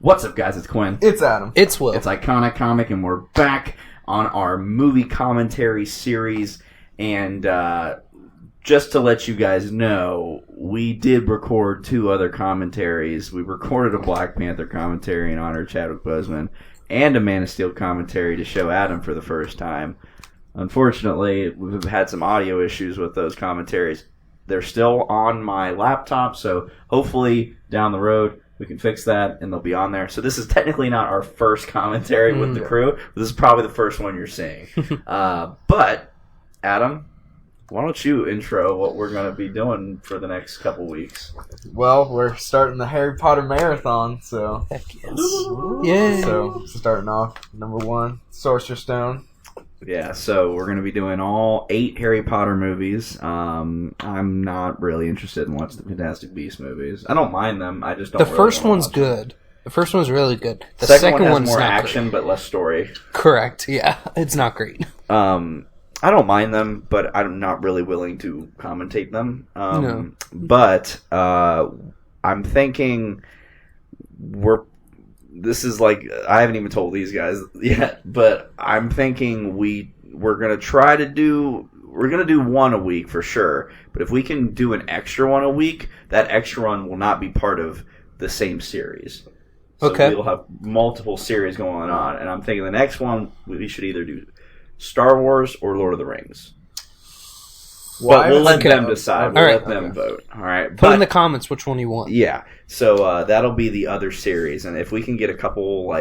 What's up, guys? It's Quinn. It's Adam. It's Will. It's Iconic Comic, and we're back on our movie commentary series. And just to let you guys know, we did record 2 other commentaries. We recorded a Black Panther commentary in honor of Chadwick Boseman, and a Man of Steel commentary to show Adam for the first time. Unfortunately, we've had some audio issues with those commentaries. They're still on my laptop, so hopefully down the road we can fix that and they'll be on there. So this is technically not our first commentary with the crew. But this is probably the first one you're seeing. But, Adam, why don't you intro what we're going to be doing for the next couple weeks? Well, we're starting the Harry Potter marathon, so... Heck yes. Yay. So, starting off, number 1, Sorcerer Stone. Yeah, so we're going to be doing all 8 Harry Potter movies. I'm not really interested in watching the Fantastic Beasts movies. I don't mind them. I just don't. The first one's good. The first one's really good. The second one one's has more not action but less story. Correct. Yeah, it's not great. I don't mind them, but I'm not really willing to commentate them. No. But I'm thinking this is like, I haven't even told these guys yet, but I'm thinking we're going to do one a week for sure. But if we can do an extra one a week, that extra one will not be part of the same series. So okay. We'll have multiple series going on. And I'm thinking the next one, we should either do Star Wars or Lord of the Rings. But we'll let them decide. We'll let them vote. All right. Put in the comments which one you want. Yeah. So that'll be the other series, and if we can get a couple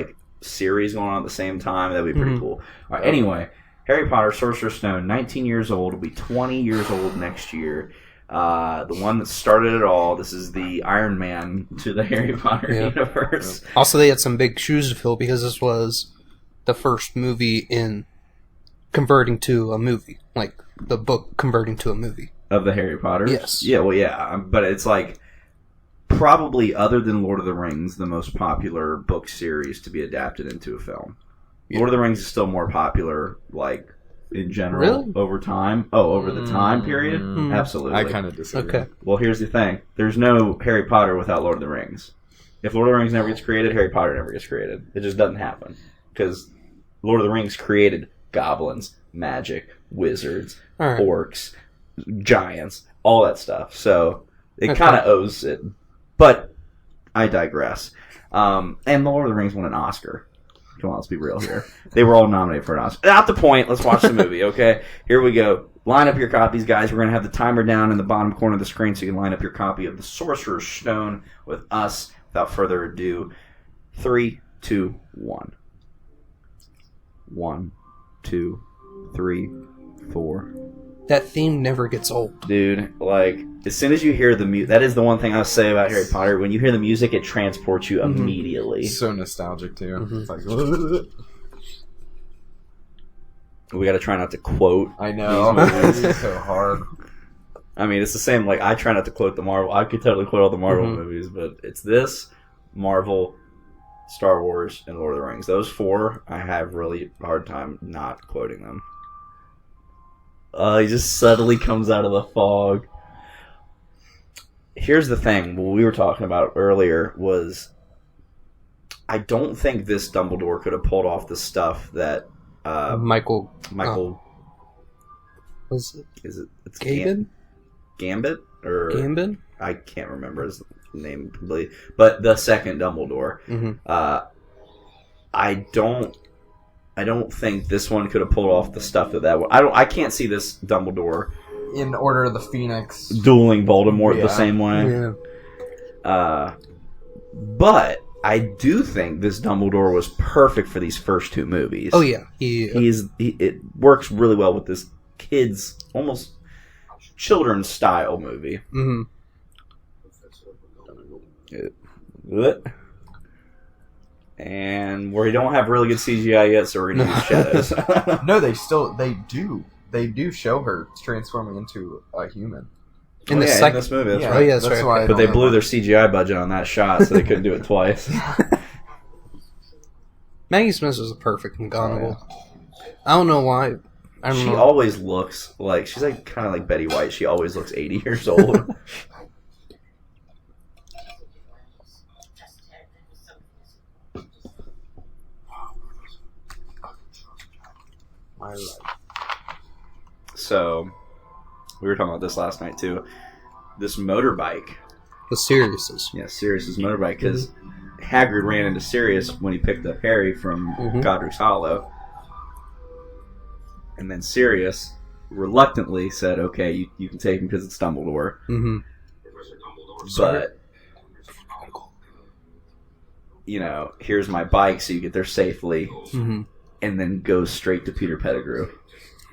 series going on at the same time, that'd be pretty cool. All right, anyway, Harry Potter, Sorcerer Stone, 19 years old, will be 20 years old next year. The one that started it all. This is the Iron Man to the Harry Potter universe. Also, they had some big shoes to fill because this was the first movie in converting to a movie, like the book converting to a movie. Of the Harry Potter? Yes. Yeah, well, yeah. But it's probably, other than Lord of the Rings, the most popular book series to be adapted into a film. Yeah. Lord of the Rings is still more popular, in general, over time. Oh, over the time period? Absolutely. I kind of disagree. Okay. Well, here's the thing. There's no Harry Potter without Lord of the Rings. If Lord of the Rings never gets created, Harry Potter never gets created. It just doesn't happen. Because Lord of the Rings created goblins, magic, wizards, orcs, giants, all that stuff. So it kind of owes it. But I digress. And the Lord of the Rings won an Oscar. Come on, let's be real here. They were all nominated for an Oscar. Not the point. Let's watch the movie, okay? Here we go. Line up your copies, guys. We're going to have the timer down in the bottom corner of the screen so you can line up your copy of The Sorcerer's Stone with us. Without further ado, 3, 2, 1. 1, 2, 3, 4. That theme never gets old. Dude, as soon as you hear the music, that is the one thing I'll say about Harry Potter. When you hear the music, it transports you immediately. So nostalgic, too. It's We gotta try not to quote. I know. These movies are so hard. I mean, it's the same, I try not to quote the Marvel. I could totally quote all the Marvel movies, but it's this, Marvel, Star Wars, and Lord of the Rings. Those 4, I have really hard time not quoting them. He just suddenly comes out of the fog. Here's the thing. What we were talking about earlier was, I don't think this Dumbledore could have pulled off the stuff that Michael. Was it? Is it? It's Gambit? Gambit or Gambit? I can't remember his name completely. But the second Dumbledore. I don't think this one could have pulled off the stuff that one. I can't see this Dumbledore in Order of the Phoenix dueling Voldemort the same way. Yeah. But I do think this Dumbledore was perfect for these first 2 movies. Oh yeah, it works really well with this kids, almost children's style movie. And we don't have really good CGI yet, so we're going to use shadows. No, they do show her transforming into a human. In this movie, that's right. Oh, yeah, that's right. But they blew their CGI budget on that shot, so they couldn't do it twice. Maggie Smith was a perfect McGonagall. I don't know why. She always looks she's kind of like Betty White. She always looks 80 years old. my life. So, we were talking about this last night too. This motorbike. The Sirius's. Yeah, Sirius's motorbike. Because Hagrid ran into Sirius when he picked up Harry from Godric's Hollow. And then Sirius reluctantly said, okay, you can take him because it's Dumbledore. Mm-hmm. But, you know, here's my bike so you get there safely. Mm-hmm. And then goes straight to Peter Pettigrew.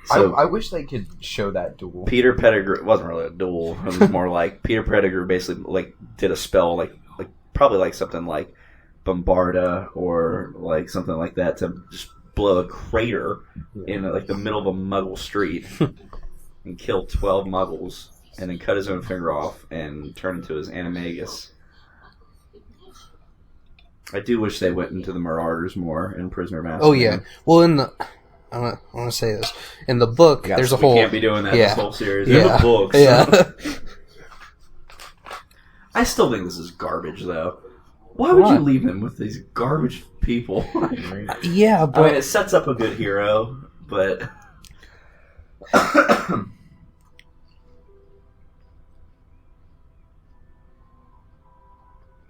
So I wish they could show that duel. Peter Pettigrew, it wasn't really a duel. It was more like Peter Pettigrew basically like did a spell like probably like something like Bombarda or like something like that to just blow a crater in like the middle of a Muggle street and kill 12 Muggles and then cut his own finger off and turn into his animagus. I do wish they went into the Marauders more in Prisoner of Azkaban. Oh yeah. Well, in the I want to say this in the book. There's a whole. We can't be doing that Yeah. this whole series. Yeah. In the books. Yeah. I still think this is garbage, though. Why would Why? you leave him with these garbage people? Yeah, I but mean, it sets up a good hero, but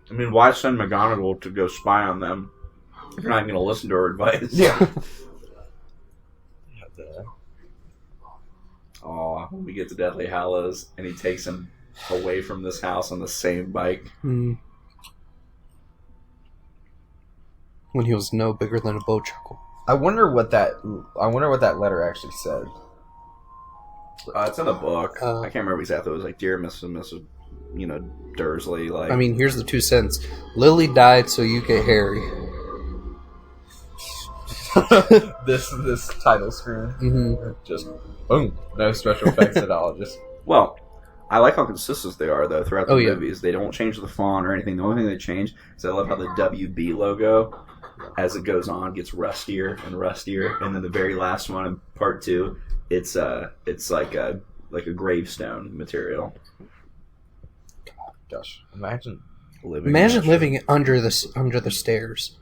I mean, why send McGonagall to go spy on them? You're not going to listen to her advice. Yeah. Oh, when we get to Deathly Hallows, and he takes him away from this house on the same bike. when he was no bigger than a bowchuckle. I wonder what that letter actually said. It's in the book. Uh, I can't remember exactly. It was like, "Dear Mrs. You know, Dursley." Like, I mean, here's the 2 cents. Lily died so you get Harry. this title screen. Mm-hmm. Just boom. No special effects at all. Just well, I like how consistent they are though throughout the Oh, yeah. movies. They don't change the font or anything. The only thing they change is I love how the WB logo, as it goes on, gets rustier and rustier, and then the very last one in part 2, it's like a gravestone material. gosh, imagine. Imagine living under the stairs.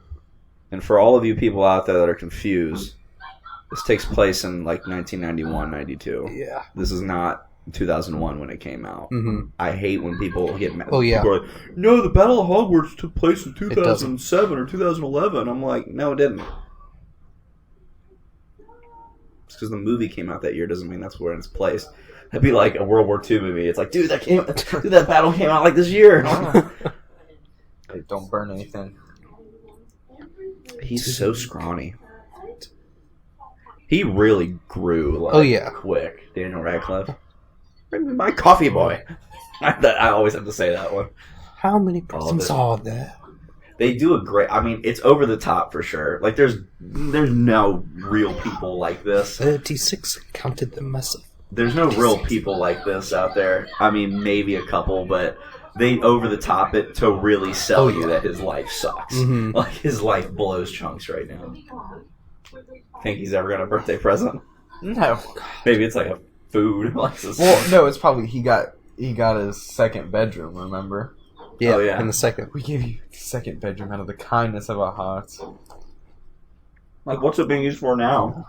And for all of you people out there that are confused, this takes place in like 1991, 92. Yeah. This is not 2001 when it came out. Mm-hmm. I hate when people get mad. Oh, yeah. People are like, no, the Battle of Hogwarts took place in doesn't. 2007 or 2011. I'm like, no, it didn't. Just because the movie came out that year doesn't mean that's where it's placed. It'd be like a World War II movie. It's like, dude, that battle came out like this year. Hey, don't burn anything. He's so scrawny. He really grew like Oh, yeah. quick, Daniel Radcliffe. Bring me my coffee boy. I always have to say that one. How many person this- saw that? They do a great. I mean, it's over the top for sure. Like there's no real people like this. 36 counted them myself. There's no real people like this out there. I mean, maybe a couple, but they over the top it to really sell you that his life sucks. Mhm. Like his life blows chunks right now. Think he's ever got a birthday present? No. Maybe it's like a food. Like this. Well, no, it's probably he got his second bedroom. Remember? Yeah, Oh, yeah. in the second. We gave you the second bedroom out of the kindness of our hearts. Like, what's it being used for now?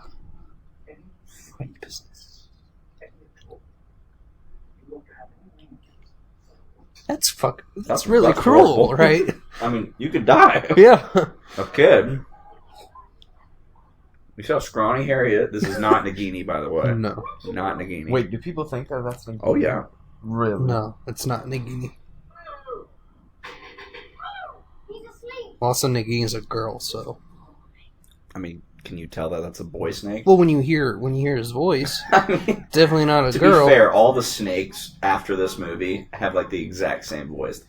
That's really cruel, horrible. right? I mean, you could die. Yeah. A kid. You see how scrawny Harry is? This is not Nagini, by the way. No. Not Nagini. Wait, do people think that that's Nagini? Oh, yeah. Really? No, it's not Nagini. Also, Nagini's a girl, so. I mean, can you tell that that's a boy snake? Well, when you hear his voice, I mean, definitely not a to girl. be fair, all the snakes after this movie have like the exact same voice.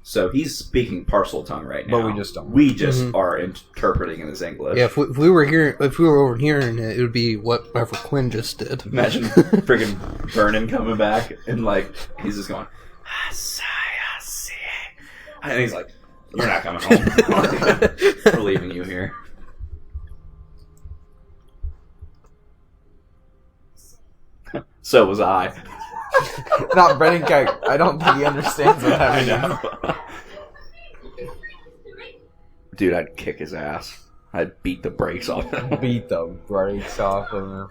So he's speaking parcel tongue right now. But we just don't. We just are interpreting it as English. Yeah, if we were overhearing it, it would be whatever Quinn just did. Imagine friggin' Vernon coming back and like he's just going, and he's like, "You're not coming home. We're leaving you here." So was I. Not Brennan Kite. I don't think he understands what that means. Dude, I'd kick his ass. I'd beat the brakes off him. Beat the brakes off of him.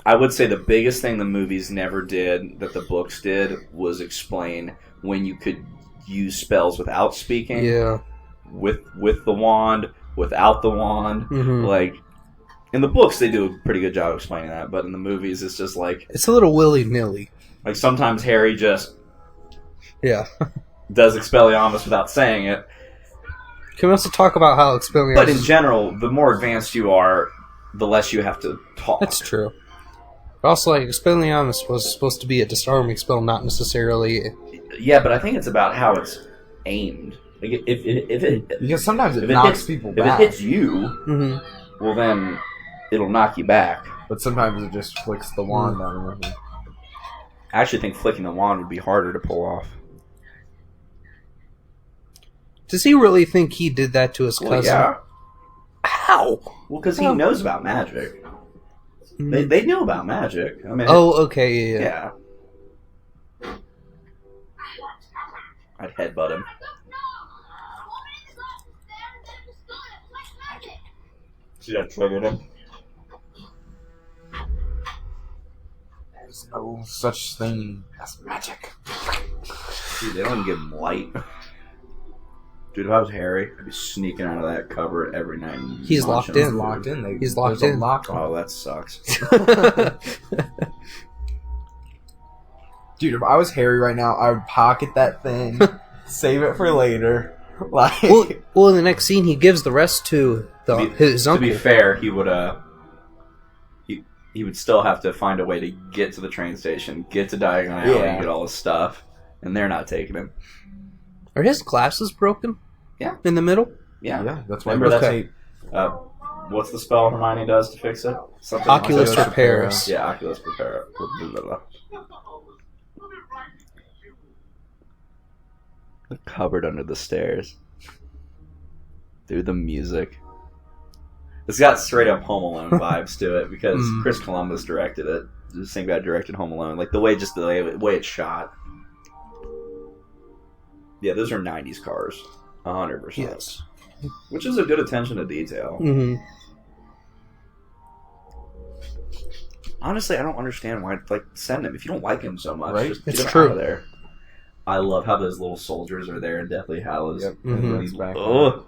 I would say the biggest thing the movies never did that the books did was explain when you could use spells without speaking. Yeah. With the wand, without the wand. Mm-hmm. Like, in the books they do a pretty good job explaining that, but in the movies it's just like... It's a little willy-nilly. Like, sometimes Harry just Yeah. does Expelliarmus without saying it. Can we also talk about how Expelliarmus... But in general, the more advanced you are, the less you have to talk. That's true. But also, like, Expelliarmus was supposed to be a disarming spell, not necessarily... Yeah, but I think it's about how it's aimed. Like if it Because sometimes it if knocks hits, people if back. it hits you, Mm-hmm. well then it'll knock you back. But sometimes it just flicks the wand on him. I actually think flicking the wand would be harder to pull off. Does he really think he did that to his Well, cousin? yeah. How? Well, because he knows about magic. Mm. They know about magic. I mean, Oh, okay, yeah. yeah. I'd headbutt him. See that triggered him? There's no such thing as magic. Dude, they don't even give him light. Dude, if I was Harry, I'd be sneaking out of that cupboard every night. And He's munching locked in. on He's food. locked in. He's locked there's in. A lock on. Oh, that sucks. Dude, if I was Harry right now, I would pocket that thing, save it for later. Like, well, in the next scene, he gives the rest to his uncle. To be fair, he would he would still have to find a way to get to the train station, get to Diagon Alley, Yeah. get all his stuff, and they're not taking him. Are his glasses broken? Yeah. In the middle? Yeah, that's why. Remember Okay. that's what's the spell Hermione does to fix it? Something Oculus like that. Repairs. Yeah, Oculus Prepare. Blah, blah, blah. The cupboard under the stairs. Dude, the music. It's got straight up Home Alone vibes to it because Chris Columbus directed it. The same guy directed Home Alone. Like the way it's shot. Yeah, those are 90s cars. 100%. Yes. Which is a good attention to detail. Mm-hmm. Honestly, I don't understand why. Like, send him if you don't like him so much. Right? Just It's get him true. out of there. I love how those little soldiers are there in Deathly Hallows. Yep. Mhm. He's back. Ugh.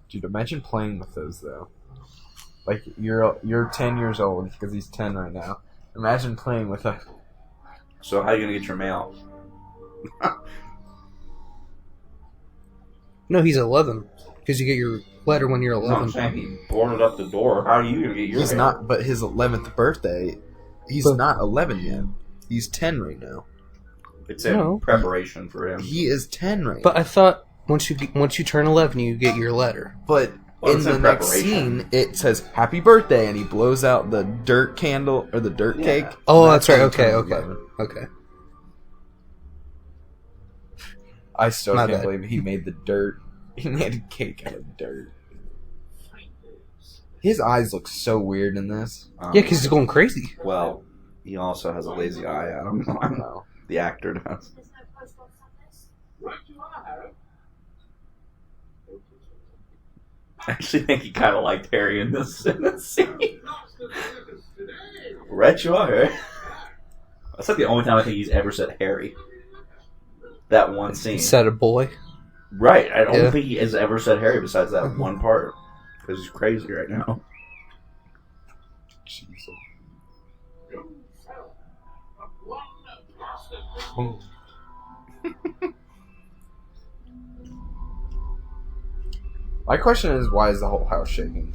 Dude, imagine playing with those though. Like you're 10 years old because he's 10 right now. Imagine playing with a. So how are you gonna get your mail? No, he's 11. Because you get your letter when you're No, I'm 11. saying he boarded up the door. How are you gonna get your He's mail? not, but his 11th birthday. He's But- not 11 yet. He's 10 right now. It's in No. preparation for him. He is 10 right But I thought once you turn 11, you get your letter. now. But Well, in it's the in next preparation. scene, it says "Happy Birthday" and he blows out the dirt candle or the dirt Yeah. cake. Oh, And that's right. when he Okay, turns okay. 11. Okay. I still My can't bad. believe he made the dirt. He made a cake out of dirt. His eyes look so weird in this. Yeah, because he's going crazy. Well, he also has a lazy eye. I don't I know. know. The actor does. I actually think he kind of liked Harry in this scene. Right, you are. That's like the only time I think he's ever said Harry. That one scene. Said a boy. Right. I don't Yeah. think he has ever said Harry besides that one part. Because he's crazy right now. Jeez. My question is, why is the whole house shaking?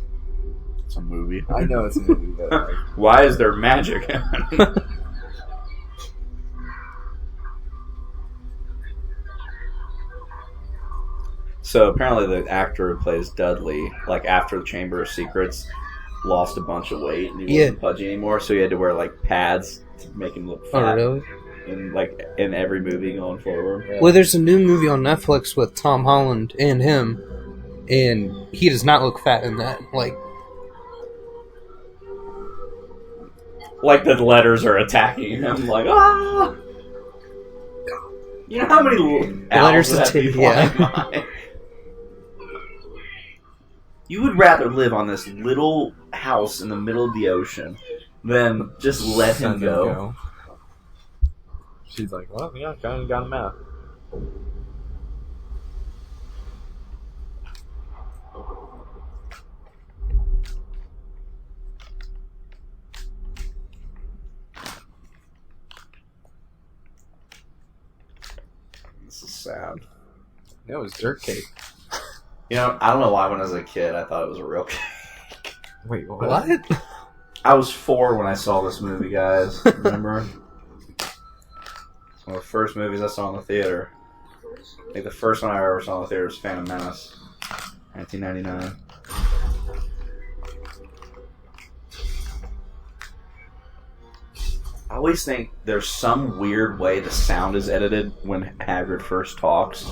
It's a movie. I know it's a movie, but like, Why is there magic? So apparently the actor who plays Dudley, like after the Chamber of Secrets, lost a bunch of weight and he wasn't pudgy anymore, so he had to wear like pads to make him look fat. Oh, really? In every movie going forward. Well, there's a new movie on Netflix with Tom Holland and him, and he does not look fat in that. Like, like the letters are attacking him. Like, ah! You know how many letters would be flying by? You would rather live on this little house in the middle of the ocean than just let him go. She's like, well, yeah, kind of got him out. This is sad. It was dirt cake. You know, I don't know why when I was a kid I thought it was a real cake. Wait, what? What? I was 4 when I saw this movie, guys. Remember? It's one of the first movies I saw in the theater. I think the first one I ever saw in the theater was Phantom Menace, 1999. I always think there's some weird way the sound is edited when Hagrid first talks.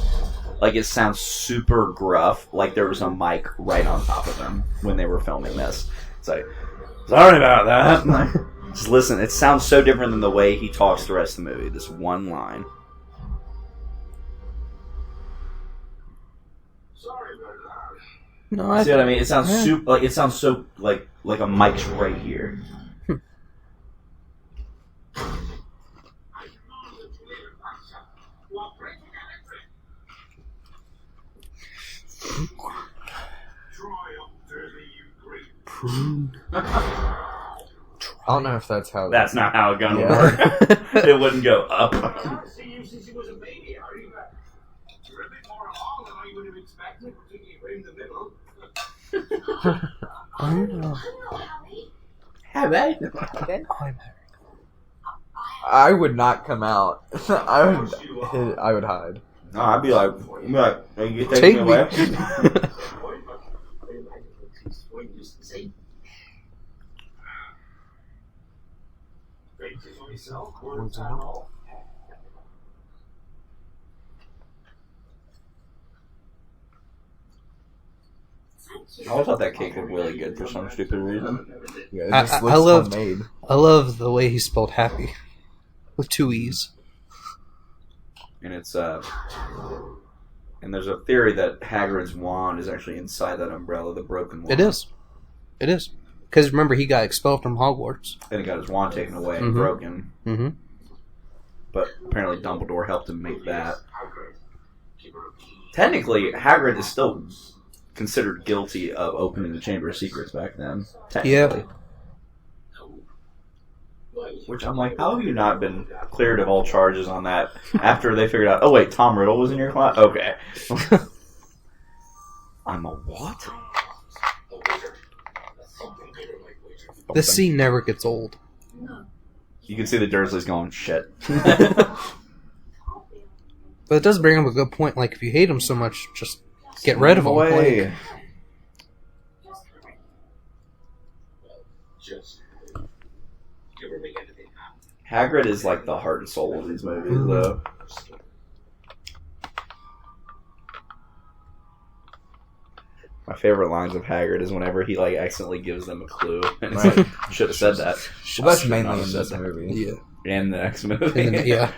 Like, it sounds super gruff, like there was a mic right on top of him when they were filming this. It's like, sorry about that. Like, just listen, it sounds so different than the way he talks the rest of the movie. This one line. No, I See what I mean? It sounds super, like, it sounds so like a mic's right here. I don't know if that's how. That's not how a gun would work. It wouldn't go up. I would not come out. I would hide. No, I'd be like, are you Take taking me me. away? I always thought that cake looked really good for some stupid reason. Yeah, it I- just I looks loved- homemade. I love the way he spelled happy with 2 E's. And it's and there's a theory that Hagrid's wand is actually inside that umbrella, the broken wand. It is. It is. Because remember, he got expelled from Hogwarts. And he got his wand taken away and Mhm. broken. Mm-hmm. But apparently Dumbledore helped him make that. Technically, Hagrid is still considered guilty of opening the Chamber of Secrets back then. Technically. Which I'm like, how have you not been cleared of all charges on that after they figured out, oh wait, Tom Riddle was in your class? Okay. I'm a what? This scene never gets old. You can see the Dursleys going, shit. But it does bring up a good point. Like, if you hate him so much, just get rid of him. Away. Like, Hagrid is like the heart and soul of these movies, though. My favorite lines of Hagrid is whenever he like accidentally gives them a clue, and it's like, should have said that. Well, that's Should mainly not in have said this that. movie. yeah. And the next movie. And then, yeah.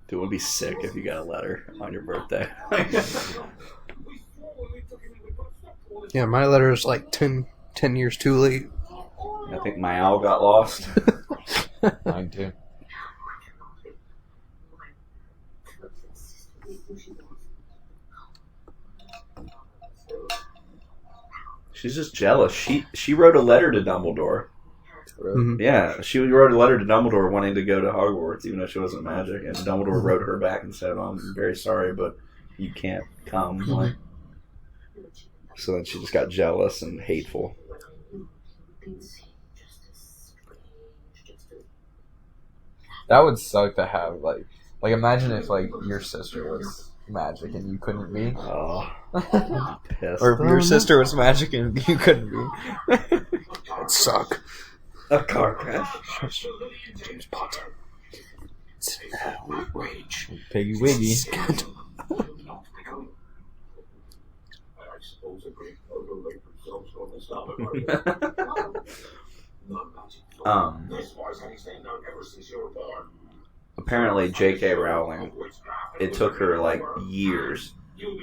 Dude, it would be sick if you got a letter on your birthday. Yeah, my letter is like 10 years too late. I think my owl got lost. Mine too. She's just jealous. She wrote a letter to Dumbledore. Mhm. Yeah, she wrote a letter to Dumbledore wanting to go to Hogwarts, even though she wasn't magic. And Dumbledore wrote her back and said, "I'm very sorry, but you can't come." Like, so then she just got jealous and hateful. That would suck to have like imagine if like your sister was magic and you couldn't be, Oh, I'm pissed. or if your sister was magic and you couldn't be. That'd suck. A car crash. James Potter. It's now rage. Piggy Wiggy. Apparently, J.K. Rowling, it took her like years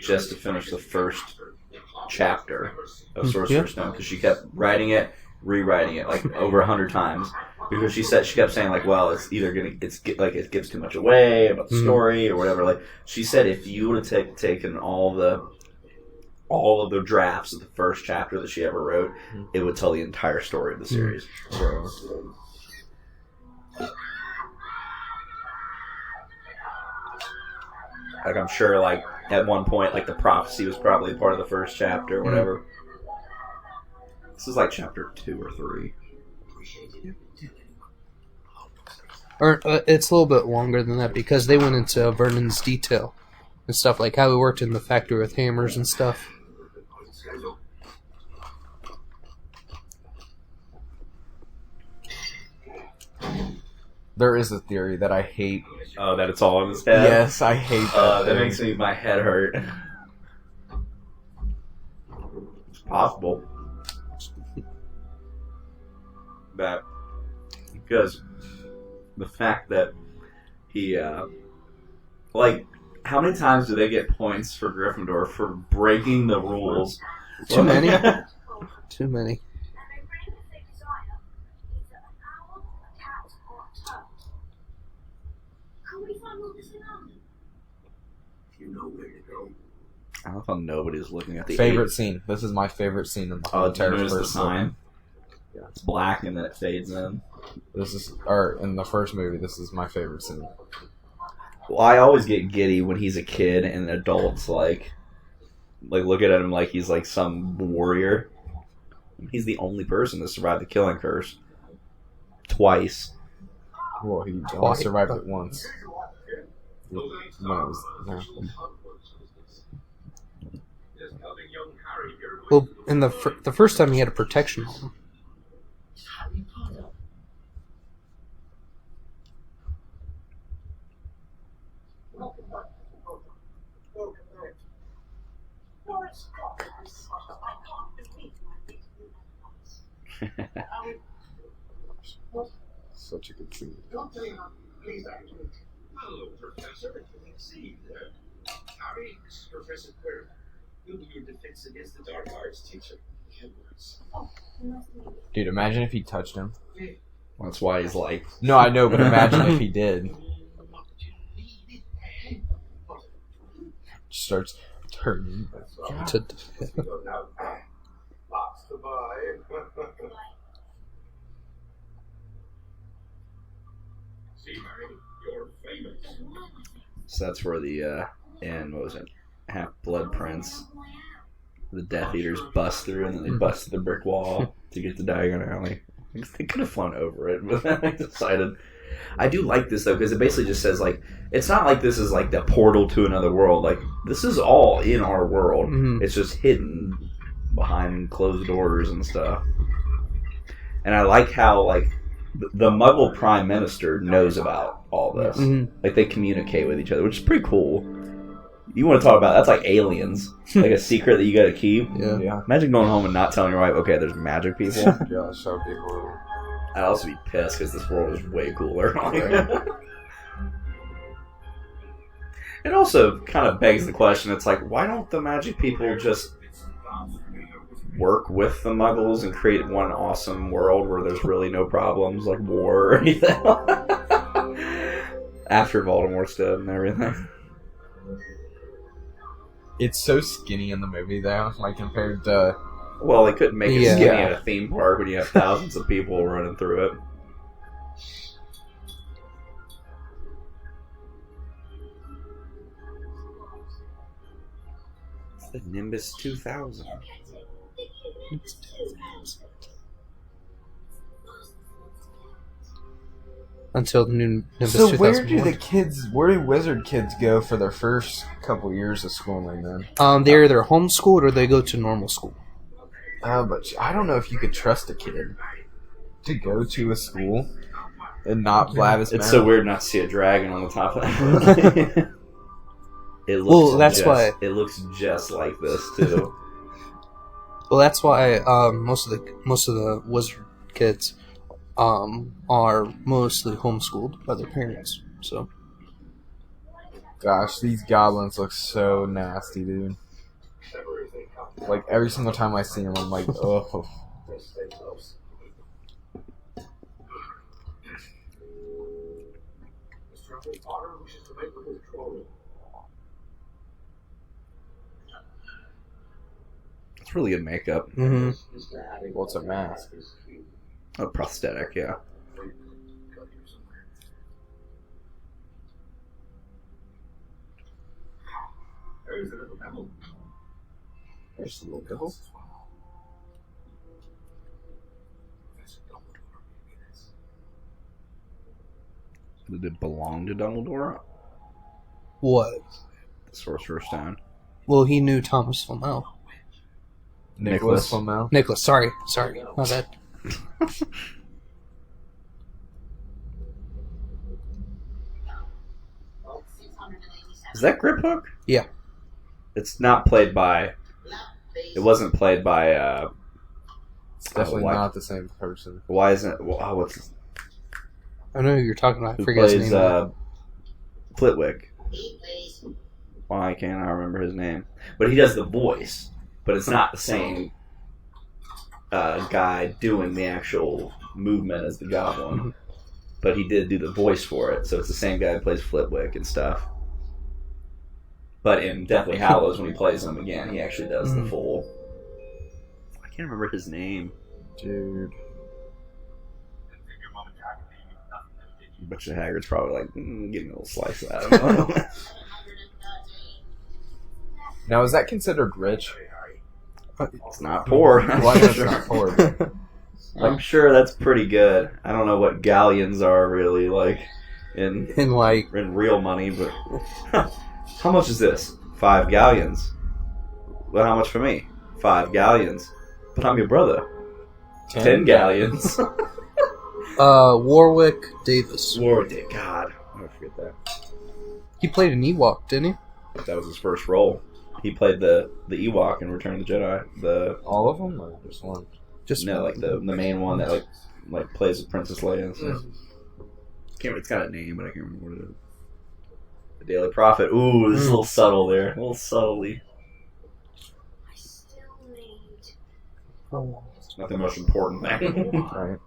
just to finish the first chapter of Sorcerer's Stone because she kept writing it, rewriting it like over 100 times because she kept saying like, well, it's either it gives too much away about the story or whatever. Like she said, if you would have taken all of the drafts of the first chapter that she ever wrote, it would tell the entire story of the series. Like I'm sure, like at one point, like the prophecy was probably part of the first chapter or whatever. This is like chapter 2 or 3. Or it's a little bit longer than that because they went into Vernon's detail and stuff like how he worked in the factory with hammers and stuff. There is a theory that I hate. Oh, that it's all in his head? Yes, I hate that. That makes my head hurt. It's possible. That because the fact that he like how many times do they get points for Gryffindor for breaking the rules? Too many. Too many. I love how nobody's looking at the favorite scene. This is my favorite scene in the whole entire the first sign. Yeah. It's black and then it fades in. In the first movie, this is my favorite scene. Well, I always get giddy when he's a kid and adults like looking at him like he's like some warrior. He's the only person to survive the killing curse. Twice. Well, he only survived it once. Well, in the first time he had a protection on him. Such a good scene. Hello, Professor. See there. Harry, this is Professor Quirrell. You'll do your defense against the dark arts teacher. Dude, imagine if he touched him. That's why he's like... No, I know, but imagine if he did. Starts turning. So that's where the Half-Blood Prince, the Death Eaters bust through, and then they bust through the brick wall to get to Diagon Alley. They could have flown over it, but I decided. I do like this though because it basically just says like it's not like this is like the portal to another world. Like this is all in our world. Mm-hmm. It's just hidden behind closed doors and stuff. And I like how like the Muggle Prime Minister knows about all this. Mm-hmm. Like they communicate with each other, which is pretty cool. You want to talk about that's like aliens, like a secret that you got to keep. Yeah. Imagine going home and not telling your wife, okay, there's magic people. Yeah, show people. I'd also be pissed because this world is way cooler. It also kind of begs the question. It's like, why don't the magic people just work with the Muggles and create one awesome world where there's really no problems like war or anything after Voldemort's dead and everything? It's so skinny in the movie, though, like compared to... Well, they couldn't make it skinny at a theme park when you have thousands of people running through it. It's the Nimbus 2000. Until the new Nimbus so 2001. Where do wizard kids go for their first couple years of schooling then? They're either homeschooled or they go to normal school. But I don't know if you could trust a kid to go to a school and not blab his mouth. It's so weird not to see a dragon on the top of that. It looks why. It looks just like this, too. Well, that's why most of the wizard kids are mostly homeschooled by their parents. So Gosh, these goblins look so nasty, dude. Like, every single time I see them, I'm like, oh. It's really good makeup. mm-hmm. What's a mask? A prosthetic, yeah. There's a little devil. There's a little devil. Did it belong to Dumbledore? What? The Sorcerer's Stone. Well, he knew Thomas Flamel. Nicholas Flamel. Nicholas, sorry, my bad. Is that Grip Hook? Yeah. It's not played by... It wasn't played by... It's definitely why- not the same person. Why isn't it... Well, what's his... I know who you're talking about. I Who forget his plays name. Flitwick? Why can't I remember his name? But he does the voice. But it's not the same guy doing the actual movement as the goblin. But he did do the voice for it, so it's the same guy who plays Flitwick and stuff. But in Deathly Hallows, when he plays him again, he actually does the full... I can't remember his name. Dude. But Hagrid's probably like, give me a little slice of that. I don't know. Now, is that considered rich? It's not poor. Why is it not poor? But I'm sure that's pretty good. I don't know what galleons are really like in real money, but how much is this? 5 galleons. Well, how much for me? 5 galleons. But I'm your brother. 10 galleons. Warwick Davis. Warwick, God, I forget that. He played an Ewok, didn't he? That was his first role. He played the Ewok in Return of the Jedi. all of them, or just one? Like the main one that like plays with Princess Leia and stuff. It's got a name, but I can't remember what it is. The Daily Prophet. Ooh, this is a little subtle there. A little subtly. It's not the most important thing. Right.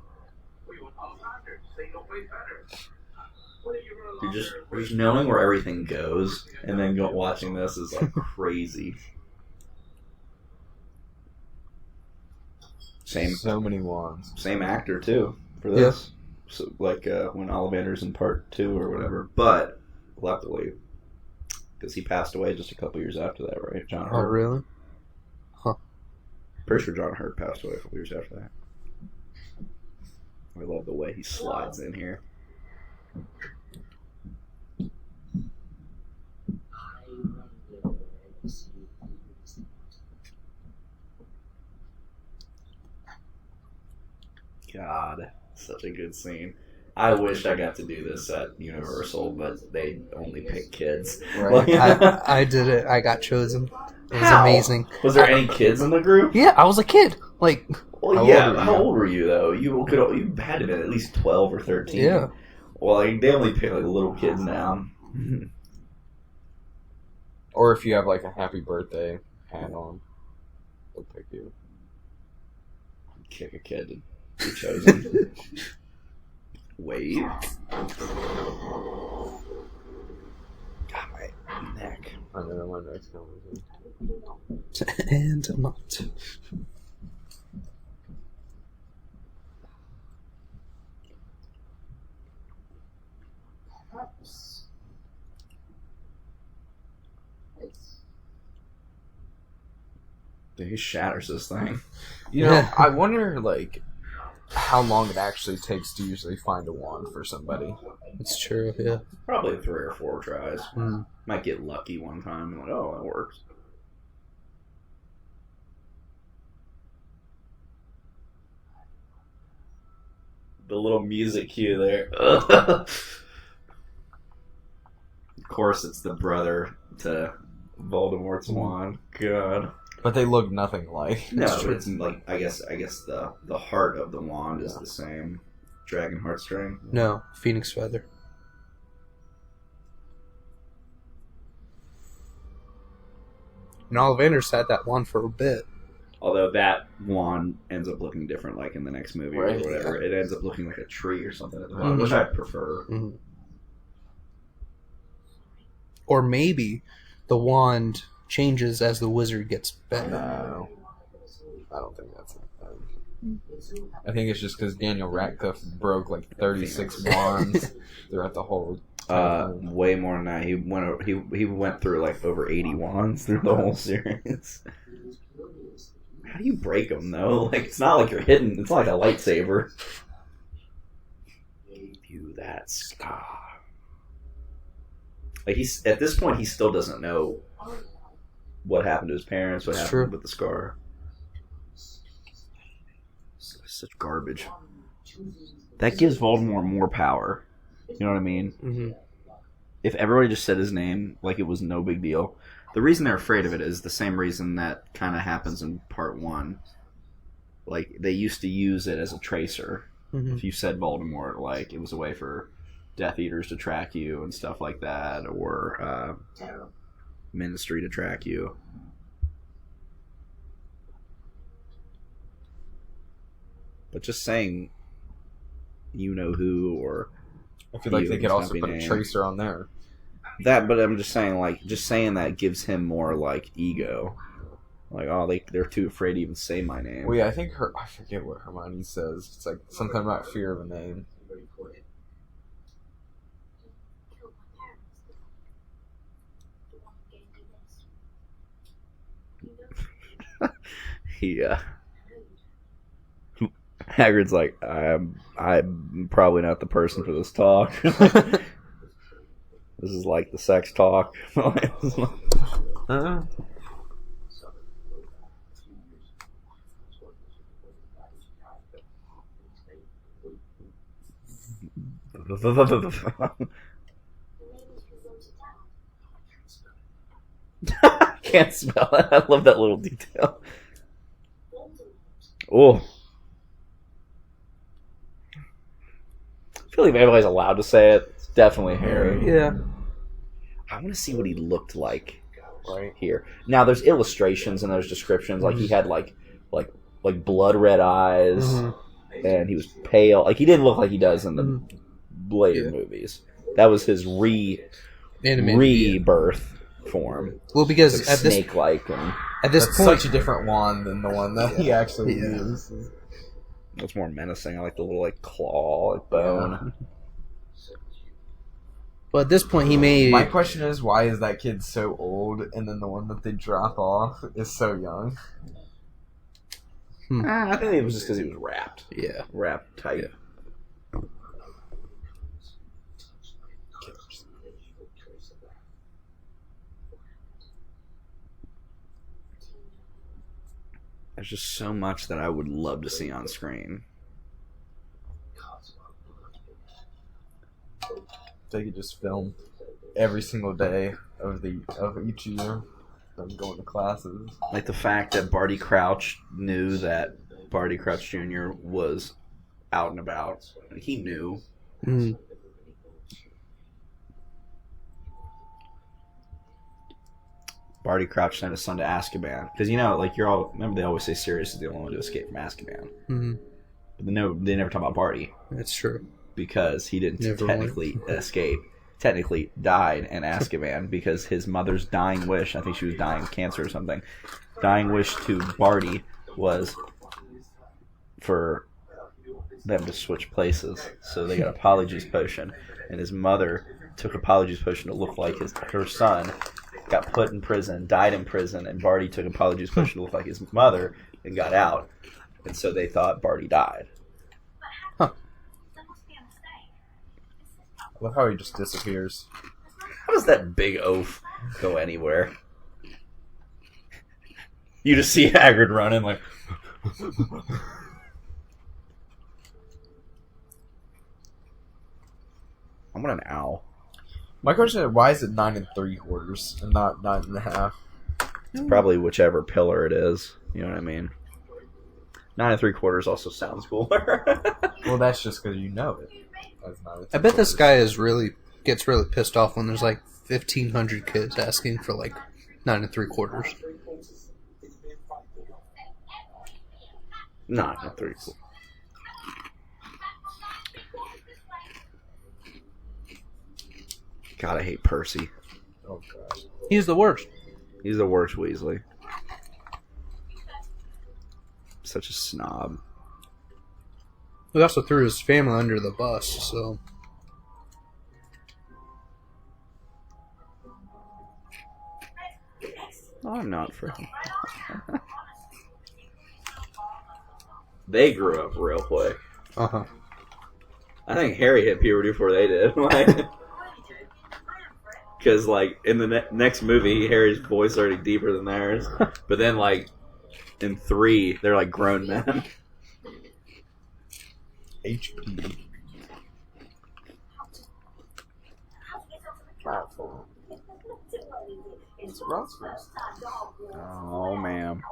You're just knowing where everything goes, and then watching this is like crazy. So many wands. Same actor too for this. Yeah. So like when Ollivander's in part 2 or whatever. But luckily, because he passed away just a couple years after that, right? John Hurt. Oh, really? Huh. Pretty sure John Hurt passed away a couple years after that. I love the way he slides in here. God, such a good scene. I wish I got to do this at Universal, but they only pick kids. Right. I did it. I got chosen. It was How? amazing. Was there any kids in the group? Yeah, I was a kid. Like, well, how old were you though? You had to be at least 12 or 13. Yeah. Well, they only pick like little kids now. Or if you have like a happy birthday hat on, they'll pick you. Kick a kid to be chosen. Wave. God, my neck. I know my next conversation. and not. He shatters this thing. You know, I wonder, like, how long it actually takes to usually find a wand for somebody. It's true, yeah. Probably 3 or 4 tries. Mm. Might get lucky one time and like, oh, that works. The little music cue there. Of course, it's the brother to Voldemort's wand. God. But they look nothing alike. No, but it's like I guess the heart of the wand is the same. Dragon heartstring. No, phoenix feather. And Ollivander's had that wand for a bit. Although that wand ends up looking different, like in the next movie Right, or whatever. It ends up looking like a tree or something at the bottom, which I prefer. Mm-hmm. Or maybe the wand changes as the wizard gets better. No. I don't think that's it. I think it's just because Daniel Radcliffe broke like 36 wands throughout the whole. Way more than that. He went through like over 80 wands through the whole series. How do you break them though? Like it's not like you're hidden. It's not like a lightsaber. You that scar. Like he's at this point, he still doesn't know what happened to his parents. What happened with the scar? Such garbage. That gives Voldemort more power. You know what I mean? Mm-hmm. If everybody just said his name like it was no big deal. The reason they're afraid of it is the same reason that kind of happens in part 1. Like, they used to use it as a tracer. Mm-hmm. If you said Voldemort, like, it was a way for Death Eaters to track you and stuff like that, or Ministry to track you. But just saying, you know who, or I feel like they could also put a tracer on there. That, but I'm just saying, like, just saying that gives him more, like, ego. Like, oh, they're too afraid to even say my name. Well, yeah, I think I forget what Hermione says. It's like something about fear of a name. Hagrid's like, I'm probably not the person for this talk. This is like the sex talk. Can't spell it. I love that little detail. Oh. I feel like everybody's allowed to say it. It's definitely Harry. Yeah. I want to see what he looked like right here. Now, there's illustrations and there's descriptions. Like, he had, like blood red eyes, and he was pale. Like, he didn't look like he does in the later movies. That was his rebirth form. Well, because like at snake-like at this That's point, such a different wand than the one that he actually uses. it's more menacing. I like the little like claw, like bone. well, at this point, he made. My question is, why is that kid so old, and then the one that they drop off is so young? I think it was just because he was wrapped. Yeah, wrapped tight. Yeah. There's just so much that I would love to see on screen. They could just film every single day of each year. Them going to classes. Like the fact that Barty Crouch knew that Barty Crouch Jr. was out and about. Like, he knew. Mm. Barty Crouch sent his son to Azkaban. Because, you know, like, you're all... Remember, they always say Sirius is the only one to escape from Azkaban. Mm-hmm. But they never talk about Barty. That's true. Because he didn't technically escape. Technically died in Azkaban because his mother's dying wish, I think she was dying of cancer or something, dying wish to Barty was for them to switch places. So they got a Polyjuice potion, and his mother took a Polyjuice potion to look like her son, got put in prison, died in prison, and Barty took a Polyjuice potion to look like his mother and got out. And so they thought Barty died. Huh. I love how he just disappears. How does that big oaf go anywhere? You just see Hagrid running like... I want an owl. My question is, why is it 9 3/4 and not 9 1/2? It's probably whichever pillar it is. You know what I mean? 9 3/4 also sounds cooler. Well, that's just because you know it. I bet this guy gets really pissed off when there's like 1,500 kids asking for like 9 3/4. 9 3/4. God, I hate Percy. Oh gosh. He's the worst. He's the worst Weasley. Such a snob. He also threw his family under the bus, so. I'm not for him. They grew up real quick. Uh-huh. I think Harry hit puberty before they did. Because, like, in the next movie, Harry's voice is already deeper than theirs. But then, like, in 3, they're, like, grown men. HP. Powerful. It's Ron's first. Oh, man.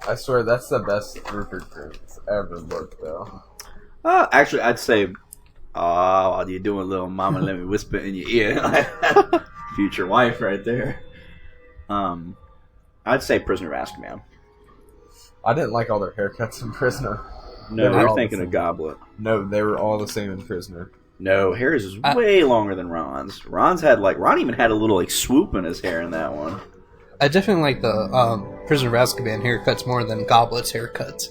I swear, that's the best Rupert Grint's ever looked, though. Actually, I'd say, oh, what are you doing, little mama? Let me whisper in your ear. Future wife right there. I'd say Prisoner of Azkaban. I didn't like all their haircuts in Prisoner. No, They were you're all thinking the of same. Goblet. No, they were all the same in Prisoner. No, Harry's is way longer than Ron's. Ron even had a little like swoop in his hair in that one. I definitely like the Prisoner of Azkaban haircuts more than Goblet's haircuts.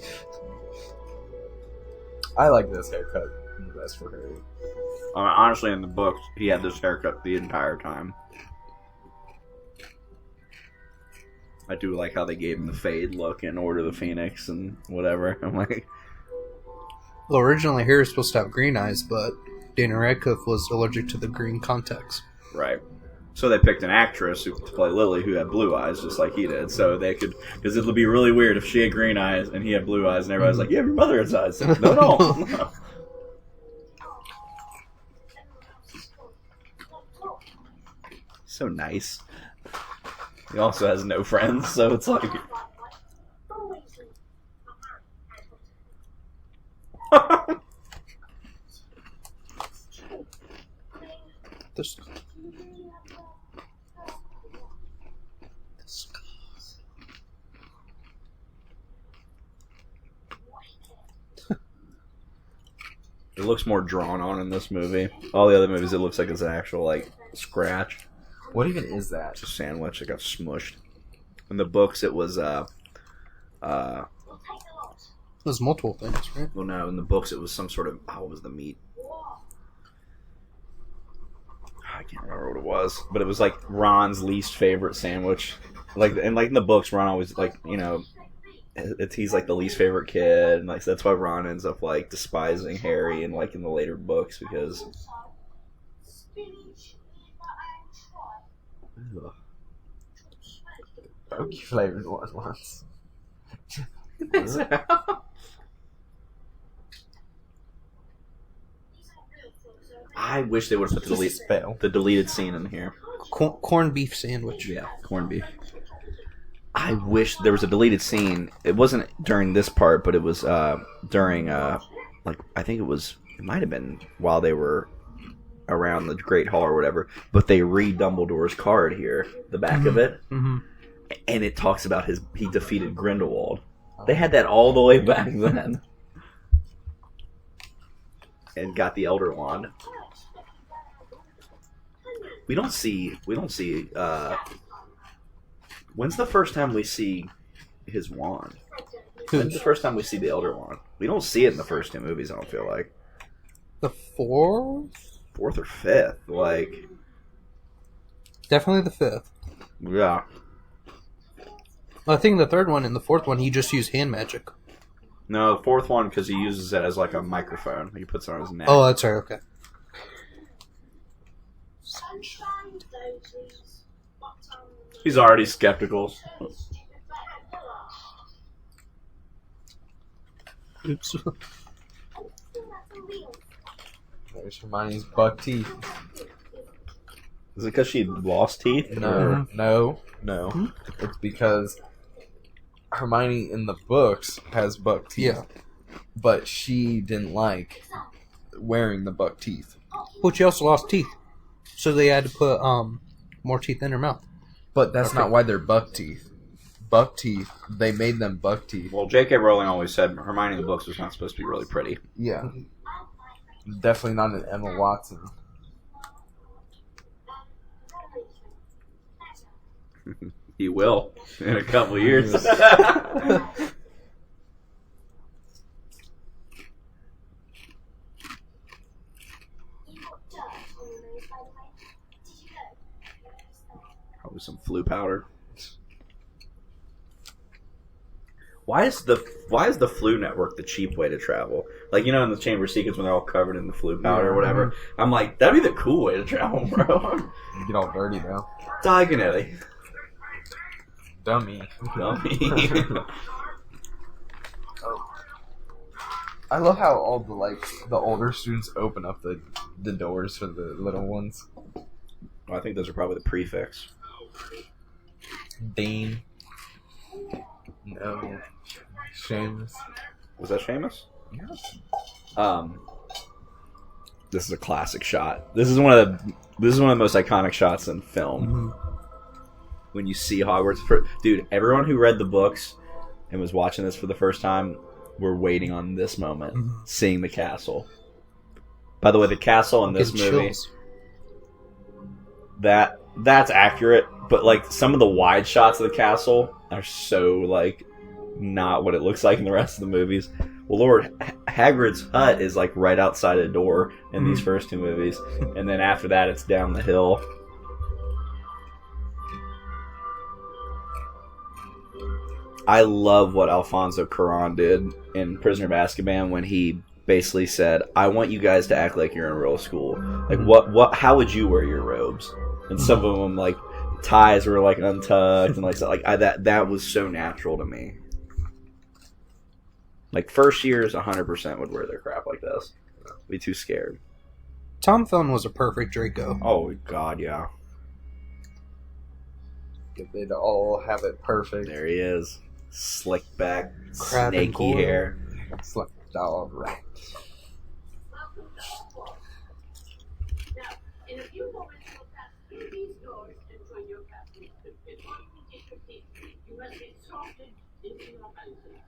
I like this haircut the best for Harry. Honestly, in the books, he had this haircut the entire time. I do like how they gave him the fade look in Order of the Phoenix and whatever. I'm like, Well, originally Harry was supposed to have green eyes, but Daniel Radcliffe was allergic to the green contacts. right. So they picked an actress to play Lily who had blue eyes, just like he did. So they could, because it would be really weird if she had green eyes and he had blue eyes, and everybody's like, "Yeah, your mother has eyes." Like, no. So nice. He also has no friends, so it's like. This, It looks more drawn on in this movie. All the other movies, it looks like it's an actual like scratch. What even is that? It's a sandwich that got smushed. In the books, it was there's multiple things, right? well, no, in the books, it was some sort of what was the meat? I can't remember what it was, but it was like Ron's least favorite sandwich. Like in the books, Ron always he's like the least favorite kid, and like that's why Ron ends up like despising Harry and like in the later books because. Ugh. Okie flavored one once. I wish they would have put the deleted scene in here. Corned beef sandwich. Yeah, corned beef. I wish there was a deleted scene. It wasn't during this part, but it was during I think it might have been while they were around the Great Hall or whatever. But they read Dumbledore's card here, the back of it, and it talks about he defeated Grindelwald. They had that all the way back then, and got the Elder Wand. We don't see. When's the first time we see his wand? When's the first time we see the Elder Wand? We don't see it in the first 2 movies, I don't feel like. The fourth? 4th or 5th, like. Definitely the fifth. Yeah. I think the third one and the fourth one, he just used hand magic. No, the 4th one, because he uses it as like a microphone. He puts it on his neck. Oh, that's right, okay. He's already skeptical. Oops. There's Hermione's buck teeth. Is it because she lost teeth? No. It's because Hermione in the books has buck teeth. Yeah. But she didn't like wearing the buck teeth. Well, she also lost teeth, so they had to put more teeth in her mouth. But that's not why they're buck teeth. Buck teeth, they made them buck teeth. Well, J.K. Rowling always said Hermione in the books was not supposed to be really pretty. Yeah. Definitely not an Emma Watson. He will in a couple years. Probably some flu powder. Why is the flu network the cheap way to travel? Like, you know, in the Chamber of Secrets when they're all covered in the flu powder or whatever. I'm like, that'd be the cool way to travel, bro. You get all dirty now. Diagonally. Dummy. Dummy. I love how all the older students open up the doors for the little ones. I think those are probably the prefects. Dean. No. Seamus. Was that Seamus? Yes. This is a classic shot. This is one of the most iconic shots in film. When you see Hogwarts, dude, everyone who read the books and was watching this for the first time were waiting on this moment, seeing the castle. By the way, the castle in this movie, that's accurate, but like some of the wide shots of the castle are so like not what it looks like in the rest of the movies. Well, Lord, Hagrid's hut is like right outside a door in these first two movies, and then after that, it's down the hill. I love what Alfonso Cuarón did in Prisoner of Azkaban when he basically said, "I want you guys to act like you're in real school. Like, how would you wear your robes?" And some of them, like, ties were like untucked and that was so natural to me. Like, first years, 100% would wear their crap like this. Be too scared. Tom Felton was a perfect Draco. Oh God, yeah. They'd all have it perfect. There he is, slick back, Crab and snaky Goyle. hair. It's like all right. Now, in a few moments, you'll pass through these doors and join your classmates. In order to take your seat, you must be sorted into your answers.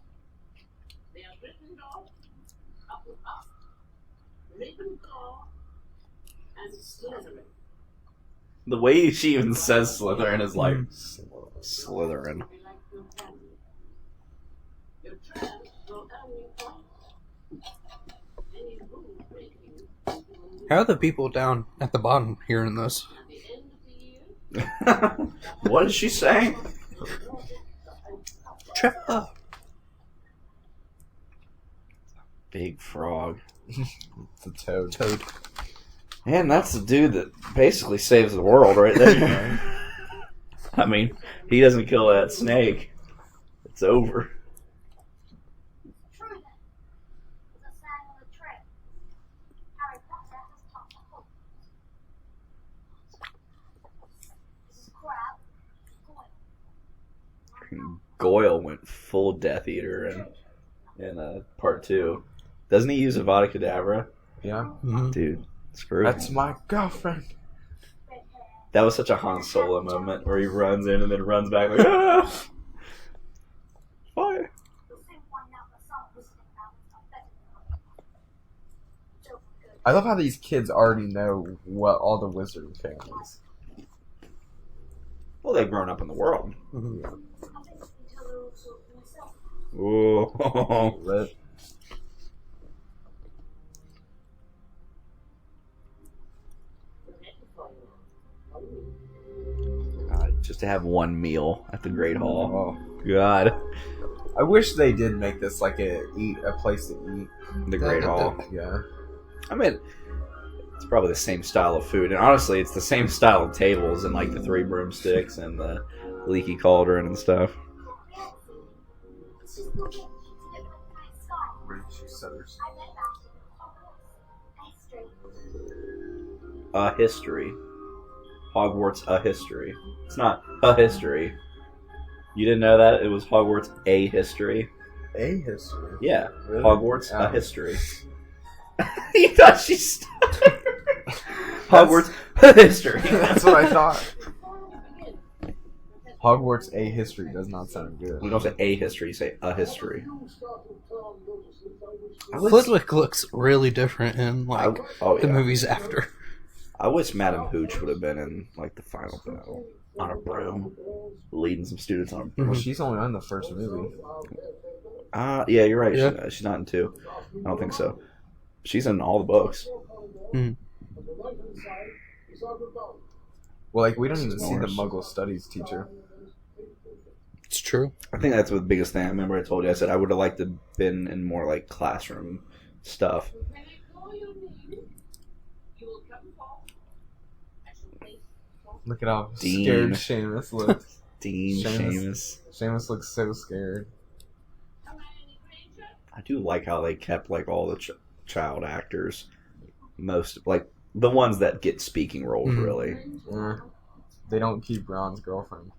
They are Gryffindor, Hufflepuff, Ravenclaw, and Slytherin. The way she even says Slytherin is like Slytherin. Your trials will earn you points. Any rule breaking How are the people down at the bottom hearing this? at the end of the year. What is she saying? Trevor. Big frog. It's a toad. Toad. Man, that's the dude that basically saves the world right there. I mean, he doesn't kill that snake. It's over. True then. As I sang on the trip, Harry Potter has taught the hook. This is Crab, Goyle. Goyle went full Death Eater in part 2. Doesn't he use Avada Kedavra? Yeah. Dude, screw That's him. my girlfriend. Red hair. That was such a Han Solo moment where he runs in and then runs back like, ah! Fire. You'll soon find out that some visiting families are better than others. Children go I love how these kids already know what all the wizard families. Well, they've grown up in the world. I think you can tell her also for myself. Whoa. Lit. God, just to have one meal at the Great Hall. Oh. God. I wish they did make this like a place to eat. The Great Hall. Yeah. I mean, it's probably the same style of food. And honestly, it's the same style of tables and like the 3 broomsticks and the leaky cauldron and stuff. She's looking to the night sky. British settlers. I read about it in Hogwarts history. History. Hogwarts A History. It's not A History. You didn't know that? It was Hogwarts A History. A history. Yeah. Really? Hogwarts Oh. A History. You thought she started. Hogwarts A History. That's what I thought. Hogwarts A history does not sound good. We don't say A History, you say A History. Flitwick looks really different in like Oh, the yeah. movies after. I wish Madam Hooch would have been in like the final battle on a broom, leading some students on a broom. Well, she's only in the first movie. Yeah, you're right. Yeah. She's not in 2. I don't think so. She's in all the books. Well, like we don't even see the Norse. Muggle studies teacher. It's true. I think that's the biggest thing. I remember I told you. I said I would have liked to have been in more like classroom stuff. When I call your name, you will come forth. I shall place Look at how Dean. scared Seamus looks. Dean, Seamus. Seamus looks so scared. Hermione Granger. I do like how they kept like all the child actors, most like the ones that get speaking roles. Mhm. Really, Yeah. They don't keep Ron's girlfriend.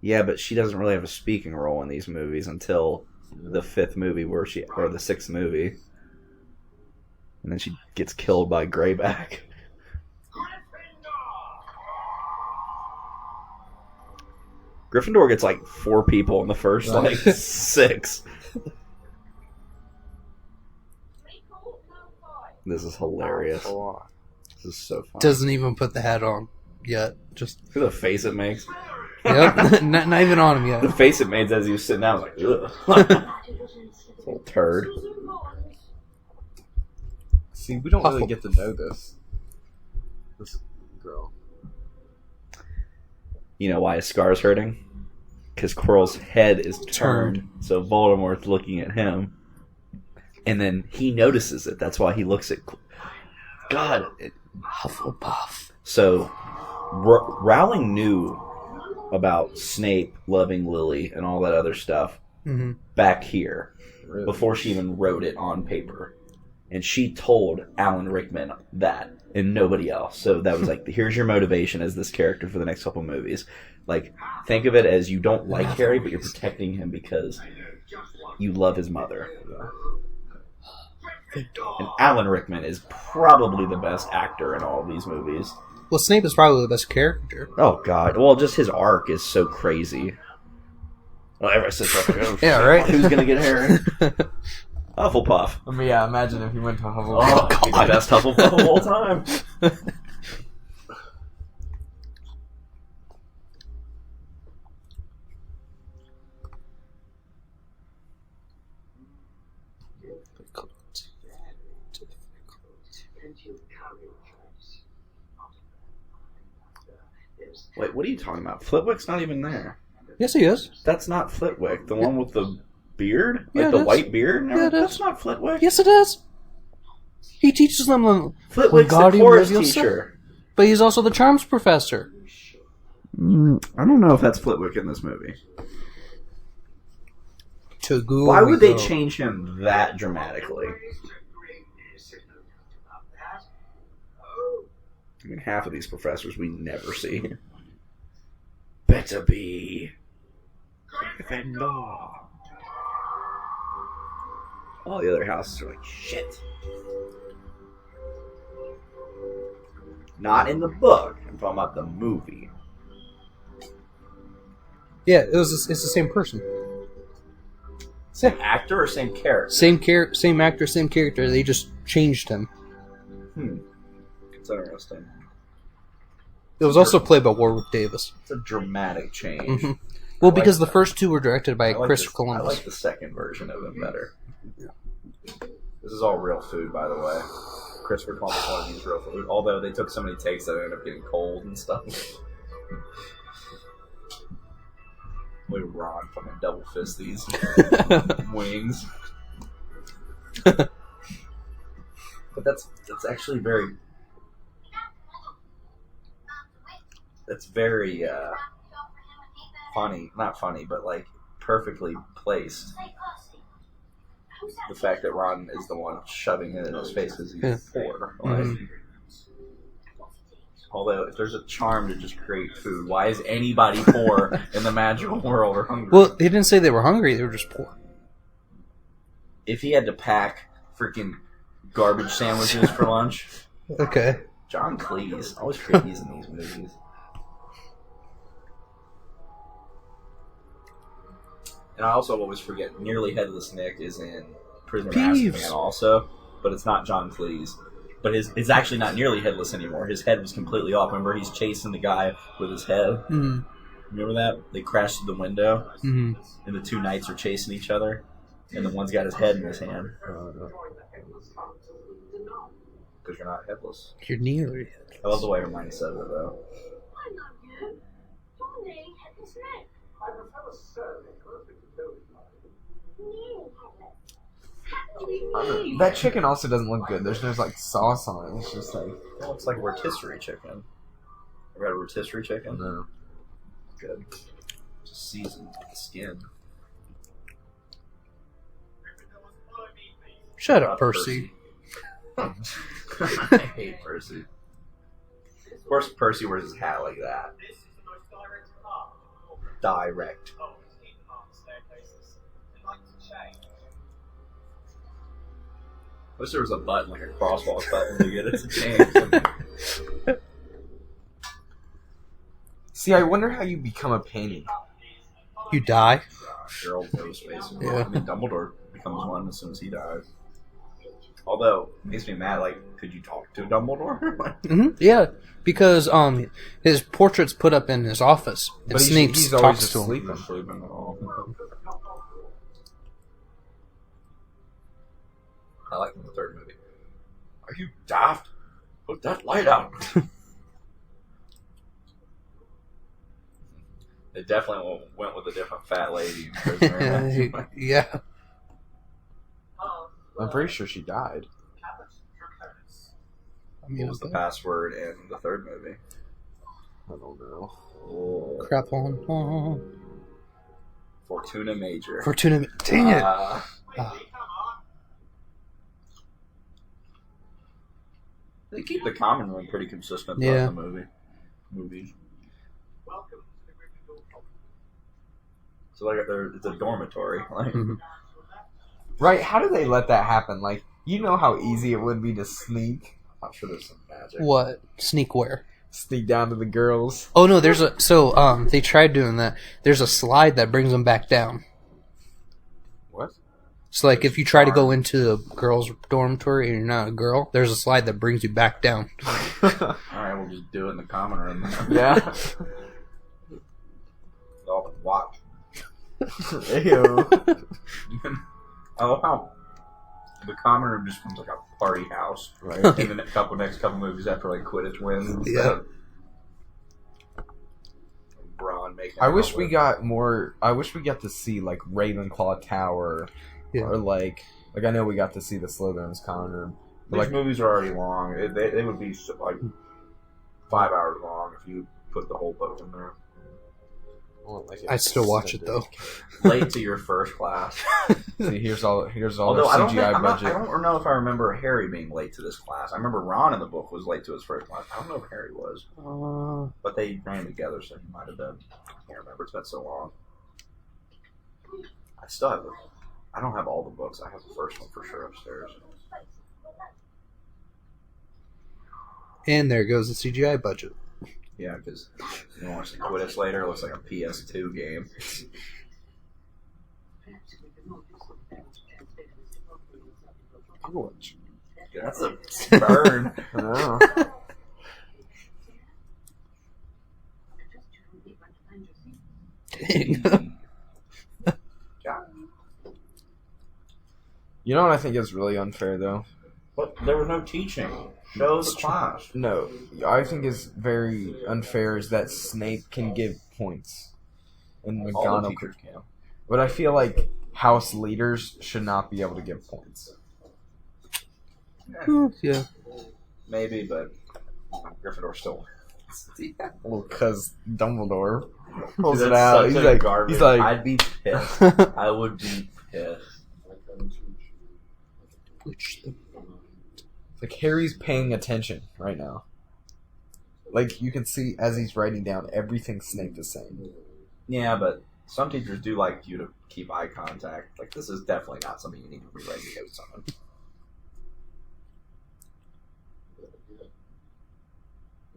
yeah, but she doesn't really have a speaking role in these movies until the 5th movie, or the 6th movie, and then she gets killed by Greyback. Gryffindor gets like 4 people in the first like 6. Draco Malfoy. This is hilarious. Oh, This is so fun. Doesn't even put the hat on yet. Just Look at the face it makes. yep, not even on him The yet. face it made as he was sitting down, I was like, ugh. Little turd. Susan Bones. See, we don't really Huffle- get to know this girl. You know why his scar's hurting? Because Quirrell's head is turned, so Voldemort's looking at him. And then he notices it. That's why he looks at... God. Hufflepuff. So, Rowling knew about Snape loving Lily and all that other stuff Hmm. back here Really? before she even wrote it on paper. And she told Alan Rickman that and nobody else. So that was like, here's your motivation as this character for the next couple movies. Like, think of it as you don't like Harry, but you're protecting him because you love his mother. And Alan Rickman is probably the best actor in all of these movies. Well, Snape is probably the best character. Oh, God. Well, just his arc is so crazy. Well, ever since Yeah, right? Who's going to get Harry? Hufflepuff. I mean, yeah, imagine if he went to Oh, Hufflepuff. God. Best Hufflepuff of all time. Wait, what are you talking about? Flitwick's not even there. Yes, he is. That's not Flitwick. The one with the beard? Yeah, Like the it is. white beard? Yeah, it That's is. not Flitwick. Yes, it is. He teaches them the Flitwick's the Wingardium chorus Leviosa? teacher. But he's also the charms professor. I don't know if that's Flitwick in this movie. To Google. Why would they change him that dramatically? I mean, half of these professors we never see. Better be Gryffindor. All the other houses are like, shit. Not in the book. I'm talking about the movie. Yeah, it's the same person. Same actor or same character? Same actor, same character. They just changed him. It's interesting. It was also played by Warwick Davis. It's a dramatic change. Mhm. Well, I like because the that. first two were directed by I like Chris this- Columbus. I like the second version of it better. This is all real food, by the way. Christopher Columbus wanted to use real food, although they took so many takes that it ended up getting cold and stuff. Look at Ron fucking double fist these wings. But that's actually very... That's very funny. Not funny, but like perfectly placed. The fact that Ron is the one shoving it in his face because he's Yeah. poor. Mhm. Although, if there's a charm to just create food, why is anybody poor in the magical world or hungry? Well, he didn't say they were hungry; they were just poor. If he had to pack freaking garbage sandwiches for lunch, Okay. John Cleese always cookies in these movies. And I also always forget, Nearly Headless Nick is in Prisoner of Peeves. Azkaban also, but it's not John Cleese. But it's actually not nearly headless anymore. His head was completely off. Remember, he's chasing the guy with his head. Mm. Remember that? They crashed through the window, Mm. and the two knights are chasing each other, and the one's got his head in his hand. Because you're not headless. You're nearly. I love the way Hermione says it, though. I know you. You're nearly headless neck. I prefer a surname. I don't think the building Nearly headless. How do you mean? That chicken also doesn't look good. There's no like sauce on it. It's just like It looks like a rotisserie chicken. Ever had a rotisserie chicken? no. Good. Just seasoned with the skin. Shut up, Percy. I hate Percy. Of course, Percy wears his hat like that. This is the most direct path. Direct. Oh, it's hidden behind the staircases. They like to change. I wish there was a button, like a crosswalk button, to get it to change. See, I wonder how you become a painting. You die. Your old ghost, basically. Yeah. I mean, Dumbledore becomes one as soon as he dies. Although, it makes me mad, like, could you talk to Dumbledore? Hmm. Yeah, because his portrait's put up in his office, and But Snape he's always talks just to him. sleeping. Sleeping at all. I like the third movie. Are you daft? Put that light out. They definitely went with a different fat lady. In Prisoner of Azkaban. Yeah. I'm pretty sure she died. I mean, What was the password in the third movie? I don't know. Oh, crap on. Fortuna Major. Fortuna. Dang it. They keep the common room pretty consistent throughout Yeah. the movies. Welcome to the Gryffindor Club. So like, it's a dormitory. Like, Mhm. Right? How do they let that happen? Like, you know how easy it would be to sneak I'm sure there's some magic. What? Sneak where? down to the girls. Oh no, there's a they tried doing that. There's a slide that brings them back down. What? So like if you try to go into the girls' dormitory and you're not a girl, there's a slide that brings you back down. All right, we'll just do it in the common room. Yeah. I'll watch. Ew. I love how the common room just becomes like a party house. Right. In the next couple movies after like Quidditch wins. And Yeah. stuff. Braun making. I out wish we with- got more. I wish we got to see like Ravenclaw Tower, Yeah. or like I know we got to see the Slytherin's common room. But, These like movies are already long. They would be like 5 hours long if you put the whole book in there. I want, like, I'd still watch it though. Late to your first class. See, here's all Although our I don't, CGI I budget. don't know if I remember Harry being late to this class. I remember Ron in the book was late to his first class. I don't know if Harry was, but they ran together, so he might have been. I can't remember. It's been so long. I still have. I don't have all the books. I have the first one for sure upstairs. And there goes the CGI budget. Yeah, because you know, watch the Quidditch later. It looks like a PS2 game. That's a burn. I know. Dang. You know what I think is really unfair though? But there was no teaching. Show the class. No, I think is very unfair is that Snape can give points, and All the McGonagall. teachers can. But I feel like house leaders should not be able to give points. Yeah. Maybe, but Gryffindor still. Well, because Dumbledore Dude, pulls it that's out. such He's a like, garbage. he's like, I'd be pissed. I would be pissed. like Harry's paying attention right now. Like, you can see as he's writing down everything Snape is saying. Yeah, but some teachers do like you to keep eye contact. Like, this is definitely not something you need to be writing notes on.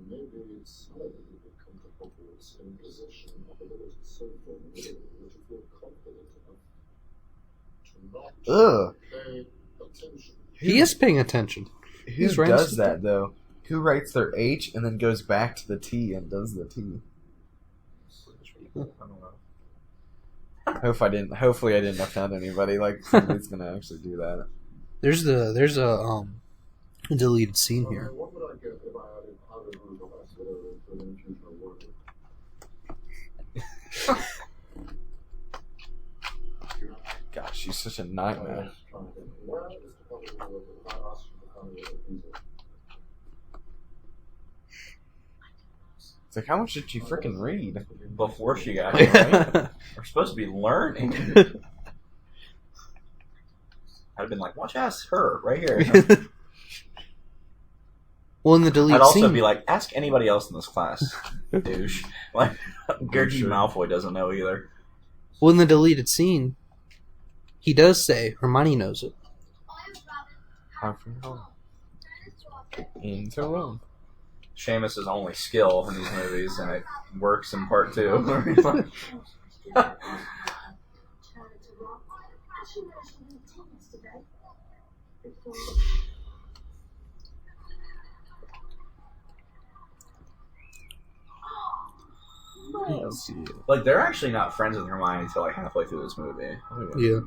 Maybe it's harder to become the populace in possession of a little so formidable that you feel confident enough to not Ugh. pay attention. He is paying attention. Who He's writing does stuff. that, though? Who writes their H and then goes back to the T and does the T? I don't know. Hopefully I didn't offend anybody. Like, somebody's gonna actually do that. There's a deleted scene here. What would I get if I added other brutal accelerator to the future work? Gosh, she's such a nightmare. Where is the possibility if I ask you to come with a visa? It's like, how much did she freaking read? Before she got here, right? We're supposed to be learning. I'd have been like, watch, ask her right here. Well, in the deleted I'd also scene, be like, ask anybody else in this class, douche. Like, Gertie Sure. Malfoy doesn't know either. well, in the deleted scene, he does say Hermione knows it. How from home. Into Rome. Seamus' only skill in these movies, and it works in part 2. Let's see. Like, they're actually not friends with Hermione until like halfway through this movie. Oh, yeah. Yeah.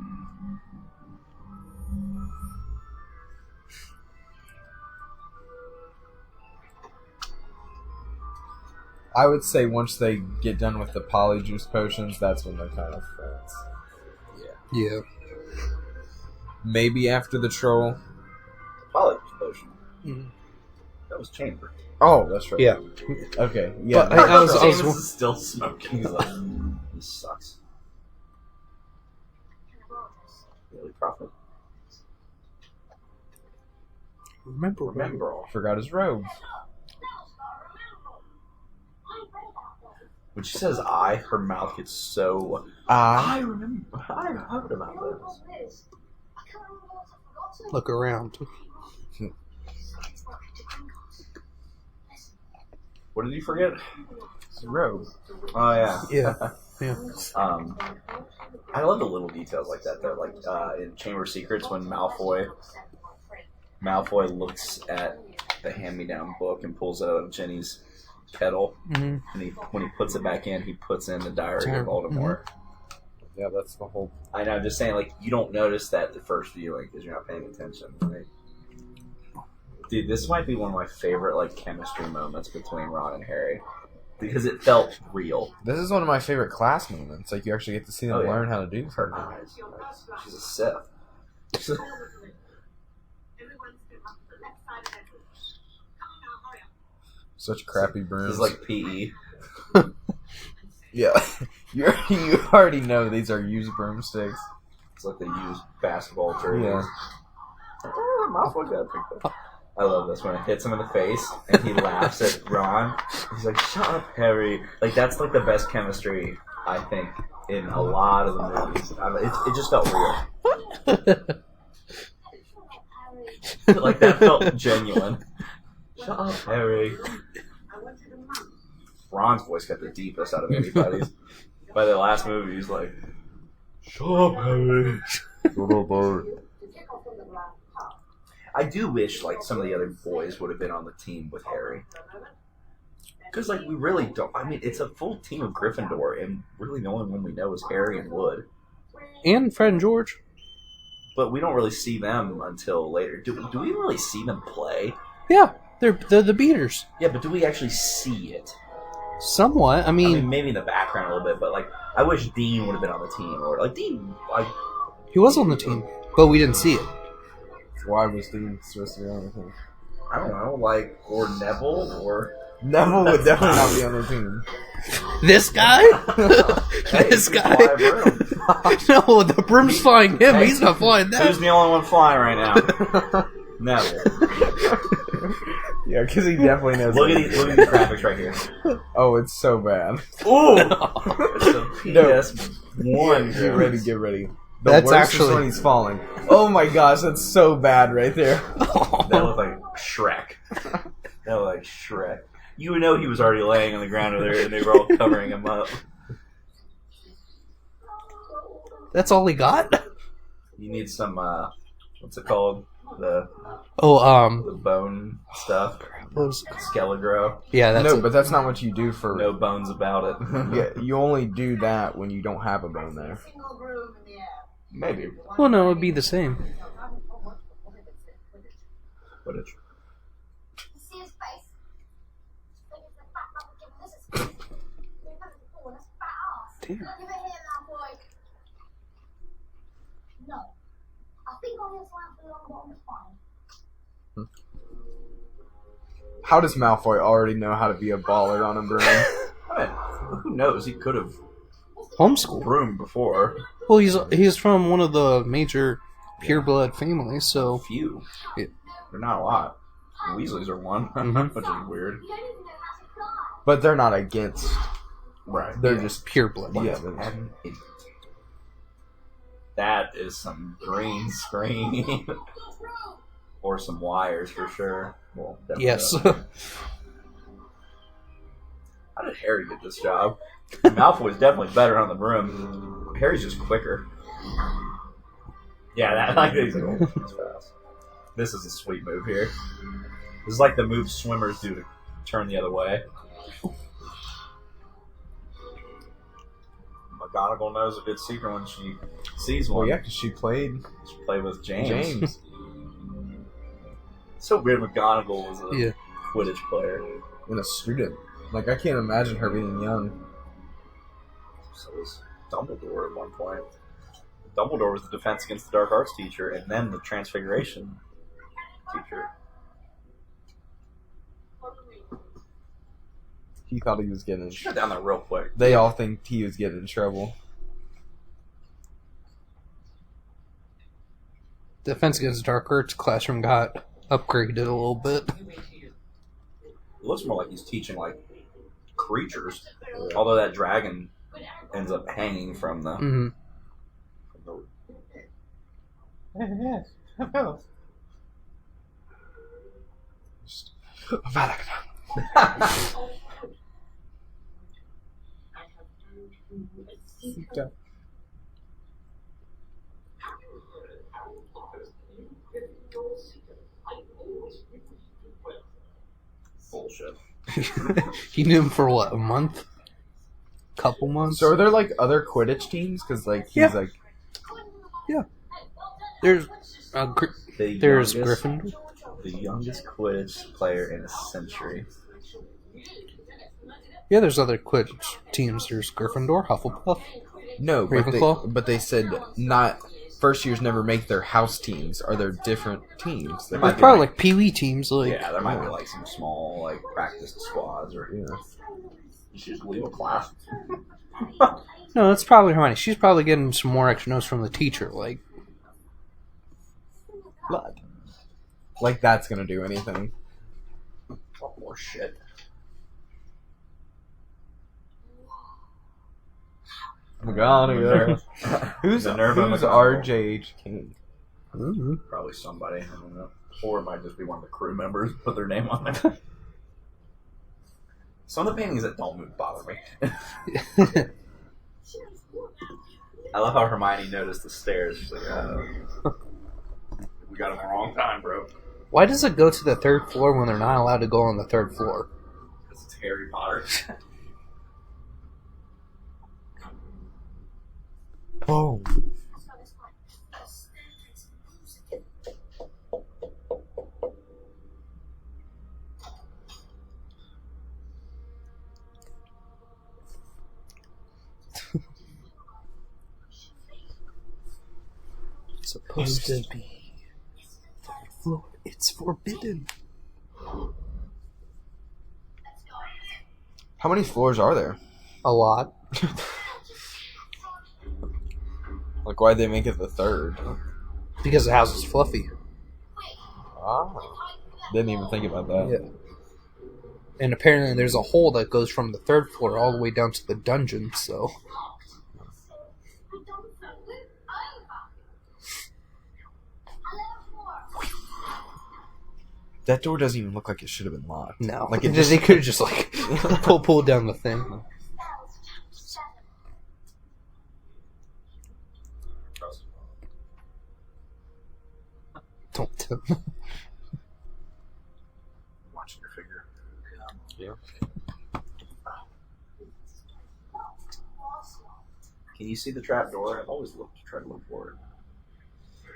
I would say once they get done with the polyjuice potions, that's when they're kind of friends. Yeah. Maybe after the troll. Polyjuice potion. Mhm. That was Chamber. Oh, that's right. Yeah. Okay. Yeah. But I was- Seamus is still smoking. He's like, this sucks. Daily Prophet. Remember. Forgot his robe. When she says I, her mouth gets so... Ah. I remember. I heard about this. Look around. What did you forget? His robe. Oh, yeah. Yeah. Yeah. I love the little details like that, though. Like, in Chamber of Secrets, when Malfoy looks at the hand-me-down book and pulls it out of Jenny's kettle, Mhm. and when he puts it back in, he puts in the Diary of Voldemort. Yeah, that's the whole. I know, I'm just saying, like, you don't notice that the first viewing because you're not paying attention, right? Dude, this might be one of my favorite, like, chemistry moments between Ron and Harry. Because it felt real. This is one of my favorite class moments. Like, you actually get to see them Oh, yeah. learn how to do Her something. eyes. She's a Sith. Such crappy brooms. This is like PE. Yeah. you already know these are used broomsticks. It's like they use basketball jerseys. Yeah. Malfoy got picked up. I love this when it hits him in the face and he laughs at Ron. He's like, "Shut up, Harry!" Like that's like the best chemistry I think in a lot of the movies. It just felt real. Like that felt genuine. Shut up, Harry. Ron's voice got the deepest out of anybody's. By the last movie, he's like, "Shut up, Harry." I do wish like some of the other boys would have been on the team with Harry, because like we really don't. I mean, it's a full team of Gryffindor, and really the only one we know is Harry and Wood. And Fred and George. But we don't really see them until later. Do we really see them play? Yeah, they're the beaters. Yeah, but do we actually see it? Somewhat. I I mean, mean, maybe in the background a little bit, but like I wish Dean would have been on the team, or like Dean. he was on the team, but we didn't see it. Why was Dean supposed to be on the team? I don't know, like or Neville or Neville would definitely not be on the team. This guy? Hey, This you can guy? fly a broom. No, the broom's flying him. Hey, He's not flying Who's that. the only one flying right now? Neville. Yeah, because he definitely knows. Look at these graphics right here. Oh, it's so bad. Ooh! It's a PS1. Get ready, get ready. The That's worst actually- is when he's falling. Oh my gosh, that's so bad right there. That looked like Shrek. That looked like Shrek. You would know he was already laying on the ground over there, and they were all covering him up. That's all he got? You need some, what's it called? The Oh, bone stuff. what was it? Skelegro. Yeah, that's No, it. but that's not what you do for. No bones about it. Yeah, you only do that when you don't have a bone there. Maybe. Well, no, it'd be the same. Footage. See his face? Think it's the fat rubber giving this a squeeze. You've done it before, and that's fat ass. Damn. Give it here now, boy. No. I think I'll hear slam for the long bottom is fine. How does Malfoy already know how to be a baller on a broom? I mean, who knows? He could have Homeschool. broomed before. Well, he's from one of the major pureblood families, so Few. Yeah. They're not a lot. The Weasleys are one, Mhm. which is weird. You don't even know how to fly. But they're not against. Right. They're just. pureblood. Yeah, they're just- An idiot. That is some green screen. Or some wires for sure. Well, definitely Yes. that. How did Harry get this job? Malfoy's definitely better on the broom. Harry's just quicker. Yeah, that like he's fast. This is a sweet move here. This is like the move swimmers do to turn the other way. McGonagall knows a good secret when she sees one. Well, yeah, because she played She played with James. James. So weird McGonagall was a Yeah. Quidditch player. and a student. Like, I can't imagine her being young. So was Dumbledore at one point. Dumbledore was the Defense Against the Dark Arts teacher, and then the Transfiguration teacher. He thought he was getting. Shut down there real quick. They all think he was getting in trouble. Defense Against Dark Arts classroom got upgraded a little bit. It looks more like he's teaching like creatures, although that dragon ends up hanging from the. Hmm. Bullshit. He knew him for what, a month? Couple months? So are there like other Quidditch teams? Because like he's Yeah. like There's there's youngest- Gryffindor. The youngest Quidditch player in a century. Yeah, there's other Quidditch teams. There's Gryffindor, Hufflepuff. no, Ravenclaw? but they said not first years never make their house teams. Are there different teams? That Might There's be probably like- like Pee Wee teams. Like Yeah, there might be like some small like practice squads, or yeah. you should just leave a class. no, that's probably Hermione. She's probably getting some more extra notes from the teacher. Like Blood. Like that's gonna do anything. Oh, more shit. McGonagall. Who's Minerva who's McGonagall. RJH King? Probably somebody, I don't know. Or it might just be one of the crew members put their name on it. Some of the paintings that don't move bother me. I love how Hermione noticed the stairs. She's like, we got them the wrong time, bro. why does it go to the third floor when they're not allowed to go on the third floor? Because it's Harry Potter. Oh, supposed to be third floor. It's forbidden. How many floors are there? A lot. Like why'd they make it the third? Because the house is fluffy. Didn't even think about that. Yeah. And apparently there's a hole that goes from the 3rd floor all the way down to the dungeon, so... That door doesn't even look like it should have been locked. No. Like it They could have just, like, pulled down the thing. Don't tip. Watching your finger. Yeah. Can you see the trap door? I've always tried to look for it.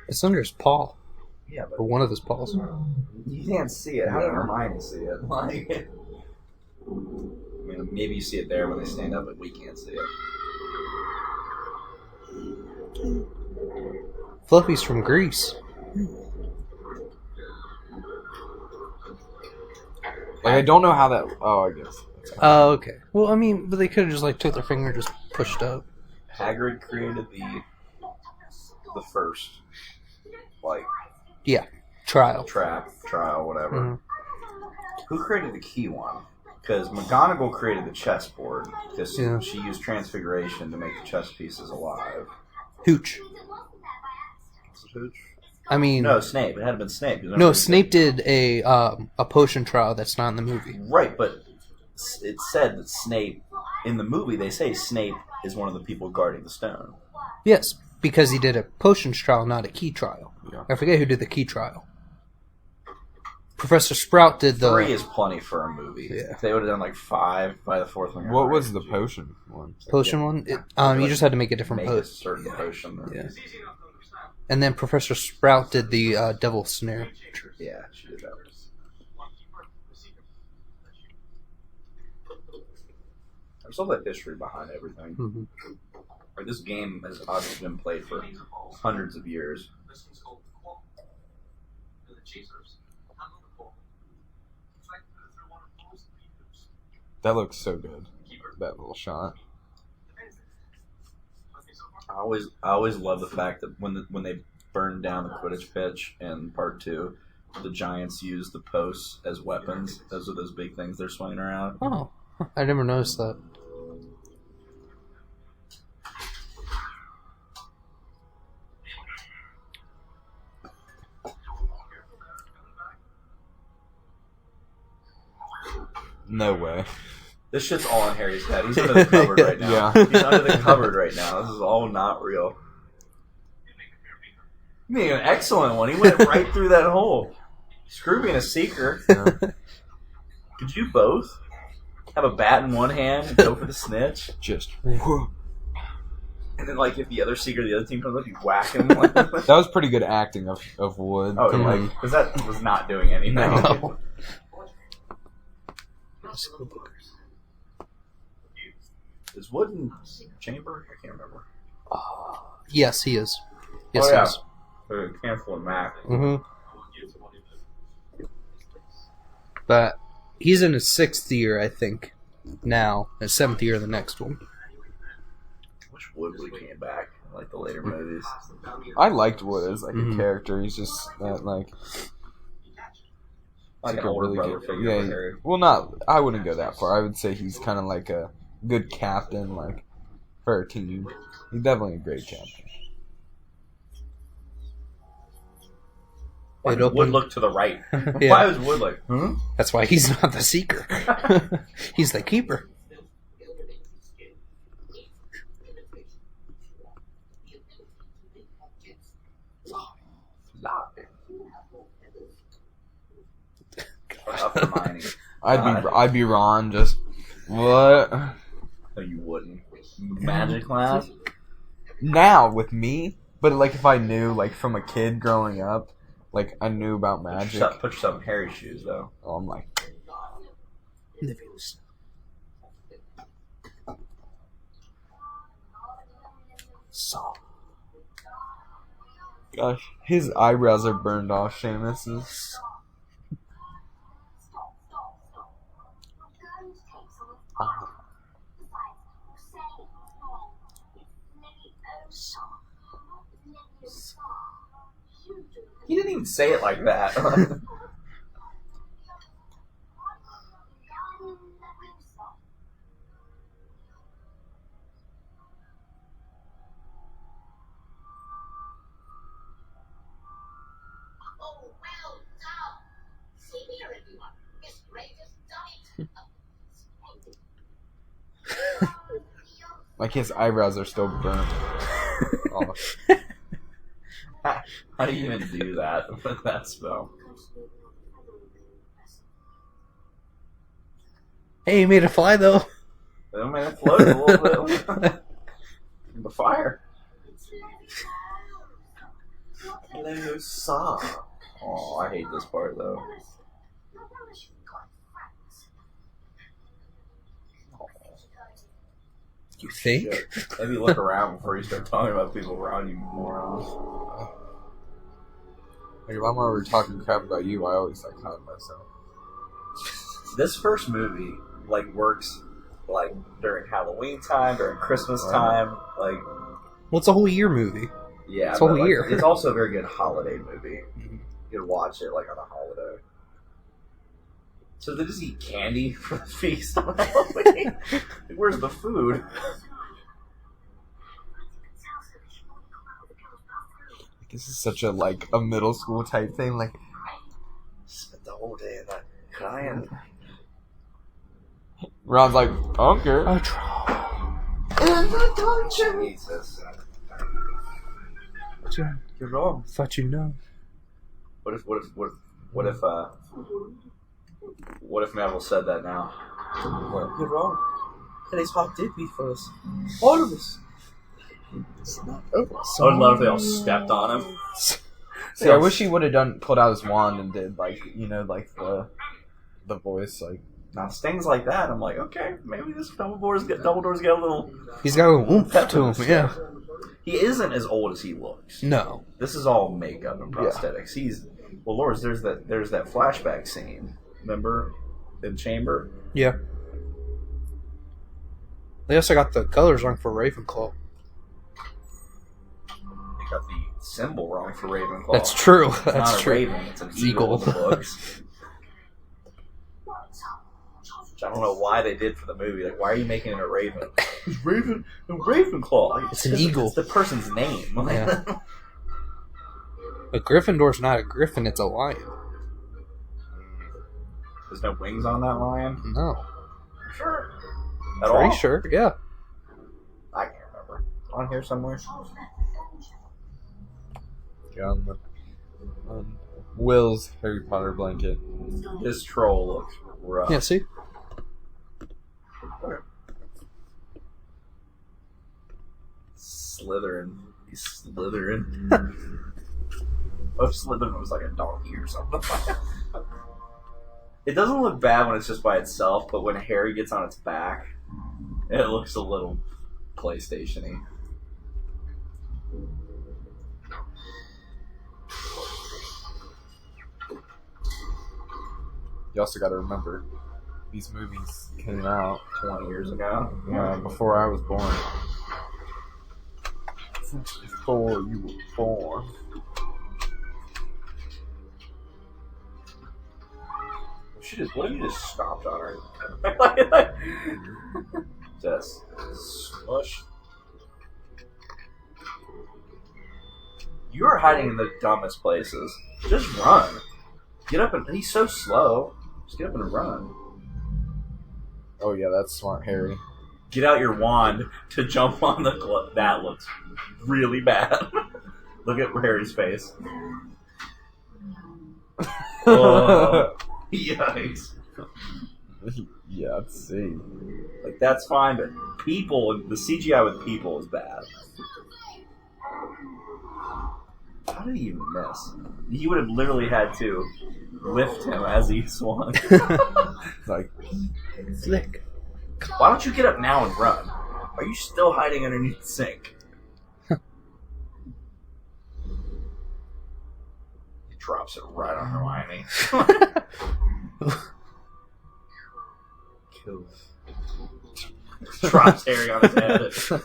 It's under his paw. Yeah, but Or one of his paws. you can't see it. How did Hermione see it? Like, I mean, maybe you see it there when they stand up, but we can't see it. Fluffy's from Greece. Like, I don't know how that... Oh, I guess. Oh, okay. Well, I mean, but they could have just, like, took their finger and just pushed up. Hagrid created the first, like, Yeah. Trial. trial, whatever. Mhm. Who created the key one? Because McGonagall created the chessboard because Yeah. she used transfiguration to make the chess pieces alive. Hooch. Was it Hooch? I mean... No, Snape. It had been Snape. No, Snape did a potion trial that's not in the movie. Right, but it said that Snape, in the movie, they say Snape is one of the people guarding the stone. Yes, because he did a potions trial, not a key trial. Yeah. I forget who did the key trial. Professor Sprout did the... 3 is plenty for a movie. Yeah. If they would have done like 5 by the 4th one. What was the potion one? potion one. You just had to make a different Make a post. certain potion. Yeah. And then Professor Sprout did the Devil's Snare. Yeah, she did that. There's all that history behind everything. Mm-hmm. Like, this game has obviously been played for hundreds of years. That looks so good. That little shot. I always love the fact that when they burned down the Quidditch pitch in Part 2, the Giants used the posts as weapons. Those are those big things they're swinging around. Oh, I never noticed that. No way. This shit's all in Harry's head. He's under the cupboard right now. Yeah. He's under the cupboard right now. This is all not real. You made an excellent one. He went right through that hole. Screw being a seeker. Could you both have a bat in one hand and go for the snitch? Just. And then, like, if the other seeker, the other team comes up, you whack him. That was pretty good acting of Wood. Oh, yeah. Because that was not doing anything. No. Is Wood in chamber? I can't remember. Yes, he is. Yes, Oh, yeah. he is. Cancel and Mac. Mm-hmm. But he's in his 6th year, I think, now. His 7th year, the next one. I wish Woodley came back in, like, the later movies. I liked Wood as like Mhm. a character. He's just that like Like an a older really brother good. figure Yeah. for Harry. Well, not. I wouldn't go that far. I would say he's kind of like a good captain, like for a team. He's definitely a great captain. Why It did Wood opened- look to the right? Yeah. Why was Wood like, huh? That's why he's not the seeker. He's the keeper. Stop it. Shut up, Hermione. I'd be Ron. Just what? No, you wouldn't. Magic class? Now with me, but like if I knew like from a kid growing up, like I knew about magic. Put yourself in Harry's shoes, though. Oh, I'm like, So. gosh, his eyebrows are burned off, Seamus's. He didn't even say it like that. Like his eyebrows are still burnt. Oh. How do you even do that with that spell? Hey, you made it fly though. I mean, it floated a little bit. In the fire. Hello, sir. Oh, I hate this part though. You think? Shit. Maybe look around before you start talking about people around you, morons. Like if I'm over talking crap about you, I always like hide myself. This first movie like works like during Halloween time, during Christmas Right. time, like Well, it's a whole year movie. yeah, It's a whole but, like, year. It's also a very good holiday movie. You can watch it like on a holiday. So they just eat candy for the feast on Halloween. Where's the food? This is such a like a middle school type thing. Like Spent the whole day in that crying. Ron's like, Uncle. I try. Jesus. You're You're wrong. thought you know. What if Neville said that now? What? You're wrong. Today's hot did be for us. All of us. It's not over. I would love if they all stepped on him. See, I wish he would have pulled out his wand and did like like the voice like. Now things like that, I'm like, okay, maybe this Dumbledore's get a little. He's got a oomph to him, yeah. He isn't as old as he looks. No. This is all makeup and prosthetics. He's Lords. There's that flashback scene. Remember, in Chamber. Yeah. They also got the colors wrong for Ravenclaw. They got the symbol wrong for Ravenclaw. That's true. It's That's not a true. raven. It's an eagle. In the books. Which I don't know why they did for the movie. Like, why are you making it a raven? It's Ravenclaw. Like, It's an eagle. It's the person's name. Yeah. A Gryffindor's not a griffin, it's a lion. There's no wings on that lion. No. Sure. At Pretty all? sure, yeah. I can't remember. On here somewhere. On Will's Harry Potter blanket. This troll looks rough. Yeah, see? Slytherin. He's slithering. What if Slytherin was like a donkey or something? It doesn't look bad when it's just by itself, but when Harry gets on its back, it looks a little PlayStation-y. You also got to remember, these movies came out 20 years ago. before I was born. Before you were born. What if you just stopped on her? Just smush. You are hiding in the dumbest places. Just run. Get up and he's so slow. Just get up and run. Oh yeah, that's smart, Harry. Get out your wand to jump on the glove. That looks really bad. Look at Harry's face. Oh, yikes. Yeah, let's see. Like, that's fine, but people, the CGI with people is bad. How did he even miss? He would have literally had to lift him as he swung. It's like, Flick. Why don't you get up now and run? Are you still hiding underneath the sink? He drops it right on Hermione. kills. Drops Harry on his head.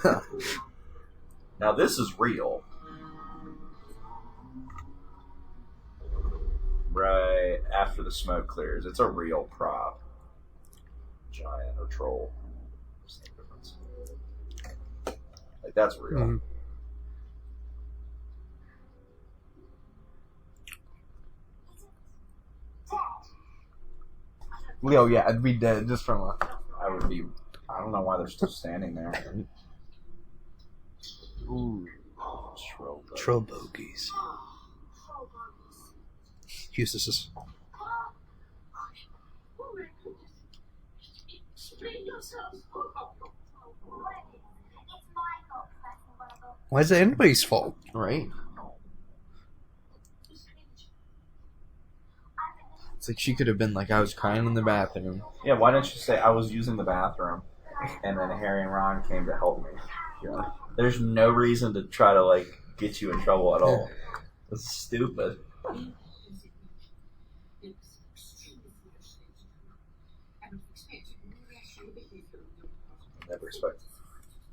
Now this is real. Right after the smoke clears. It's a real prop. Giant or troll. Same difference. Like, that's real. Mhm. Leo, yeah, I'd be dead just from a. I would be. I don't know why they're still standing there. Ooh. Troll bogies. Eustace's. Oh my goodness. Explain yourself. It's my fault for asking one of those. Why is it anybody's fault? Right? It's like she could have been like, I was crying in the bathroom. Yeah, why didn't you say I was using the bathroom, and then Harry and Ron came to help me? Yeah. There's no reason to try to like get you in trouble at all. It's stupid. Never expect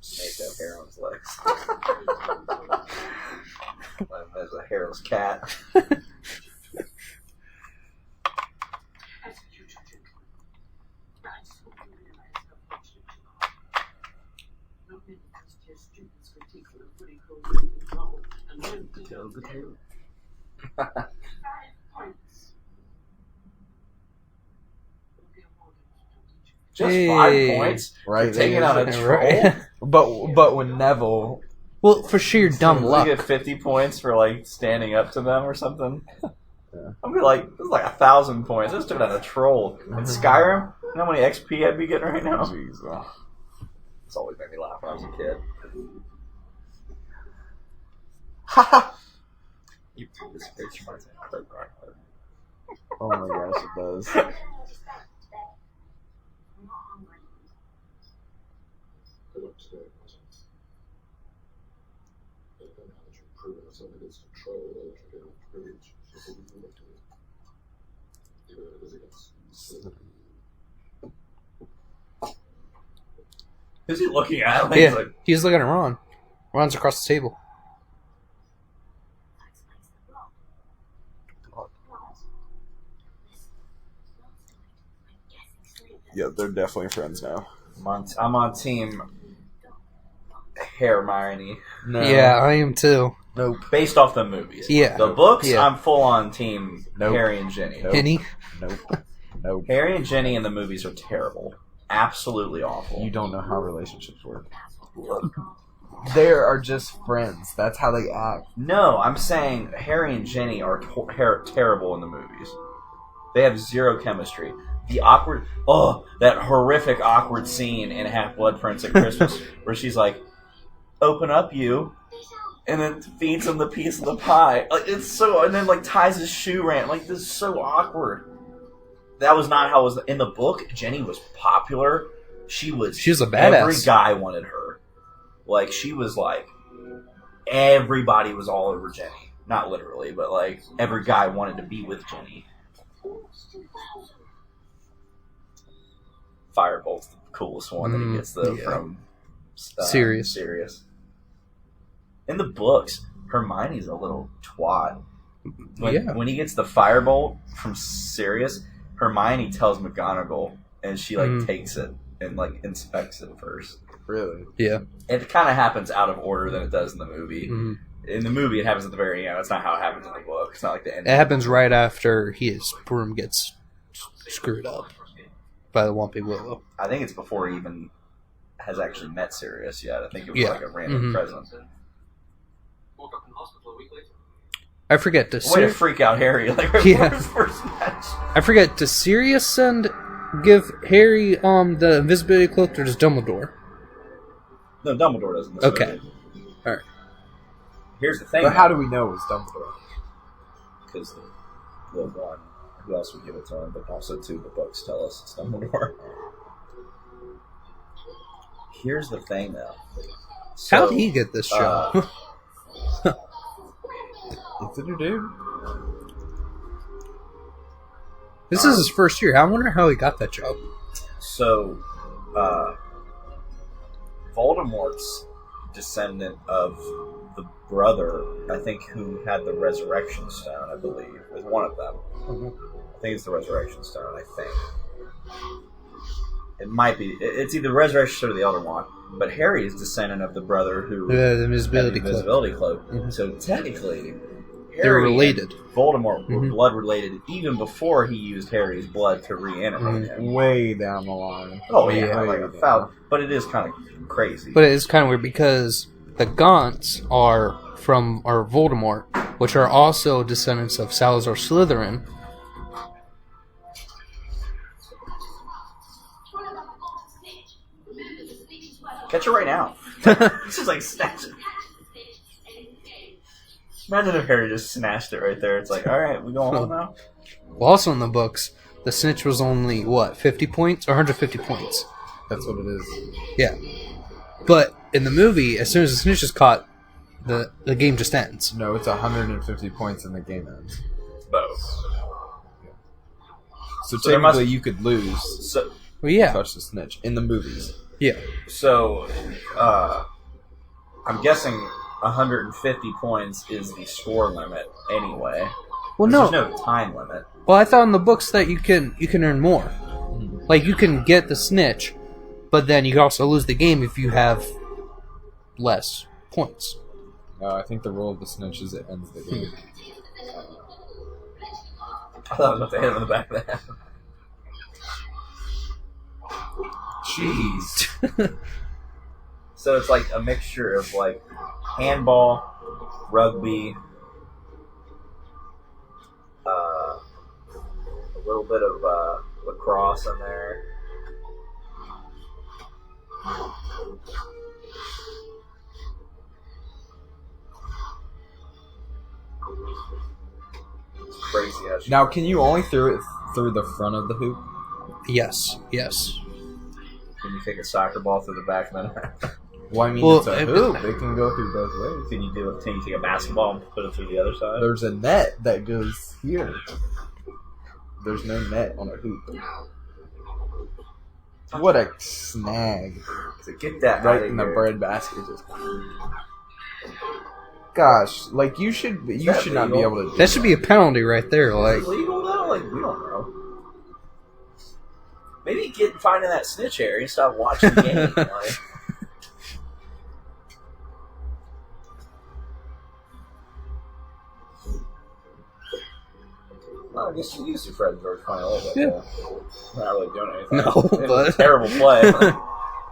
Snape to have hair on his legs. As a hairless cat. Just Hey. 5 points Right, for taking out a they- troll. Right. But when Neville, Well, for sheer dumb We luck. get 50 points for like standing up to them or something. Yeah. I'd be like, this is like 1,000 points. This took out a troll. In Skyrim, you know how many XP I'd be getting right now? jeez, It's always made me laugh when I was a kid. Haha! You put this picture on Kurt Rockford. oh my gosh, it does. I'm not hungry. Good luck today, Potter. And now that you've proven yourself against control, that you get enough courage, you will be victory. Even if it is against sin. Who's he looking at? Like, Yeah, he's like, he's looking at Ron. Ron's across the table. That explains the blood. Blood. Blood? I'm guessing Snape. Yeah, they're definitely friends now. I'm on team Hermione. No. Yeah, I am too. Nope. Based off the movies. Yeah. The books, Yeah. I'm full on team Nope. Harry and Ginny. Nope. Penny. Nope. Nope. Harry and Ginny in the movies are terrible. Absolutely awful. You don't know how relationships work. They are just friends. That's how they act. No, I'm saying Harry and Ginny are terrible in the movies. They have zero chemistry. The awkward, that horrific awkward scene in Half-Blood Prince at Christmas where she's like, "Open up, you," and then feeds him the piece of the pie. Like, it's so, and then like ties his shoe rant. Like, this is so awkward. That was not how it was in the book. Jenny was popular. She was a badass. Every guy wanted her. Like, she was like, everybody was all over Jenny. Not literally, but like every guy wanted to be with Jenny. Firebolt's the coolest one that he gets though yeah. from Sirius. Sirius. In the books, Hermione's a little twat. When he gets the firebolt from Sirius, Hermione tells McGonagall, and she like takes it and like inspects it first. Really? Yeah. It kind of happens out of order than it does in the movie. Mhm. In the movie, it happens at the very end. That's not how it happens in the book. It's not like the end. It happens right after his broom gets screwed up by the Whomping Willow. I think it's before he even has actually met Sirius yet. I think it was Yeah. like a random Mhm. present. Woke up in hospital a week later. I forget. Way to freak out Harry! Like right Yeah. before his first match. I forget. Does Sirius give Harry the invisibility cloak, or does Dumbledore? No, Dumbledore doesn't. Okay. All right. Here's the thing. But how do we know it was Dumbledore? Because well, one, who else would give it to him? But also, two, the books tell us it's Dumbledore. Here's the thing, though. How did he get this job? It's a dude. This is his first year. I wonder how he got that job. So, Voldemort's descendant of the brother, I think, who had the Resurrection Stone, I believe, is one of them. I think it's the Resurrection Stone, I think. It might be. It's either the Resurrection Stone or the Elder Wand. But Harry is descendant of the brother who The had invisibility the cloak. invisibility cloak. Mhm. So technically, They're Harry related. and Voldemort were Mhm. blood related even before he used Harry's blood to reanimate him. Way down the line. Oh yeah, Way like down. a foul. But it is kind of crazy. But it is kind of weird because the Gaunts are Voldemort, which are also descendants of Salazar Slytherin. Catch it right now. This is like snatch it. Imagine if Harry just snatched it right there. It's like, all right, we going home now. Well, also in the books, the snitch was only, 50 points? Or 150 points. That's what it is. Yeah. But in the movie, as soon as the snitch is caught, the game just ends. No, it's 150 points and the game ends. Both. So there technically, must- you could lose. So, Well, yeah. Touch the snitch in the movies. Yeah. so I'm guessing 150 points is the score limit anyway. Well, There's no. no time limit. Well, I thought in the books that you can earn more. Like, you can get the snitch, but then you can also lose the game if you have less points. I think the rule of the snitch is it ends the game. I thought I was about to hit him in the back of the head. Jeez. So it's like a mixture of like handball, rugby, a little bit of lacrosse in there. It's crazy how she Now, can you only throw it through the front of the hoop? Yes. Can you take a soccer ball through the back of the net? Well, I mean, Well, it's a hoop. It can go through both ways. Can you take a basketball and put it through the other side? There's a net that goes here. There's no net on a hoop. What a snag. To get that Right out of in the here. bread basket. Just... Gosh, like you should that not be legal? able to do That should be a penalty right there. Like, Is it legal though? Like, we don't know. Maybe get finding that snitch area and stop watching the game. Like. Well, I guess you used to Fred George playing a little bit. Yeah. Not really doing anything. No, It was a but- terrible play.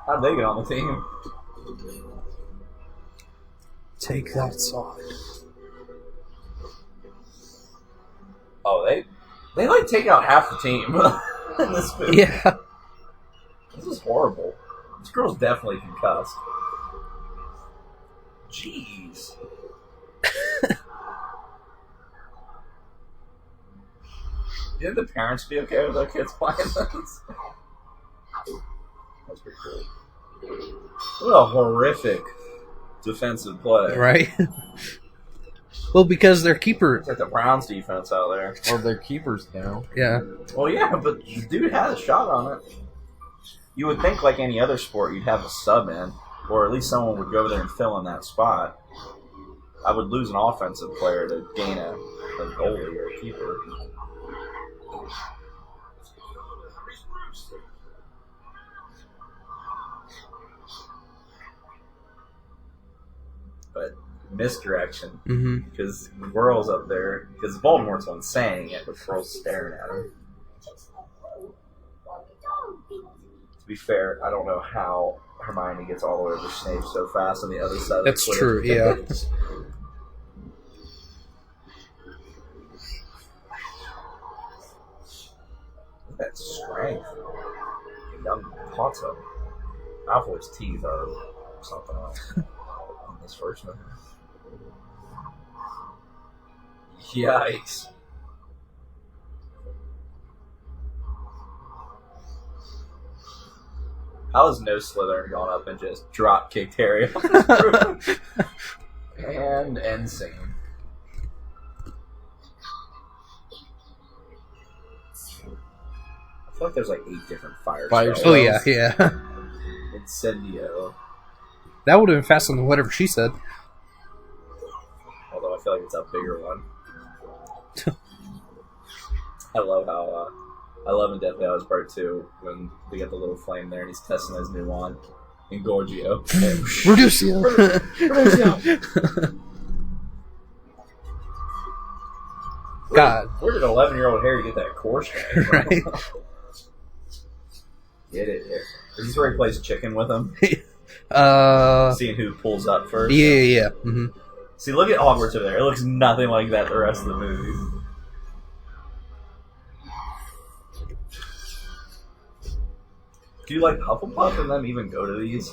How'd they get on the team? take that side. Oh, they like take out half the team in this movie. Yeah. This is horrible. This girl's definitely concussed. Jeez. You think the parents would be okay with their kids playing this? That's pretty cool. What a horrific defensive play. Right? Well, because their keeper... It's like the Browns defense out there. Or their keeper's down. Yeah. Well, yeah, but the dude had a shot on it. You would think, like any other sport, you'd have a sub in, or at least someone would go over there and fill in that spot. I would lose an offensive player to gain a goalie or a keeper. But misdirection, Mm-hmm. because Squirrel's up there, because Voldemort's the one saying it, but Squirrel's staring at him. To be fair, I don't know how Hermione gets all the way over Snape so fast on the other side of That's the true, yeah. That strength. Young Potter. Malfoy's teeth are something else. In this first movie. Yikes. How has no Slytherin gone up and just drop kicked Harry off this roof? And end scene. I feel like there's like 8 different fire Fire spells. Oh, yeah, yeah. Incendio. That would have been faster than whatever she said. Although I feel like it's a bigger one. I love how I love in Deathly Hallows Part 2 when we get the little flame there and he's testing his new wand in Gorgio. Reducio. God. Where did 11-year-old Harry get that core strength from? Right. Get it, Harry. Is this where he plays chicken with him? Seeing who pulls up first. Yeah. Mm-hmm. See, look at Hogwarts over there. It looks nothing like that the rest of the movie. Do you like Hufflepuff and them even go to these?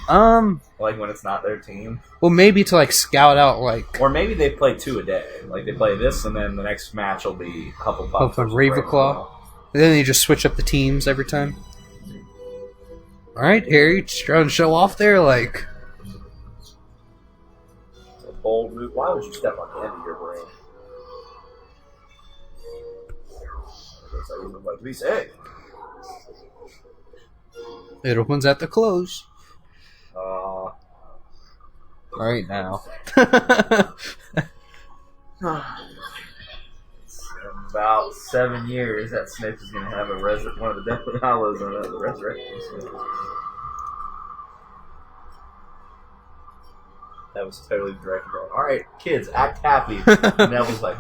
Like when it's not their team? Well, maybe to like scout out like Or maybe they play 2 a day. Like they play this and then the next match will be Hufflepuff of a versus Ravenclaw. And then they just switch up the teams every time. All right, Harry, just trying to show off there, like. It's a bold move. Why would you step on the end of your brain? Looks like we would like to be safe. It opens at the close. Right now. In about 7 years, that Snape is going to have one of the Deathly Hallows on the Resurrection. That was totally directed wrong. All right, kids, act happy. And Neville's like,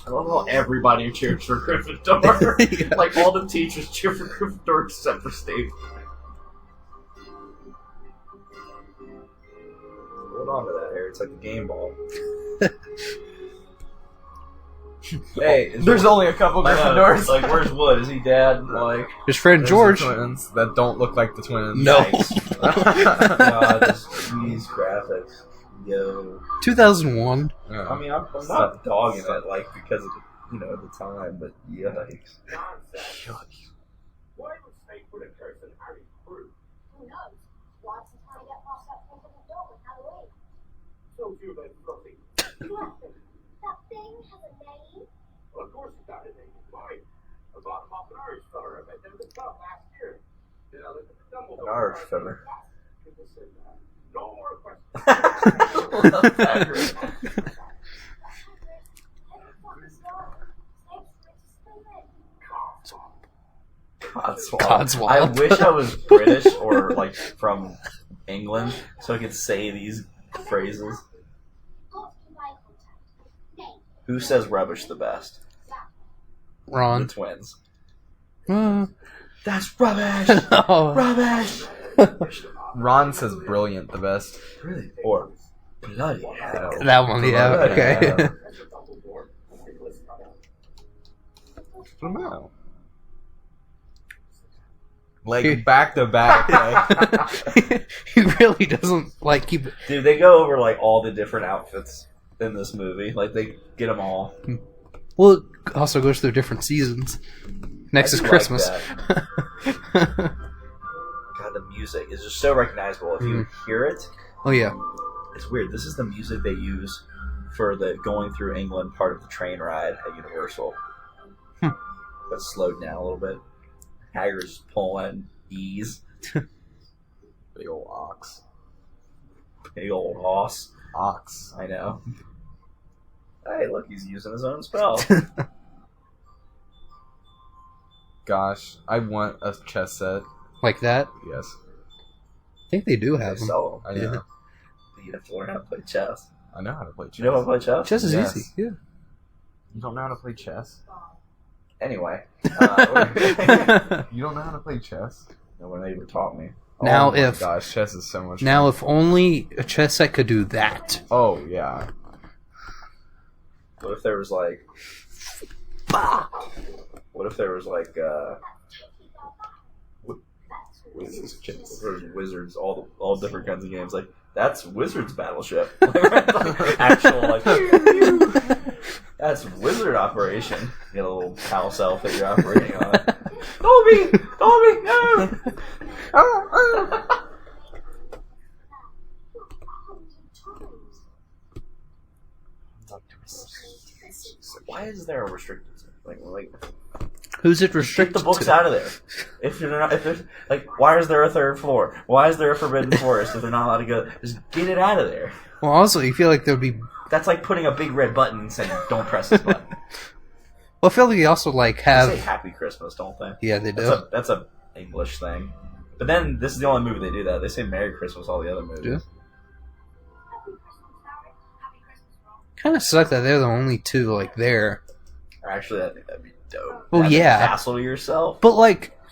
I love how everybody cheers for Gryffindor. Yeah. Like all the teachers cheer for Gryffindor except for Snape. Hold on to that, Harry. It's like a game ball. Hey, There's only a couple Gryffindors. Like, where's Wood? Is he dead? Like, His friend There's George. the twins that don't look like the twins. No. God, these graphics. Yo. 2001. Yeah. I mean, I'm not dogging it, like, because of, the time, but yikes. Nonsense. Why would Snape put a curse on Harry's crew? Who knows? Watson trying to get past that thing in the door with Halloween. So few about nothing. Nothing. That thing has a name. Well, of course it's not a name. It's mine. I bought him off an Irish fella at the end of the club last year. Then I looked at the Dumbledore. An Irish fella. No more questions. Love that. Codswallop. I wish I was British or like from England so I could say these phrases. Who says rubbish the best? The Ron. twins. Uh, That's rubbish. oh. Rubbish. Ron says brilliant the best. Really? Or bloody hell. That one, yeah, Bloody okay. hell. I don't know. Like back to back. Like, He really doesn't like keep. Dude, they go over like all the different outfits in this movie. Like they get them all. Well, it also goes through different seasons. Next I is do like Christmas. that. God, the music is just so recognizable. If you hear it, Oh yeah. it's weird. This is the music they use for the going through England part of the train ride at Universal. But slowed down a little bit. Hagrid's pulling ease. big old ox. Big old hoss. Ox. I know. Hey, look, he's using his own spell. Gosh, I want a chess set. Like that. Yes. I think they do They have them. sell them. I know. Yeah. You have to learn how to play chess. I know how to play chess. Do you know how to play chess? Chess is Yes. easy. Yeah. You don't know how to play chess? Anyway. You don't know how to play chess? No one ever taught me. Now oh my if- gosh, chess is so much Now, fun. if only a chess set could do that. Oh, yeah. What if there was like... What if there was like... There's wizards, all different kinds of games. Like, that's Wizard's Battleship. Actual, like... That's Wizard Operation. You get a little house elf that you're operating on. Dolby! Dolby! No! Why is there a restricted... Like Who's it get restricted the books to? out of there. If you're not, if there's like, why is there a third floor? Why is there a forbidden forest if they're not allowed to go? Just get it out of there. Well, also, you feel like there'd be. That's like putting a big red button and saying, "Don't press this button." Well, I feel like you also like They have. say "Happy Christmas," don't they? Yeah, they do. That's a English thing. But then this is the only movie they do that. They say "Merry Christmas" all the other movies. Yeah. Happy Christmas, Harry. Happy Christmas, Ron. Kind of suck that they're the only two like there. Actually, I think that'd be dope. Well, Have a yeah. castle to yourself. But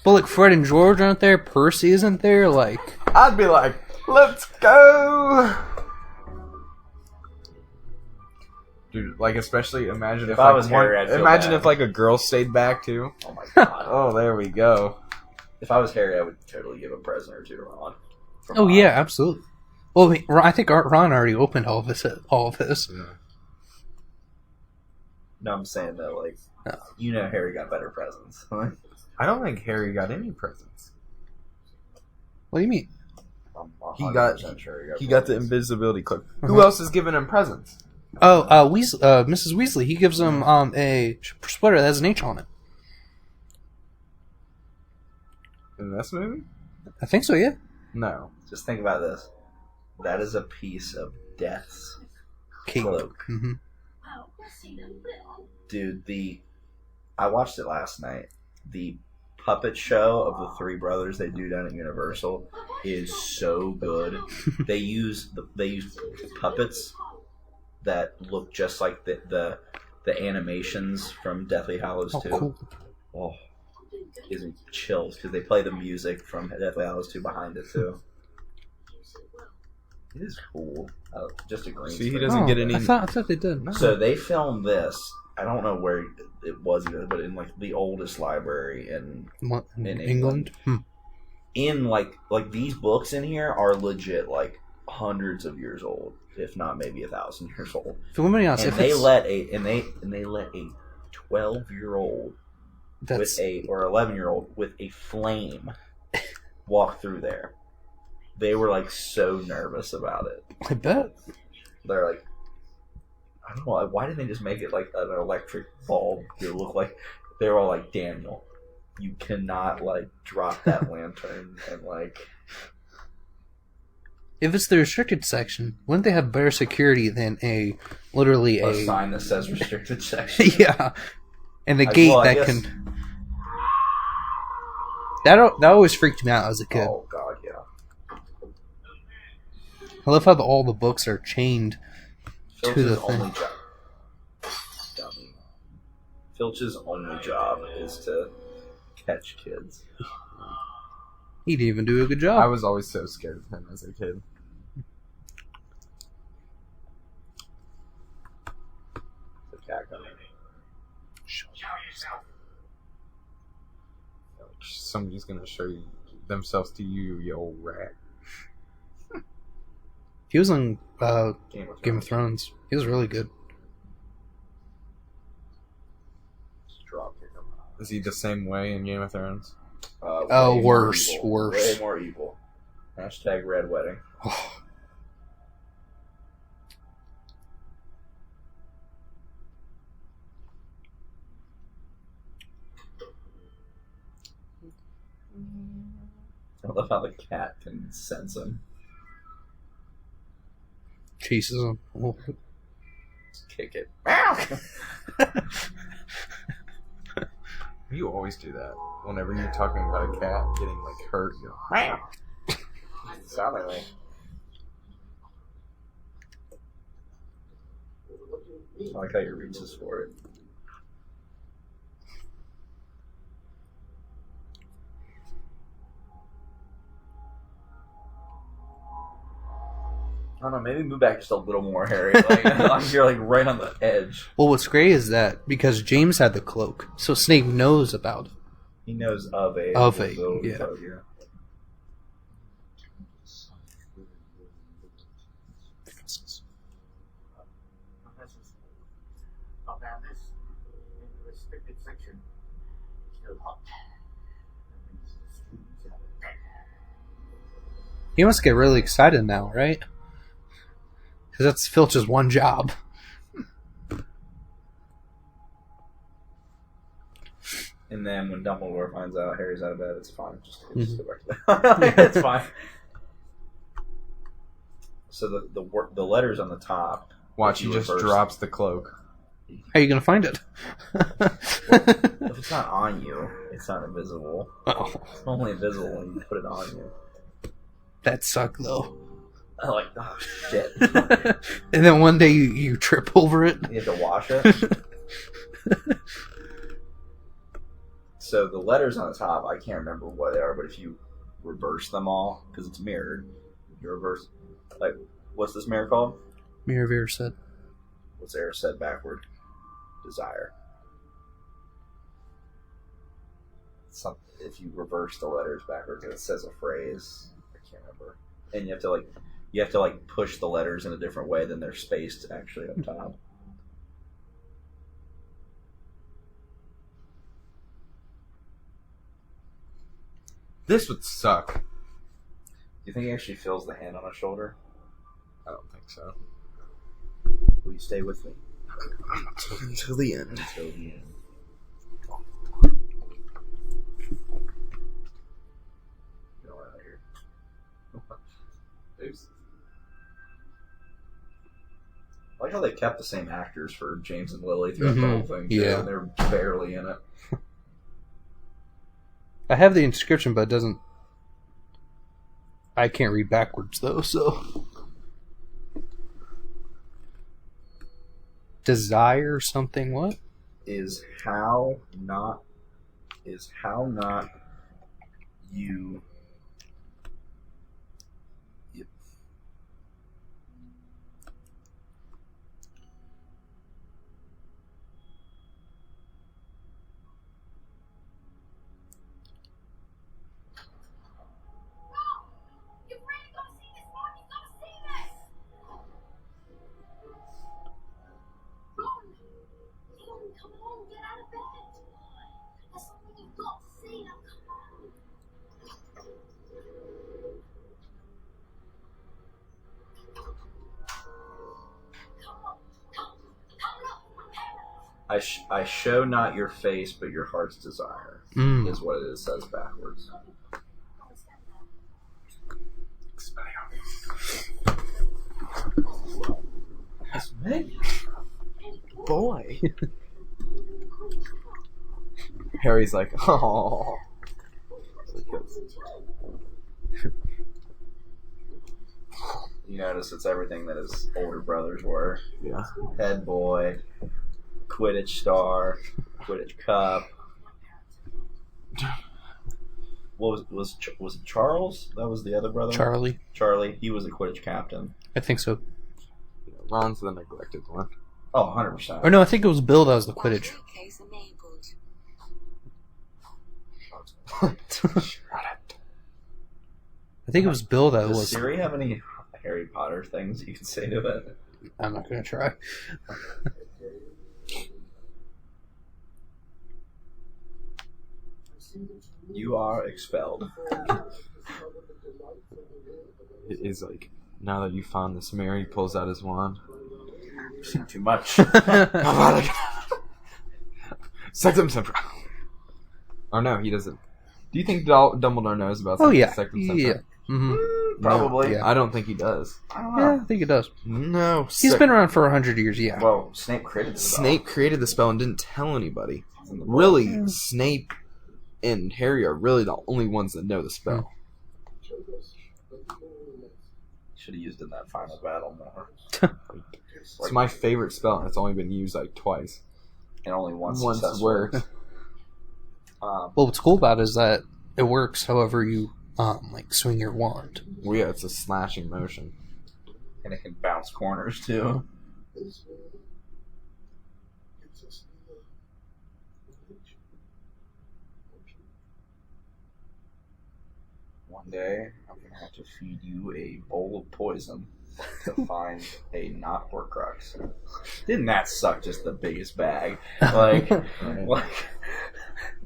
But like Fred and George aren't there, Percy isn't there, like I'd be like, let's go. Dude, like especially imagine if I like, was Harry, I'd feel imagine bad. if like a girl stayed back too. Oh my god. Oh, there we go. If I was Harry, I would totally give a present or two to Ron. For oh mine. yeah, absolutely. Well, I think Ron already opened all of this. No, I'm saying though, like, Harry got better presents. I don't think Harry got any presents. What do you mean? I'm He got 100% sure he got the presents. invisibility cloak. Who else is giving him presents? Oh, Mrs. Weasley. He gives them a sweater that has an H on it. In this movie? I think so. Yeah. No. Just think about this. That is a piece of Death's Cake. cloak. Mm-hmm. Oh, we'll see them, Will. Dude, I watched it last night. The puppet show of the three brothers they do down at Universal is so good. They use puppets that look just like the animations from Deathly Hallows 2. Oh, cool. Oh, gives me chills because they play the music from Deathly Hallows 2 behind it too. It is cool. Just a green See, he screen. doesn't get any. I thought they did. So they filmed this. I don't know where it was either, but in like the oldest library in What, in in England? in like these books in here are legit like hundreds of years old, if not maybe 1,000 years old. For me honest, And if they it's, let a 12-year-old that's or 11-year-old with a flame walk through there. They were like so nervous about it. I bet. They're like, I don't know, why didn't they just make it like an electric bulb? It looked like they were all like, Daniel, you cannot like drop that lantern and like. If it's the restricted section, wouldn't they have better security than a sign that says restricted section. yeah, and the gate I that guess- can. That always freaked me out as a kid. Oh god, yeah. I love how all the books are chained to the Filch's thing. only job. Dummy. Filch's only job is to catch kids. He didn't even do a good I job. was always so scared of him as a kid. The cat coming. Show yourself. Somebody's gonna show you themselves to you, you old rat. He was on Game Game of Thrones. He was really good. Just drop kick him. Is he the same way in Game of Thrones? Oh, Way more worse, evil. worse. Way more evil. Hashtag red wedding. I love how the cat can sense him. Chases him. Oh. Just kick it. You always do that. Whenever you're talking about a cat getting like hurt, you go, Sounded like. I like how he reaches for it. I don't know, maybe move back just a little more, Harry. Like you're like right on the edge. Well, what's great is that because James had the cloak, so Snape knows about it. He knows of a Yeah. code, yeah. Not down this. In the restricted section. Still hot. That means the students are dead. He must get really excited now, right? Because that's Filch's one job. And then when Dumbledore finds out Harry's out of bed, it's fine. Just go back to bed. It's fine. So the letters on the top. watch, if he you just reverse- drops the cloak. How are you gonna find it? If it's not on you, it's not invisible. Oh, It's only invisible when you put it on you. that sucked though. I'm like, oh shit. And then one day you trip over it. You have to wash it. So the letters on the top, I can't remember what they are, but if you reverse them all, because it's mirrored, you reverse. Like, what's this mirror called? Mirror of Erised. What's Erised backward? Desire. If you reverse the letters backward, it says a phrase. I can't remember. And you have to push the letters in a different way than they're spaced actually up top. This would suck. Do you think he actually feels the hand on his shoulder? I don't think so. Will you stay with me? Until the end. Until the end. Get all out of here. Oops. I like how they kept the same actors for James and Lily throughout the whole thing. Too, Yeah. And they're barely in it. I have the inscription, but it doesn't. I can't read backwards though, so. Desire something what? Is how not you. Yep. You're really gonna see this, Mom? You gotta see this! Ron, come on, get out of bed. There's something you've got to see. Now, come on. Come look. I show not your face, but your heart's desire. Mm. Is what it says backwards. That's me. Boy. Harry's like, oh. You notice it's everything that his older brothers were. Yeah. Head boy, Quidditch star, Quidditch cup. What was it Charles? That was the other brother? Charlie. Charlie. He was a Quidditch captain. I think so. Ron's the neglected one. Oh, 100%. Or no, I think it was Bill that was the Quidditch. Case enabled. I think it was Bill that Does was. Siri have any Harry Potter things you can say to it? I'm not gonna try. You are expelled. It is like, now that you found this mirror, he pulls out his wand. Too much. Sectum Sempra. Oh no, he doesn't. Do you think Dumbledore knows about Oh yeah, Sectum Sempra? yeah. Mm-hmm. Probably. Yeah. I don't think he does. I don't know. Yeah, I think it does. No. He's been around for 100 years. Yeah. Well, Snape created the spell. Snape created the spell and didn't tell anybody. Really, Snape and Harry are really the only ones that know the spell. Should have used it in that final battle more. It's my favorite spell, and it's only been used like twice. And only once Once success worked. works. Well, what's cool about it is that it works however you like swing your wand. Well, yeah, it's a slashing motion. And it can bounce corners too. One day, I'm gonna have to feed you a bowl of poison to find a not Horcrux. Didn't that suck? Just the biggest bag. Like,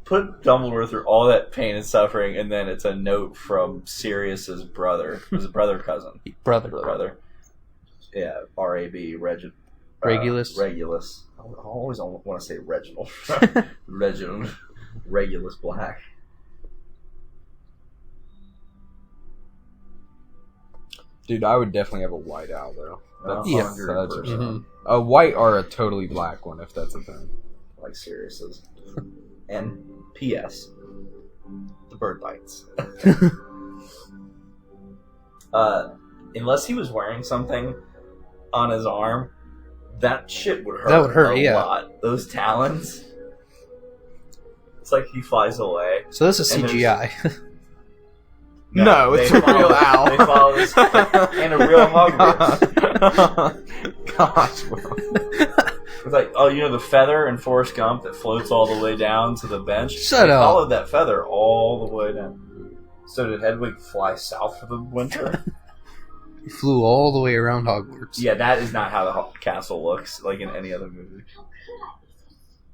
put Dumbledore through all that pain and suffering, and then it's a note from Sirius's brother. His brother cousin. Brother. Yeah, R.A.B. Regulus. Regulus. I always want to say Reginald. Reginald. Regulus Black. Dude, I would definitely have a white owl, though. That's Yeah. such a 100%. Mhm. A white or a totally black one, if that's a thing. Like Sirius's. And P.S. The bird bites. Unless he was wearing something on his arm, that shit would hurt. That would hurt, a yeah. lot. Those talons. It's like he flies away. So this is And there's- CGI. No, it's a real owl. They follow this and a real Hogwarts. Gosh, bro. It's like, oh, you know the feather in Forrest Gump that floats all the way down to the bench? Shut They up. followed that feather all the way down. So did Hedwig fly south for the winter? He flew all the way around Hogwarts. Yeah, that is not how the castle looks like in any other movie.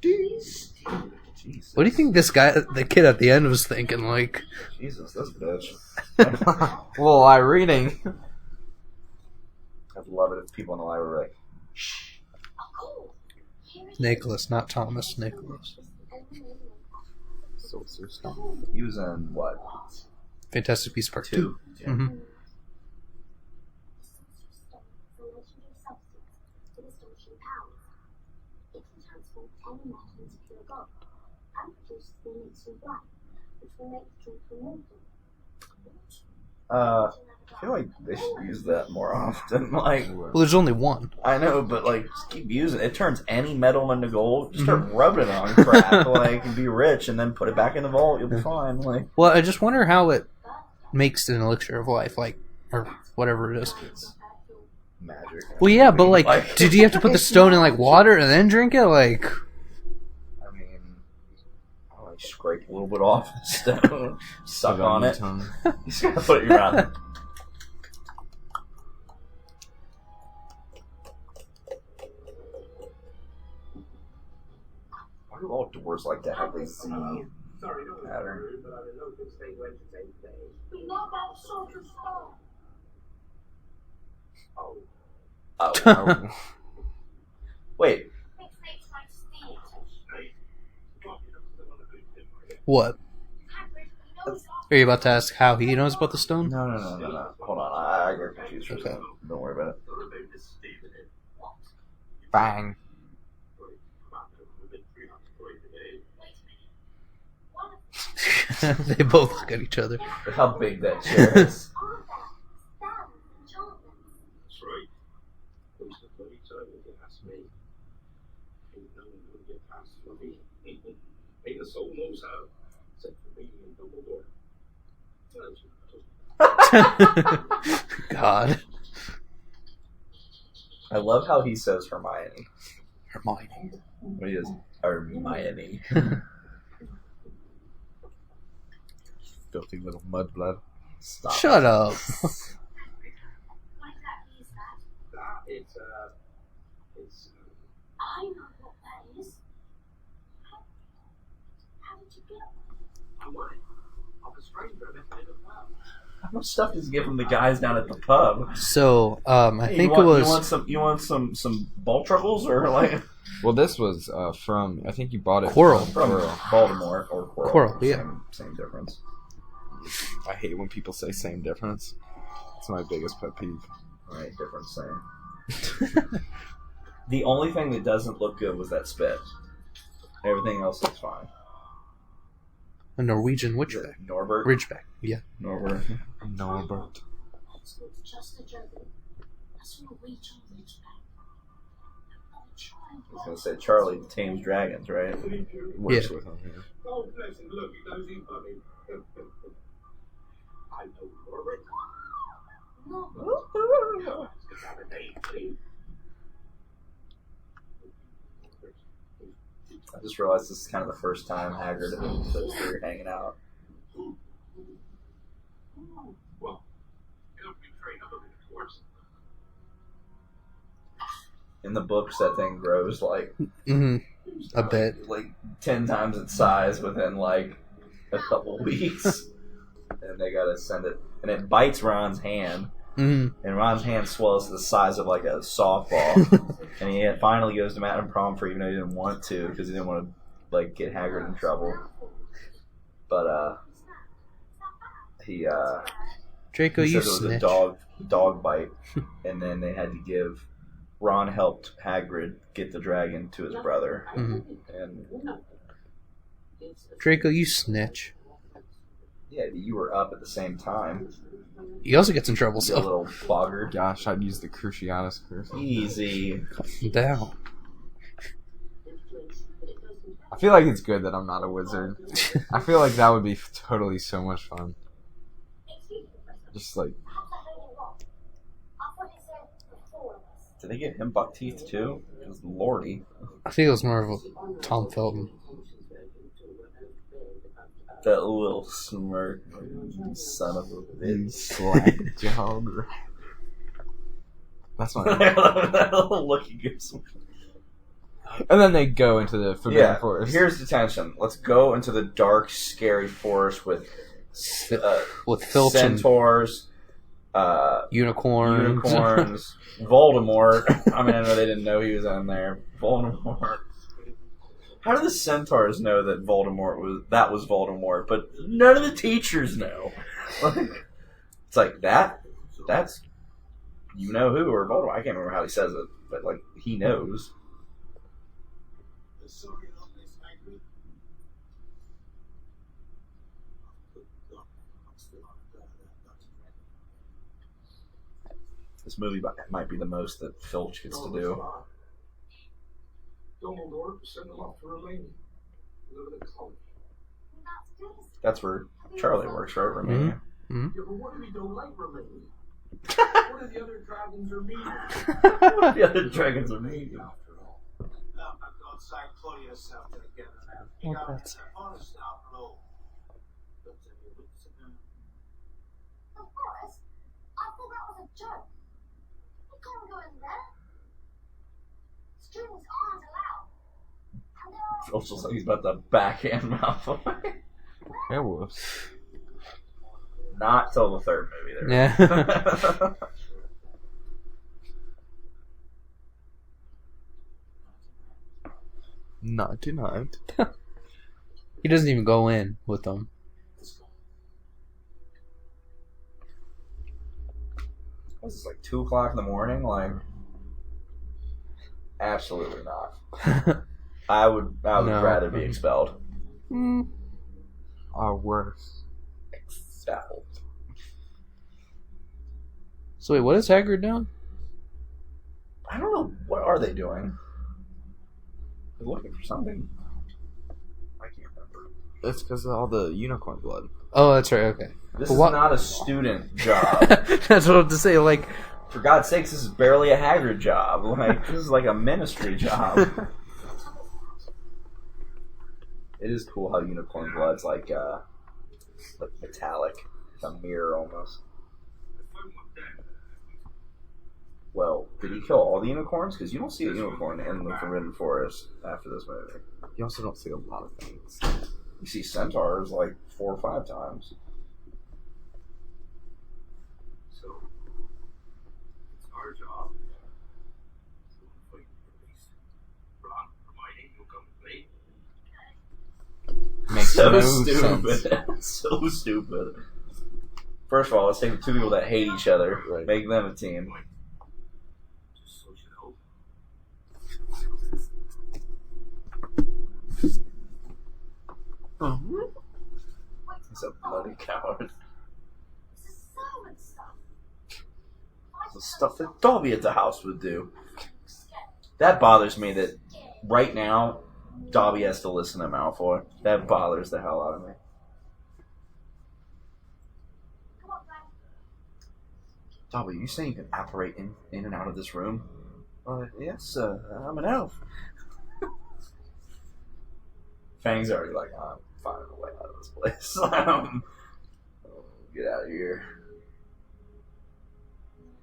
Jesus. What do you think this guy, the kid at the end, was thinking? Like, Jesus, this bitch. Well, I reading. I'd love it if people in the library were like, Nicholas, not Thomas. Nicholas. Sorcerer Stone. he was in what? Fantastic Beasts Part 2. 2. Yeah. Mm-hmm. The legendary substance with astonishing powers. It can transform any metal into pure gold and produce the elixir of life, which will make the drink immortal. I feel like they should use that more often. Like, Well, there's only one. I know, but like, just keep using it. It turns any metal into gold. Just start rubbing it on crap, like, and be rich, and then put it back in the vault. You'll be fine. Like, Well, I just wonder how it makes an elixir of life, like, or whatever it is. magic. Well, yeah, but like, did you have to put the stone in like water and then drink it? Like, I mean, I like scrape a little bit off the stone, suck on it. You just gotta put it in your mouth. Why do all doors like to have a Z Sorry, don't pattern? worry, but I'm in no good state to entertain today. We know about Sorcerer Stone. Oh, Oh. Wait, Which makes my steam. hey. God, you don't still want to do it, what? Hagrid, we know it's Are you about to ask how he knows about the stone? no. Hold on, I got confused for a Okay. second. Don't worry about it. What about this Stephen? What? Bang. Come on, we've been 300 today. Wait a minute. One of They both look at each other. Look how big that chair is. are that spells and enchantments. That's right. Who's the bloody time you ask me? Ain't no one will get past for me. Ain't a soul knows how, except for me and Dumbledore. God. I love how he says Hermione. Hermione. What he is Hermione. Filthy little mudblood. Stop. Shut up. What exactly is that? It's I know what that is. How did you get it? a wine of a stranger I met in the pub. How much stuff does he get from the guys down at the pub? So, I Hey, think you want, it was. you want some ball truckles or like Well, this was from. I think you bought it Quirrell. from Baltimore or Quirrell? Quirrell, yeah. Same difference. I hate when people say same difference. It's my biggest pet peeve. Right, different, same. The only thing that doesn't look good was that spit. Everything else looks fine. A Norwegian Is it witchback. Norbert? Ridgeback, yeah. Norbert. Norbert. It's not just a dragon. That's what we chose each back. I was gonna say Charlie tames dragons, right? Works Yeah. with him here. Oh, bless him, look, he knows he's funny. I know Norbert. No, It's got a name, please. I just realized this is kind of the first time Hagrid and those three are hanging out. Well, it'll be trained up in course. In the books, that thing grows like Mm-hmm. A bit. like 10 times its size within like a couple weeks, and they gotta send it, and it bites Ron's hand, Mm-hmm. and Ron's hand swells to the size of like a softball, and he finally goes to Mountain Prom for even though he didn't want to because he didn't want to like get Hagrid in trouble, but he Draco, he you said it was a snitch. dog bite, and then they had to give. Ron helped Hagrid get the dragon to his brother, Mhm. and Draco, you snitch. yeah, you were up at the same time. He also gets in trouble, You so. little clogger. Gosh, I'd use the Cruciatus curse. Easy. Down. I I feel like it's good that I'm not a wizard. I feel like that would be totally so much fun. Just like, Perhaps I heard it wrong. I thought it said the four of us. Did they give him buck teeth too? Because Lordy. I think it was more of a Tom Felton. That little smirk. You son of a bitch. slack jog. That's my. That little look he gives him. And then they go into the Forbidden Forest. Here's the tension. Let's go into the dark, scary forest with Filch and centaurs, unicorns. Voldemort. I mean, I know they didn't know he was in there. Voldemort. How do the centaurs know that that was Voldemort, but none of the teachers know? It's like that's you know who or Voldemort. I can't remember how he says it, but like he knows. This movie might be the most that Filch gets to do. Dumbledore sent them off to Romania. Live in a college. That's good. That's where Charlie works, right? Romania. Yeah, but what if you don't like Romania? What if the other dragons are mean? What if the other dragons are mean? After all. Now, go outside, pull yourself together now. You got that's- honest after all. Don't tell me what's in there. The forest? I thought that was a joke. You can't go in there. Students aren't allowed. And there are Filch looks like he's about to backhand Malfoy. Werewolves. Not till the third movie there. Yeah. $99. He doesn't even go in with them. This is like 2 o'clock in the morning. Like, absolutely not. I would No. rather be expelled. Or worse. Expelled. So wait, what is Hagrid doing? I don't know. What are they doing? They're looking for something. I can't remember. It's because of all the unicorn blood. Oh, that's right. Okay. This But is what- not a student job. That's what I have to say. Like, For God's sakes, this is barely a Hagrid job. Like, this is like a ministry job. It is cool how unicorn blood's like metallic, a mirror almost. Well, did he kill all the unicorns? Because you don't see a unicorn in the Forbidden Forest after this movie. You also don't see a lot of things. You see centaurs like 4 or 5 times. So, it's our job to fight for peace. Ron, Hermione, you'll come with me. Makes So no stupid. sense. So stupid. First of all, let's take the 2 people that hate each other, Right. make them a team. Just so you know. He's a bloody coward. this is servant stuff. The stuff that Dobby at the house would do. That bothers me that right now Dobby has to listen to Malfoy. That bothers the hell out of me. Come on, Frank. Dobby, you saying you can apparate in and out of this room? Yes, I'm an elf. Fang's already like, I'm finding a way out of this place. Get out of here.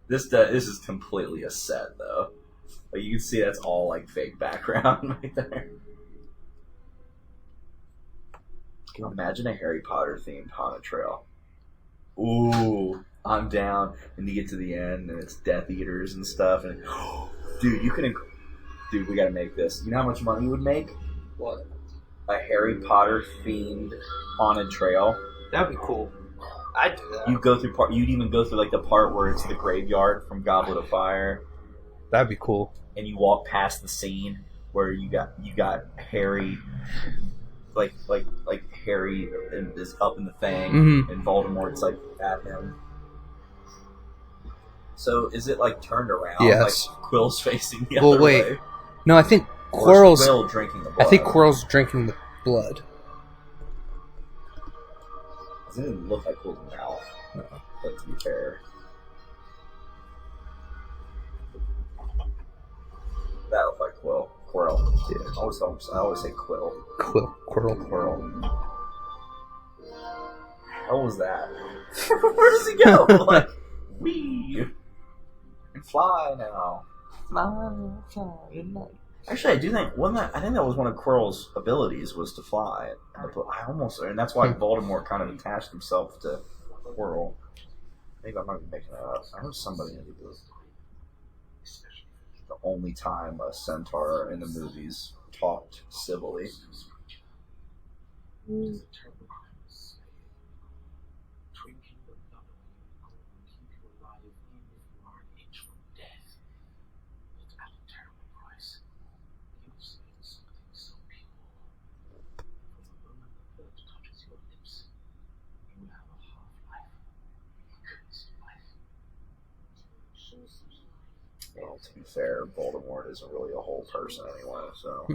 This is completely a set, though. Like, you can see that's all like fake background right there. Imagine a Harry Potter themed haunted trail. Ooh, I'm down. And you get to the end, and it's Death Eaters and stuff. And dude, dude, we gotta make this. You know how much money you would make? what? A Harry Potter themed haunted trail. That'd be cool. I'd do that. You go through you'd even go through like the part where it's the graveyard from Goblet of Fire, That'd be cool. and you walk past the scene where you got Harry, like Harry is up in the thing, Mhm. and Voldemort's like at him. So is it like turned around? Yes. Like Quill's facing the Well, other wait. way. No, I think Quirrell's. Quill drinking the blood. I think Quirrell's drinking the blood. It didn't look like Quill's mouth. No. But to be fair. That looked like Quirrell. Yeah. I always say Quill. Quirrell. How was that? Where does he go? Like, wee! And fly now. Fly at night. Actually, I do think I think that was one of Quirrell's abilities was to fly. And that's why Voldemort kind of attached himself to Quirrell. Maybe I might be making that up. I heard somebody in the only time a centaur in the movies talked civilly. Well, to be fair, Voldemort isn't really a whole person anyway, so.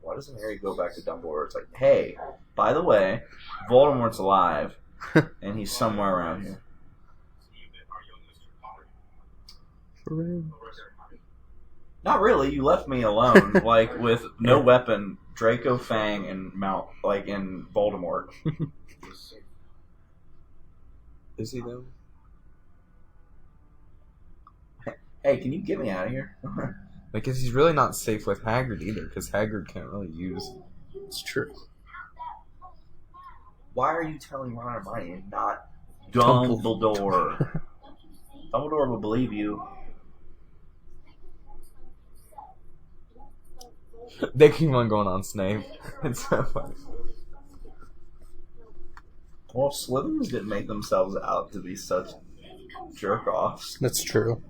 Why doesn't Harry go back to Dumbledore? It's like, hey, by the way, Voldemort's alive, and he's somewhere around here. Not really. You left me alone, like with no weapon, Draco, Fang, and and Voldemort. Is he though? Hey, can you get me out of here? Because he's really not safe with Hagrid either, because Hagrid can't really use. It's true. Why are you telling Ron and Hermione and not Dumbledore? Dumbledore will believe you. They keep on going on Snape. It's so funny. Well, Slytherins didn't make themselves out to be such jerk-offs. That's true.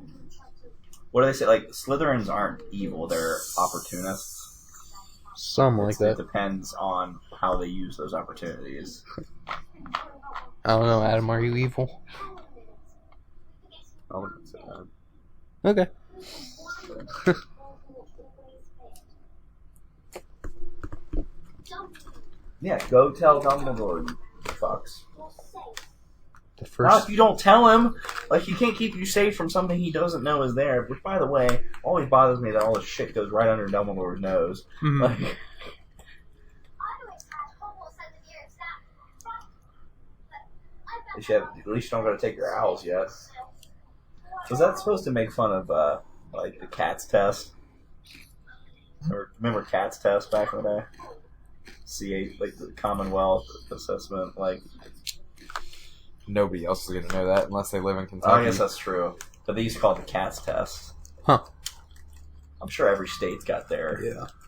What do they say? Like, Slytherins aren't evil, they're opportunists. Something like that. It depends on how they use those opportunities. I don't know, Adam, are you evil? I wouldn't say that. Okay. Yeah, go tell Dumbledore, you fucks. The Not first. if you don't tell him. Like, he can't keep you safe from something he doesn't know is there. Which, by the way, always bothers me that all this shit goes right under Dumbledore's nose. Mhm. Like, at least you don't gotta take your owls yet. Was that supposed to make fun of, like, the CATS test? Or, remember CATS test back in the day? C8, like, the Commonwealth assessment, like... Nobody else is going to know that unless they live in Oh, Kentucky. yes, that's true. But they used to call it the CATS test. Huh. I'm sure every state's got their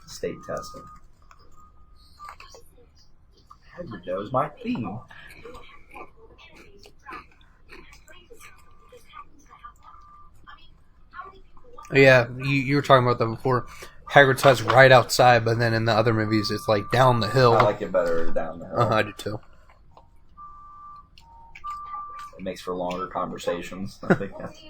state testing. Hagrid knows my theme. Yeah, you were talking about that before. Hagrid's hut's right outside, but then in the other movies, it's like down the hill. I like it better down the hill. I do too. It makes for longer conversations. I think that's...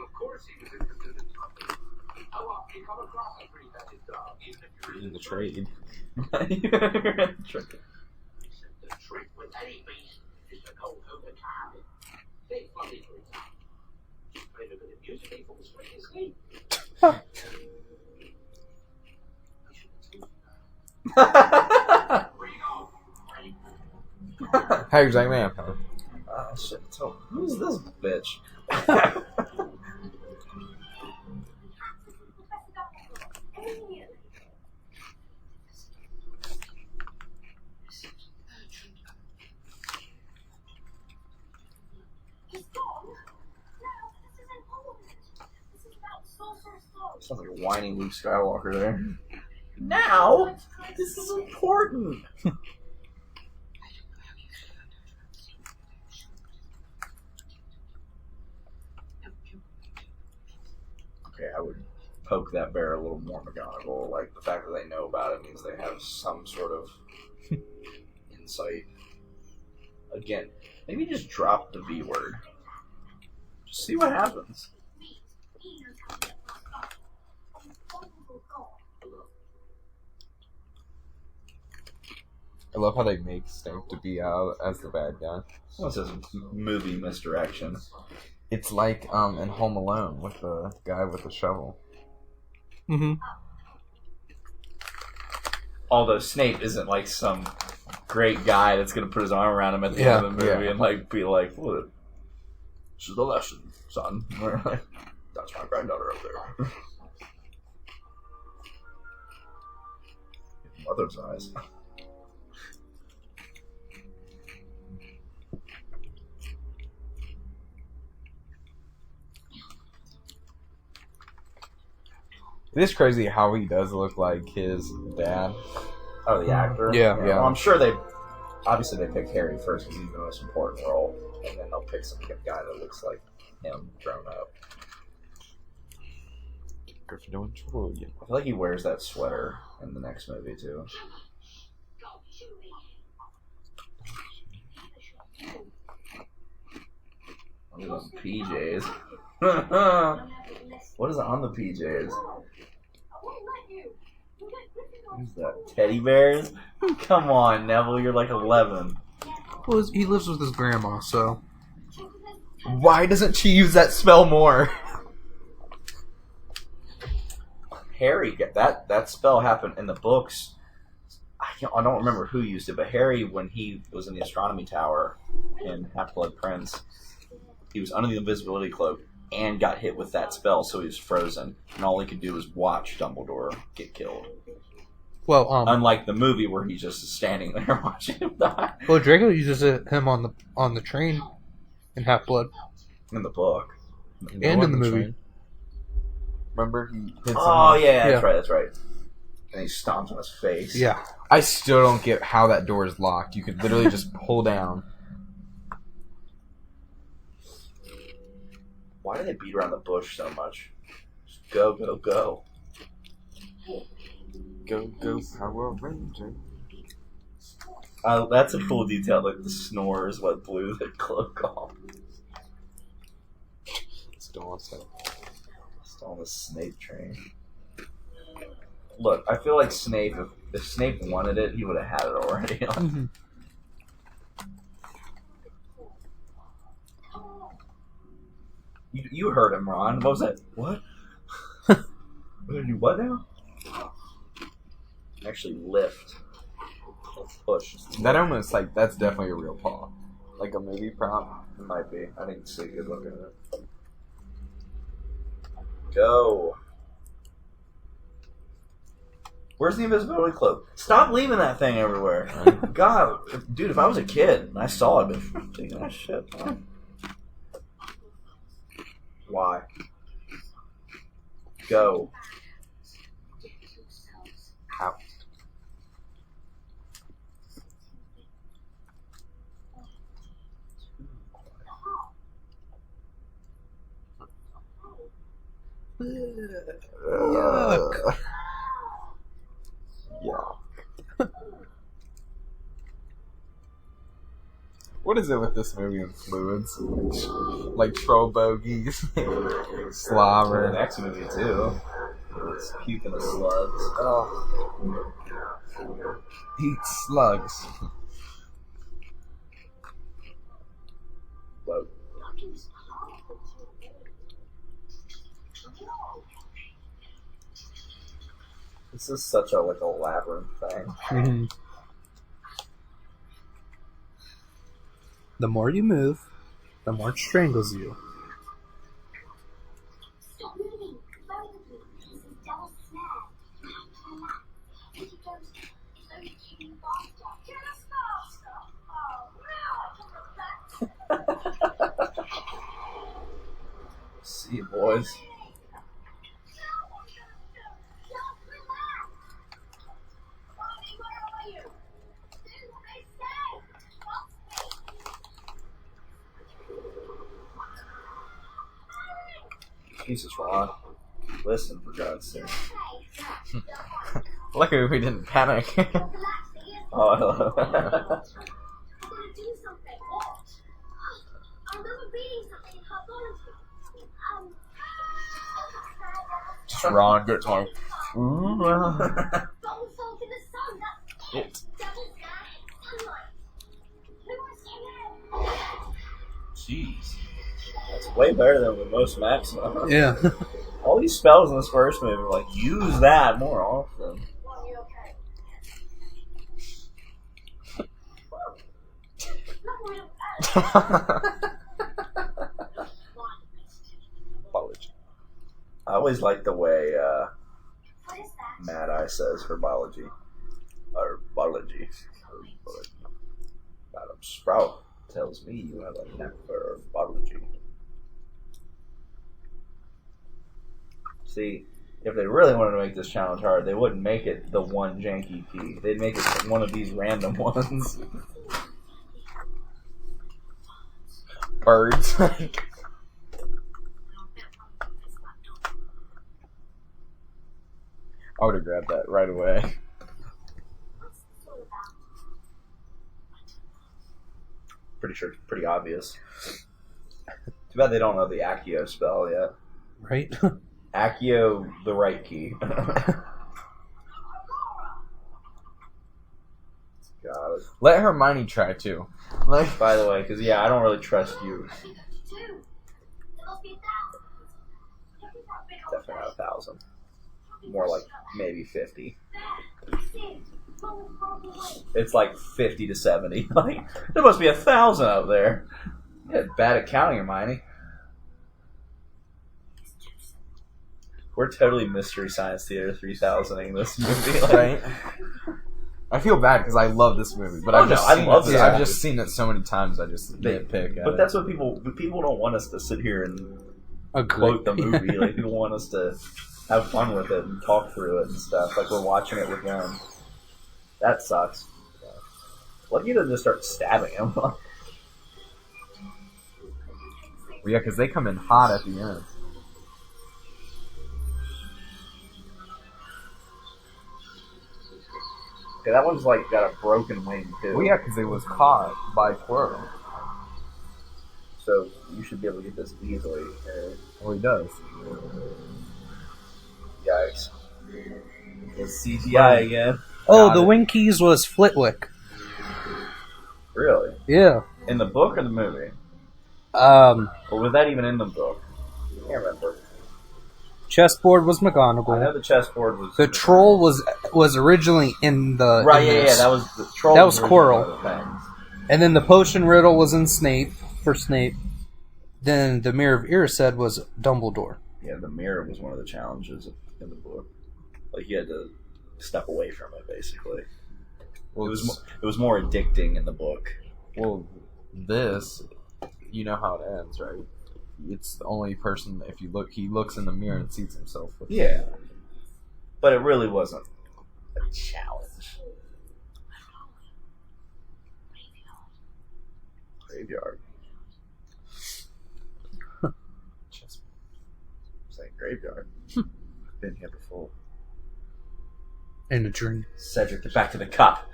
Of course he was interested in talking. How often you come across a three-headed dog, even if you're in the trade. The trick with any beast is to know who to target. Take Buddy, for example. Just play a bit of music before the swing is asleep. Where you go? Hagrid's like, man, shit. So, who's this bitch? Sounds like a whiny Luke Skywalker there. Now? This is important. Okay, I would poke that bear a little more, McGonagall. Like, the fact that they know about it means they have some sort of insight. Again, maybe just drop the B word. Just see what happens. I love how they make Snape to be out as the bad guy. What's this movie misdirection? It's like in Home Alone with the guy with the shovel. Mm-hmm. Although Snape isn't like some great guy that's going to put his arm around him at the end of the movie and like be like, "Look, this is the lesson, son." That's my granddaughter up there. Mother's eyes. It is crazy how he does look like his dad. Oh, the actor? Yeah. Well, I'm sure they pick Harry first because he's the most important role, and then they'll pick some guy that looks like him grown up. Gryffindor and Troy. I feel like he wears that sweater in the next movie too. Look at those PJs. What is on the PJs? What is that? Teddy bears? Come on, Neville, you're like 11. Well, he lives with his grandma, so Why doesn't she use that spell more? Harry, that spell happened in the books. I don't remember who used it, but Harry, when he was in the astronomy tower in Half-Blood Prince, he was under the invisibility cloak and got hit with that spell, so he was frozen, and all he could do was watch Dumbledore get killed. well, Unlike the movie where he's just standing there watching him die. well, Draco uses him on the train in Half Blood In the book. and in the movie. Remember he hit Oh, someone? yeah, Yeah. that's right. And he stomps on his face. Yeah, I still don't get how that door is locked. You could literally just pull down. Why do they beat around the bush so much? Just go, go, go. Go, go, Power Ranger. That's a cool detail. Like the snore is what blew the cloak off. Still on set. Still on the Snape train. Look, I feel like Snape, if Snape wanted it, he would have had it already. mm-hmm. You heard him, Ron. What was that? What? We're gonna do what now? Actually lift. Push. That almost that's definitely a real paw. Like a movie prop. It might be. I didn't see a good look at it. Go. Where's the invisibility cloak? Stop leaving that thing everywhere. God, dude, if I was a kid and I saw it, I'd be taking that shit. Man. Why? Go. How? Yuck. Yeah. What is it with this movie and fluids? Like troll bogies, The slobber. next movie too. It's puking the slugs. Oh. Eat slugs. Whoa. This is such a labyrinth thing. Mm-hmm. The more you move, the more it strangles you. Stop moving! Very good. This is double snare. If it goes, it's only getting faster. Get us faster! Oh, no! I can look back. See you, boys. Jesus, Ron. Listen, for God's sake. Luckily, we didn't panic. Oh, I love I'm gonna do something. I remember reading something in cartography. Just Ron gets like, Don't fall to the sun. That's it. devil's sunlight. Who was in Jeez. That's way better than most maps. Yeah. All these spells in this first movie are like, use that more often. Are you okay? Apology. I always like the way What is that? Mad Eye says herbology. Herbology. Madam Sprout tells me you have a knack for herbology. See, if they really wanted to make this challenge hard, they wouldn't make it the one janky key. They'd make it one of these random ones. Birds. I would have grabbed that right away. What's this all about? Pretty sure it's pretty obvious. Too bad they don't know the Accio spell yet. Right? Accio, the right key. God. Let Hermione try too. Like, By the way, because I don't really trust you. I think that's 2. There must be 1,000. Looking for a big old Definitely not 1,000. More like maybe 50. there. See it. Mom was broken away. It's like 50 to 70. Like, there must be 1,000 up there. Yeah, bad at counting, Hermione. We're totally Mystery Science Theater 3000ing this movie. Like, right? I feel bad because I love this movie, but Oh, I've just no, I seen love it. this I've movie. just seen it so many times. I just nitpick. at But it. that's what people don't want us to sit here and Agree. quote the movie. Like, people want us to have fun with it and talk through it and stuff. Like we're watching it with them. That sucks. Lucky to just start stabbing him. Yeah, because they come in hot at the end. Okay, that one's like got a broken wing too. Well, yeah, because it was caught by Quirrell. So you should be able to get this easily. Well, he does. Yikes. It's CGI again. Oh, Got the it. wing keys was Flitwick. Really? Yeah. In the book or the movie? Um, Or was that even in the book? I can't remember. chessboard was I know McGonagall. the chessboard was... The troll was originally in the Right, in yeah, this. that was the troll. That was originally Quirrell. one of the things. And then the potion riddle was in Snape for Snape. Then the mirror of Erised was Dumbledore. Yeah, the mirror was one of the challenges in the book. Like, you had to step away from it, basically. Well, It was more addicting in the book. well, this, you know how it ends, right? It's the only person. If you look, he looks in the mirror and sees himself. With Yeah. But it really wasn't a challenge. Graveyard. Just- Saying graveyard. Been here before. In a dream. Cedric, get back to the cup.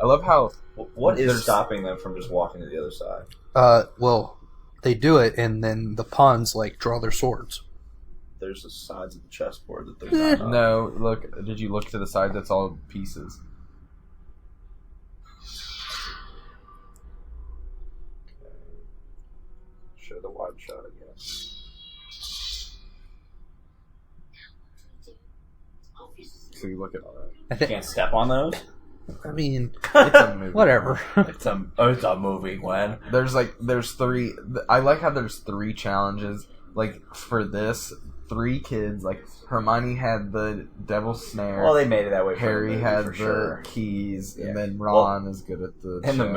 I love how What is There's- stopping them from just walking to the other side? Well, they do it, and then the pawns draw their swords. There's the sides of the chessboard that they're not on. no. Look, did you look to the side? That's all pieces. Show the wide shot again. So you look at all that. I think. Can't step on those. I mean, It's a movie. whatever. It's a movie, Gwen. There's three. I like how there's 3 challenges. Like for this, 3 kids. Like Hermione had the devil's snare. Well, they made it that way. For Harry the movie, had for the sure. keys, Yeah. and then Ron is good at the. In the chess.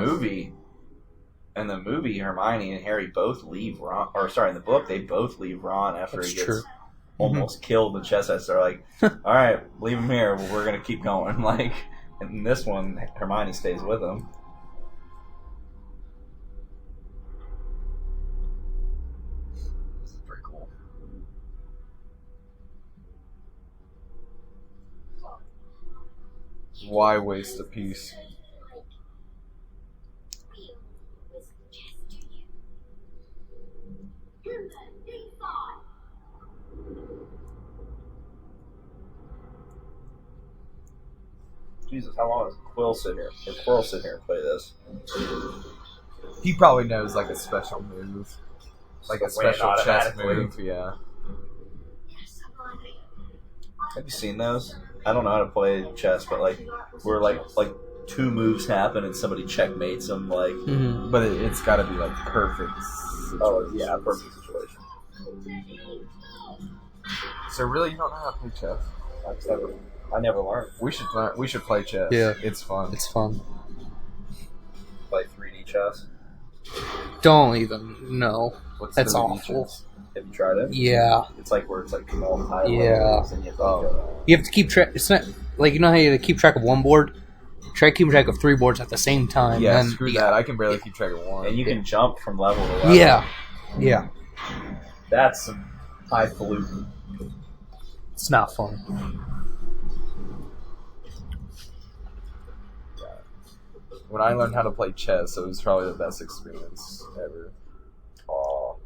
movie, Hermione and Harry both leave Ron. Or sorry, in the book, they both leave Ron after That's he gets true. almost killed. The chess heads are like, "All right, leave him here. We're gonna keep going." Like, in this one, Hermione stays with him. Why waste a piece? Real wizard chess, do you? Human, D5. Jesus, how long does Quirrell sit here and play this? He probably knows like a special move, like a Win special chess automatically. move. Yeah. Yes, I'm ready. Have you seen those? I don't know how to play chess, but like where like two moves happen and somebody checkmates them. Like, Mm-hmm. But it's got to be like perfect. oh yeah, perfect situation. So really, you don't know how to play chess? I never learned We should learn. We should play chess. Yeah. It's fun. It's fun. to play 3D chess. Don't even. No. What's That's the awful. chess? Have you tried it? Yeah. It's like where it's like multi Yeah. levels and you have to go. You have to keep track. It's not like, you know how you keep track of one board? Try keeping track of 3 boards at the same time. Yeah, and screw that. I can barely keep track of one. And you can jump from level to level. Yeah. Yeah. That's some highfalutin. It's not fun. When I learned how to play chess, it was probably the best experience ever. Oh,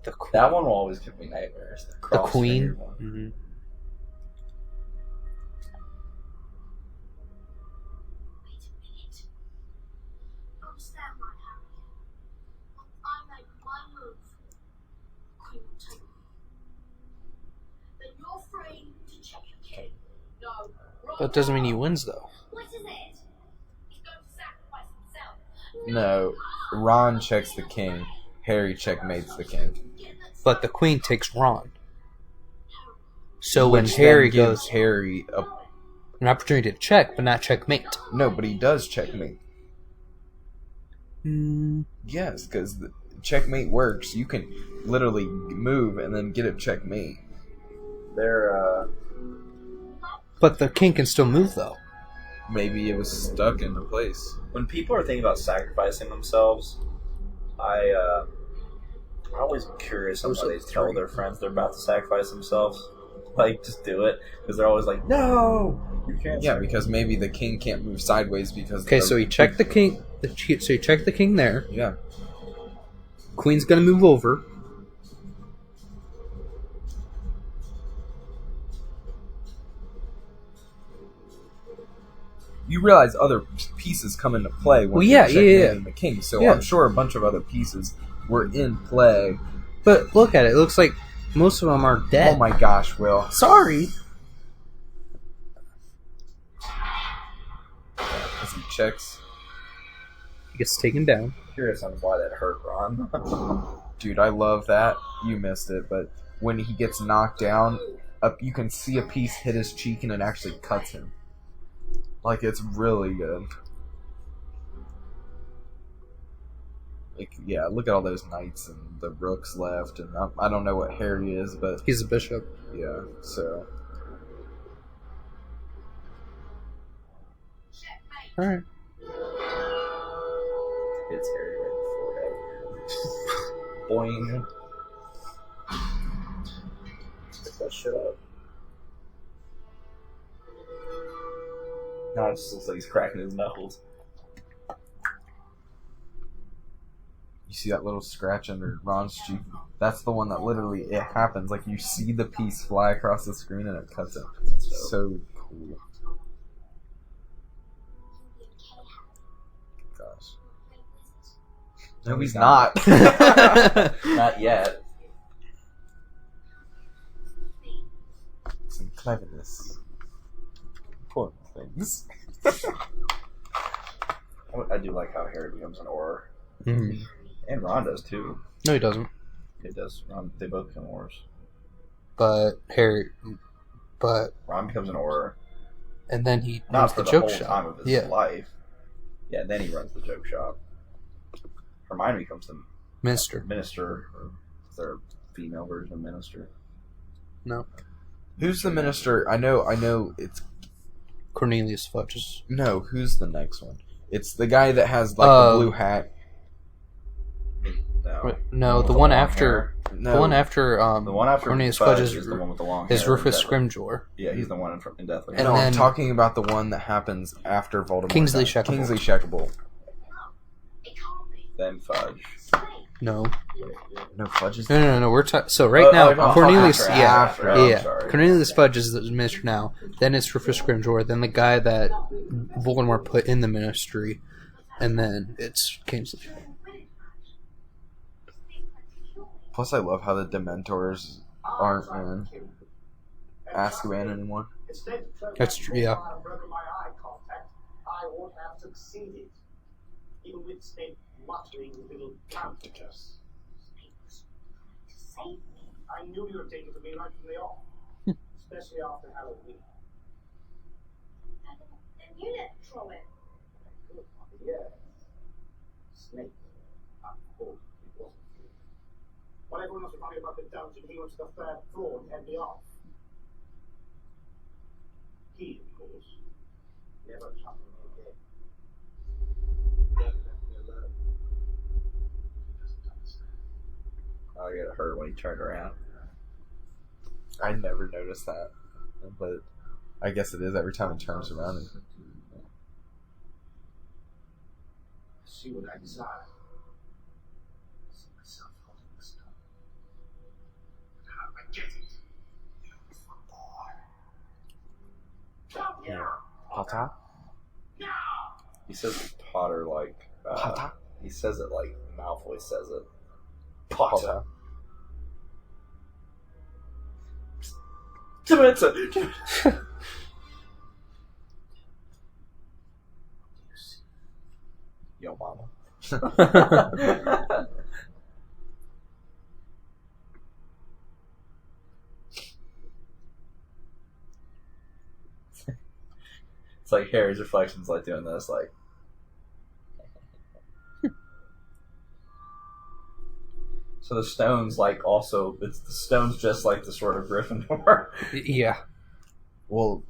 The queen. that one will always give me nightmares. The cross queen. finger one. Mm-hmm. Wait a minute. You understand, right, Harry? Once I make my move, Queen will take me. Then you're free to check your king. No. That doesn't mean he wins, though. What is it? He's going to sacrifice himself. No, Ron checks the king. Harry checkmates the king. But the queen takes Ron. So when Which Harry then gives goes, Harry a an opportunity to check, but not checkmate. no, but he does checkmate. Mm, Yes, because checkmate works. You can literally move and then get a checkmate. They're but the king can still move, though. Maybe it was stuck in a place. when people are thinking about sacrificing themselves, I always am curious on why they tell their friends they're about to sacrifice themselves. Like, just do it, because they're always like, "No, you can't." Yeah, because maybe the king can't move sideways because. Okay, so he checked the king. So he checked the king there. Yeah. Queen's gonna move over. You realize other pieces come into play when Well, you're yeah, yeah, checkmating the king, so Yeah. I'm sure a bunch of other pieces were in play. But look at it. It looks like most of them are dead. Oh my gosh, Will. Sorry. As he checks. He gets taken down. Curious on why that hurt Ron. Dude, I love that. You missed it, but when he gets knocked down, you can see a piece hit his cheek and it actually cuts him. Like, it's really good. Like, yeah, look at all those knights and the rooks left, and I don't know what Harry is, but He's a bishop. yeah, so. All right. It's Harry right in the forehead. Boing. Pick that shit up. No, it just looks like he's cracking his knuckles. You see that little scratch under Ron's cheek? That's the one that literally, it happens. Like, you see the piece fly across the screen and it cuts it. It's so cool. Gosh. No, he's not. Not yet. Some cleverness. Important things. I do like how Harry becomes an Auror. Mhm. And Ron does too. No, he doesn't. It does. They both become Aurors. But Harry. But Ron becomes an Auror. and then he Not runs for the the joke whole shop. time of his Yeah. life. Yeah, then he runs the joke shop. Hermione becomes the Minister. minister, or is there a female version of minister? No. Who's the minister? I know it's... Cornelius Fudge. No, who's the next one? It's the guy that has, like, the blue hat. No, No, with the the one long after. No. The one after. The one after Cornelius Fudge Fudge is the one with the long is hair. Rufus Deathly. Scrimgeour. Yeah, he's the one in Deathly. And no, then- I'm talking about the one that happens after Voldemort. Kingsley dies. Shacklebolt. Kingsley Shacklebolt. It can't be. Then Fudge. No. No, Fudge is. No. We're so right now no, Cornelius. after, yeah. I'm sorry. Cornelius Fudge is the minister now. Then it's Rufus Scrimgeour. Then the guy that Voldemort put in the ministry, and then it's Kingsley. Plus, I love how the Dementors aren't in Azkaban anymore. That's true. Yeah. Broken my eye contact, I would have succeeded. Even with Snape muttering little counters. I knew you were taken to me right from the off. Especially after Halloween. Then you let throw it. Good one, yes. Snape. Of course, it wasn't you. While everyone else was running about the dungeon, he went to the third floor and head me off. He, of course, never troubled me again. Never left me alone. He doesn't understand. I got hurt when he turned around. I never noticed that, but I guess it is every time it turns around. See what I desire. See myself holding the stone. But how do I get it? Come here! Potter? Now! He says Potter like. Potter? He says it like Malfoy says it. Potter. Yo, mama. It's like Harry's reflections, like doing this, like. So the stones, like, also, it's the stones just like the Sword of Gryffindor. Yeah. Well,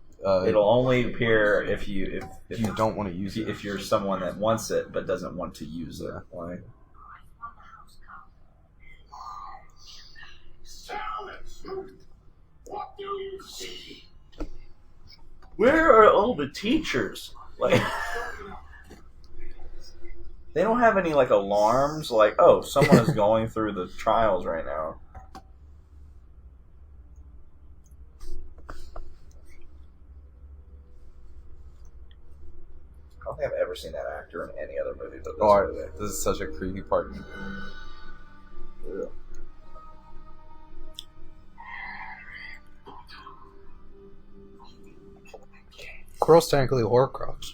It'll only appear if you if you don't want to use it. if you're someone that wants it but doesn't want to use it. Like, Tell us, what do you see? where are all the teachers? Like, they don't have any like alarms. Like, oh, someone is going through the trials right now. I don't think I've ever seen that actor in any other movie but this movie. This is such a creepy part. Ugh. Quirrell's technically a Horcrux.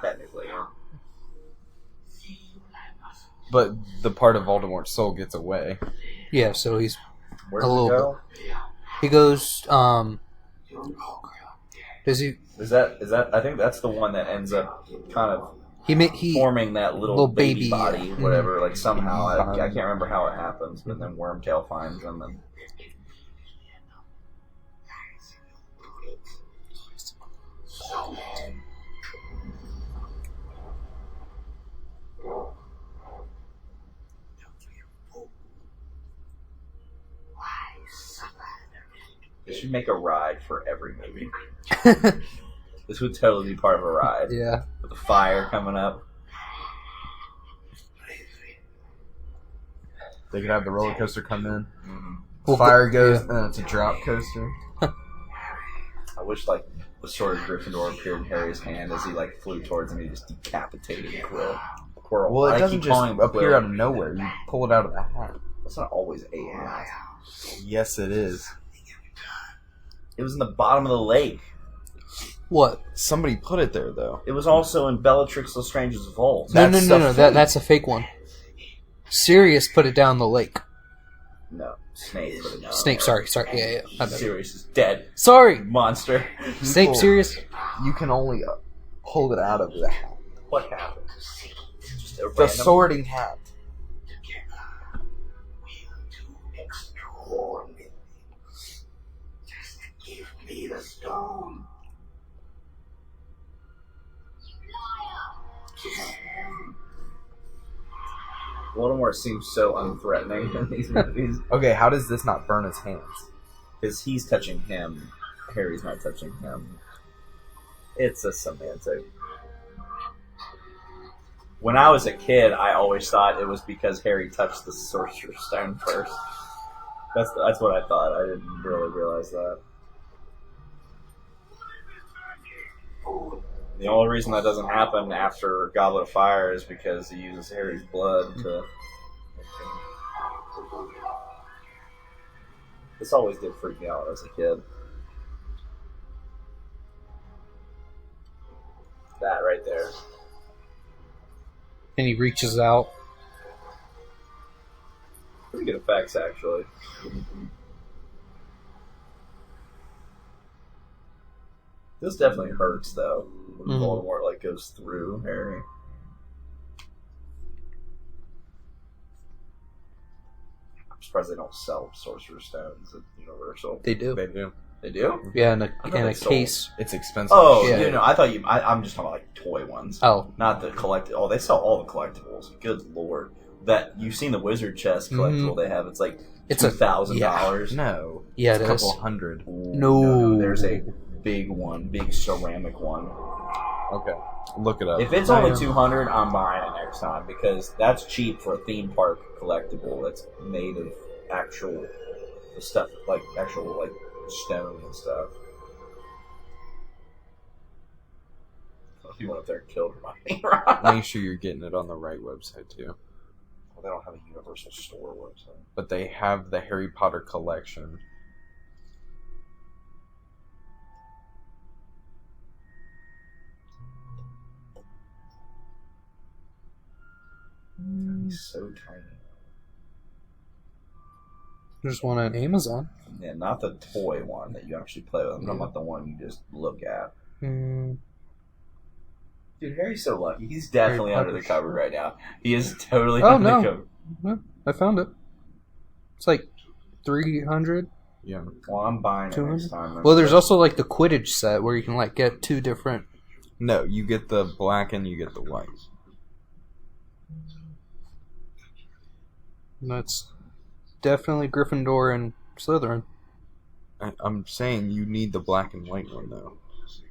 Technically, yeah. But the part of Voldemort's soul gets away. Yeah, so he's Where A does little it go? he goes does he Is that? I think that's the one that ends up kind of he forming that little, little baby baby, body, yeah. whatever. Like somehow, I can't remember how it happens, but then Wormtail finds him, and they should make a ride for every movie. This would totally be part of a ride. Yeah. With the fire coming up. They could have the roller coaster come in. Well, Fire goes, and then it's a drop coaster. I wish like the Sword of Gryffindor appeared in Harry's hand as he like flew towards him. He just decapitated Quirrell. Well, I it doesn't keep just calling him appear Quill. out of nowhere. You pull it out of the hat. It's not always a hat. Yes, it is. It was in the bottom of the lake. What? Somebody put it there, though. It was also in Bellatrix Lestrange's vault. No. That's the fake. That's a fake one. Sirius put it down the lake. No, Snape put it down. Snape, sorry. Yeah. My bad. Sirius is dead. Sorry. Monster. Snape, Sirius. You can only pull it out of the hat. What happened? Just a The random- sorting hat. Extraordinary. Just give me the stone. You liar! Voldemort seems so unthreatening in these movies Okay, how does this not burn his hands? because he's touching him. Harry's not touching him. It's a semantic. When I was a kid, I always thought it was because Harry touched the Sorcerer's Stone first. That's what I thought. I didn't really realize that. The only reason that doesn't happen after Goblet of Fire is because he uses Harry's blood to... This always did freak me out as a kid. That right there. And he reaches out. Pretty good effects, actually. This definitely hurts, though, when Voldemort like goes through Harry. I'm surprised they don't sell Sorcerer's Stones at Universal. They do. They do. They do? Yeah, in I thought a they sold. case. It's expensive. Oh, Yeah. I thought you. I'm just talking about like toy ones. Oh. Not the collect. Oh, they sell all the collectibles. Good lord. That you've seen the Wizard Chest collectible they have. It's like It's $2,000. No. Yeah, It's it a is. couple hundred. No. There's a big one, big ceramic one. Okay. Look it up. If it's only $200, I'm buying it next time because that's cheap for a theme park collectible that's made of actual stuff, like actual like stone and stuff. If you went up there and killed Hermione, Make sure you're getting it on the right website too. Well, they don't have a Universal Store website. But they have the Harry Potter collection. He's so tiny. There's one on Amazon. Yeah, not the toy one that you actually play with. I'm talking about the one you just look at. Mm, Dude, Harry's so lucky. He's definitely Harry under the Potter. cupboard right now. He is totally Oh, under no. the cupboard. well, I found it. It's like 300. Yeah. Well, I'm buying it 200? next time. Well, there's also like the Quidditch set where you can like get two different. No, you get the black and you get the white. And that's definitely Gryffindor and Slytherin. I'm saying you need the black and white one though.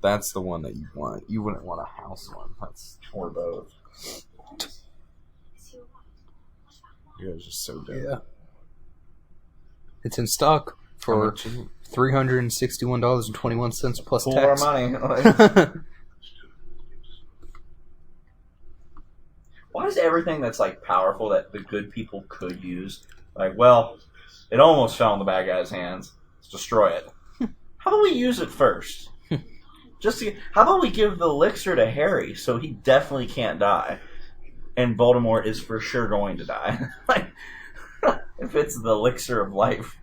That's the one that you want. You wouldn't want a house one. That's Or both. you guys are just so dumb. Yeah. It's in stock How for much is it? $361.21 plus Pool our tax. money. Why is everything that's like powerful that the good people could use like, well, it almost fell in the bad guy's hands. Let's destroy it. How about we use it first? How about we give the elixir to Harry so he definitely can't die, and Voldemort is for sure going to die. Like, if it's the elixir of life.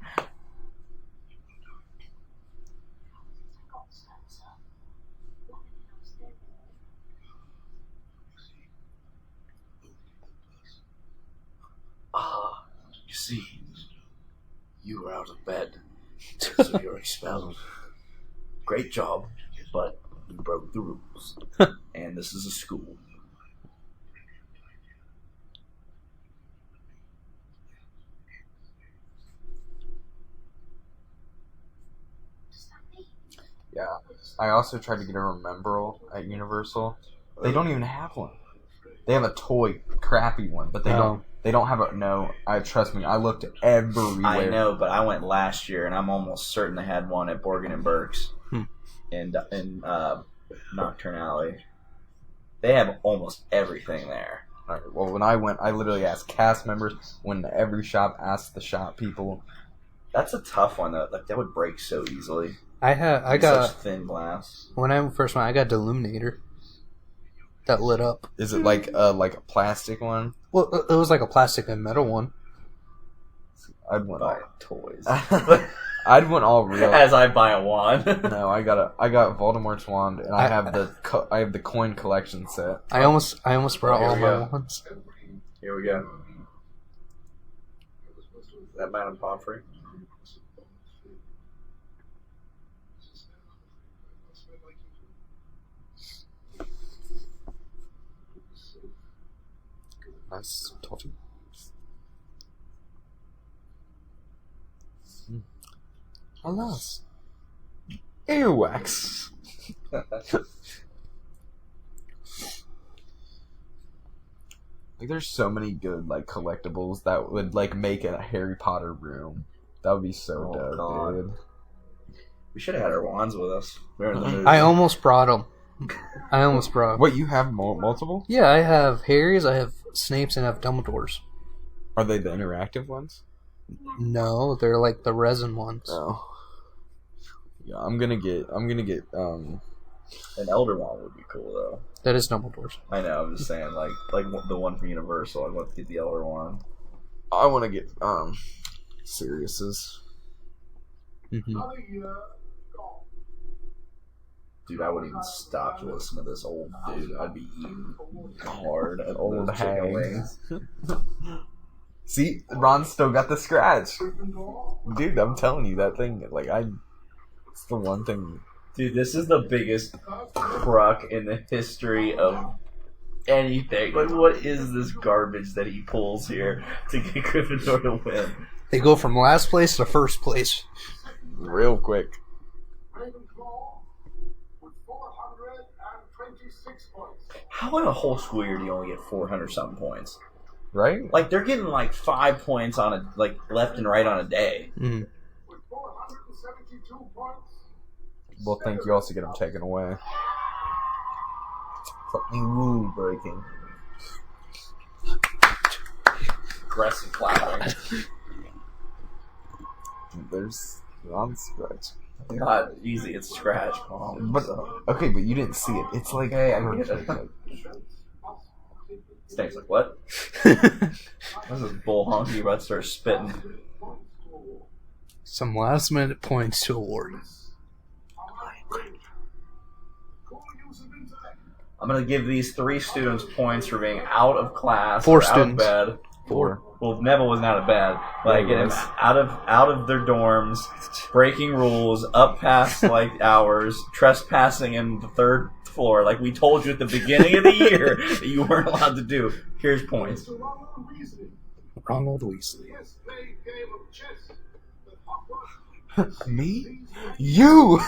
Ah, you see, you were out of bed, so you're expelled. Great job, but you broke the rules. And this is a school. Yeah. I also tried to get a Remembrall at Universal. They don't even have one. They have a toy, crappy one, but they don't. They don't have a no. Trust me. I looked everywhere. I know, but I went last year, and I'm almost certain they had one at Borgin and Burke's in Nocturne Alley. They have almost everything there. All right, well, when I went, I literally asked cast members. When every shop asked the shop people. That's a tough one though. Like that would break so easily. I got such thin glass. when I first went, I got Deluminator that lit up. Is it like a plastic one? Well, it was like a plastic and metal one. I'd want all. Buy toys. I'd want all real. As I buy a wand. No, I got Voldemort's wand, and I have the coin collection set. I almost brought Here all we my go. ones. Here we go. Is that Madame Pomfrey? Nice, toffee. Alas. Earwax. Like, there's so many good like collectibles that would like make a Harry Potter room. That would be so Oh, dope, God. dude. We should have had our wands with us. We were in the movie. I almost brought them. What, you have multiple? Yeah, I have Harry's, I have Snape's, and I have Dumbledore's. Are they the interactive ones? No, they're like the resin ones. No. Yeah, I'm gonna get An Elder Wand would be cool though. That is Dumbledore's. I know. I'm just saying, like the one from Universal. I'd want to get the Elder Wand. I want to get Sirius's. Mm-hmm. Dude, I wouldn't even stop to listen to this old dude. I'd be eating hard at Old those chicken hang. wings. See, Ron still got the scratch. Dude, I'm telling you, that thing, like, it's the one thing. Dude, this is the biggest crock in the history of anything. Like, what is this garbage that he pulls here to get Gryffindor to win? They go from last place to first place. Real quick. Ravenclaw with 426 points. How in a whole school year do you only get 400-something points? Right? Like, they're getting, like, 5 points on a, like, left and right on a day. Mm. With 472 points. Well, thank you. Also get them taken away. Fucking rule breaking. Aggressive clapping. There's Ron's scratch. God, easy, it's scratch. Calm. But, okay, but you didn't see it. It's like, Hey, I get it. Snake's like, what? This is bull honky about to start spitting. Some last minute points to award. I'm gonna give these 3 students points for being out of class. 4 or students. Out of bed. 4. Well, Neville wasn't out of bed. Like, Yeah, he getting was. out of their dorms, breaking rules, up past like hours, trespassing in the 3rd floor. Like we told you at the beginning of the year that you weren't allowed to do. Here's points. Mr. Ronald Weasley. Ronald Weasley. Yes, played game of chess with Hogwarts. Me? You!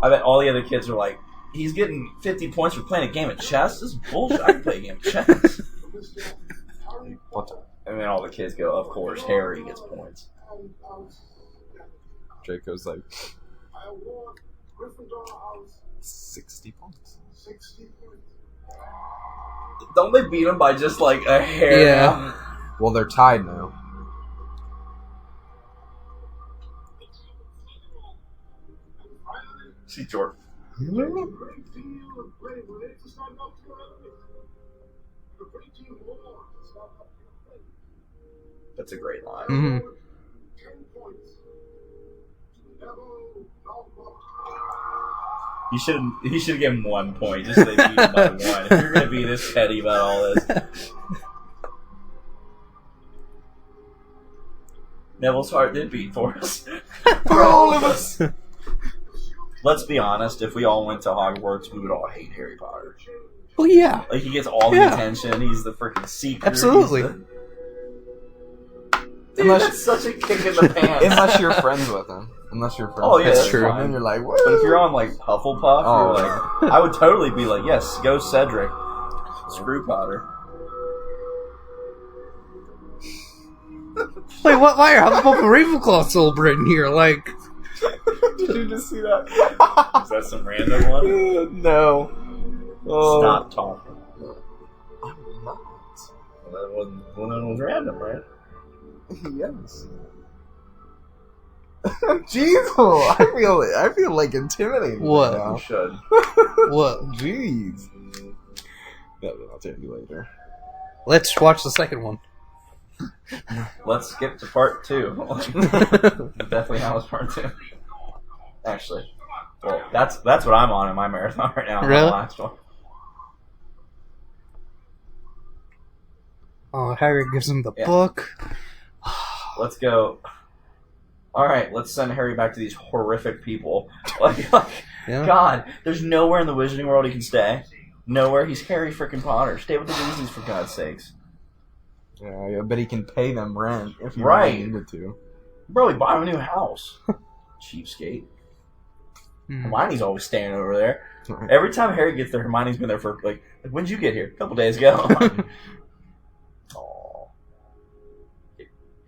I bet all the other kids are like, he's getting 50 points for playing a game of chess? This is bullshit. I can play a game of chess. Mr. Harry Potter. And then all the kids go, of course, Harry gets points. And Draco's like, I award Gryffindor House 60 points. 60 points. Don't they beat him by just like a hair? Yeah. Well, they're tied now. And finally, See, Jordan. a great deal of bravery to stand up to your enemies. And a great deal more to stand up to your friends. That's a great line. Mhm. 10 points to Neville Longbottom. He should give him 1 point, just so they beat him by 1. If you're gonna be this petty about all this. Neville's heart did beat for us. For all of us! Let's be honest, if we all went to Hogwarts, we would all hate Harry Potter. Well, yeah. Like, he gets all the Yeah. attention, he's the freaking seeker. Absolutely. he's the- Dude, that's such a kick in the pants. Unless you're friends with him. Unless you're friends Oh, yeah, with that's him. true. And then you're like, what? But if you're on, like, Hufflepuff, Oh. you're like, I would totally be like, yes, go Cedric. Screw Potter. Wait, what? Why are Hufflepuff and Ravenclaw celebrating here? Like, Did you just see that? Is that some random one? No. Oh. Stop talking. I'm not. Well, that was random, right? Yes. Jeez, I feel like intimidated. What? Right You should. what? now. Jeez. No, I'll tell you later. Let's watch the second one. Let's skip to part 2. Definitely House part 2. Actually. Well, that's what I'm on in my marathon right now. I'm on Really? the last one. Oh, Harry gives him the Yeah. book. Let's go. Alright, let's send Harry back to these horrific people. Like, Yeah. God, there's nowhere in the Wizarding World he can stay. Nowhere. He's Harry freaking Potter. Stay with the Weasleys, for God's sakes. Yeah, but he can pay them rent if he Right. really needed to. Bro, he bought him a new house. Cheapskate. Hermione's always staying over there. Every time Harry gets there, Hermione's been there for, like when'd you get here? A couple days ago. Aww.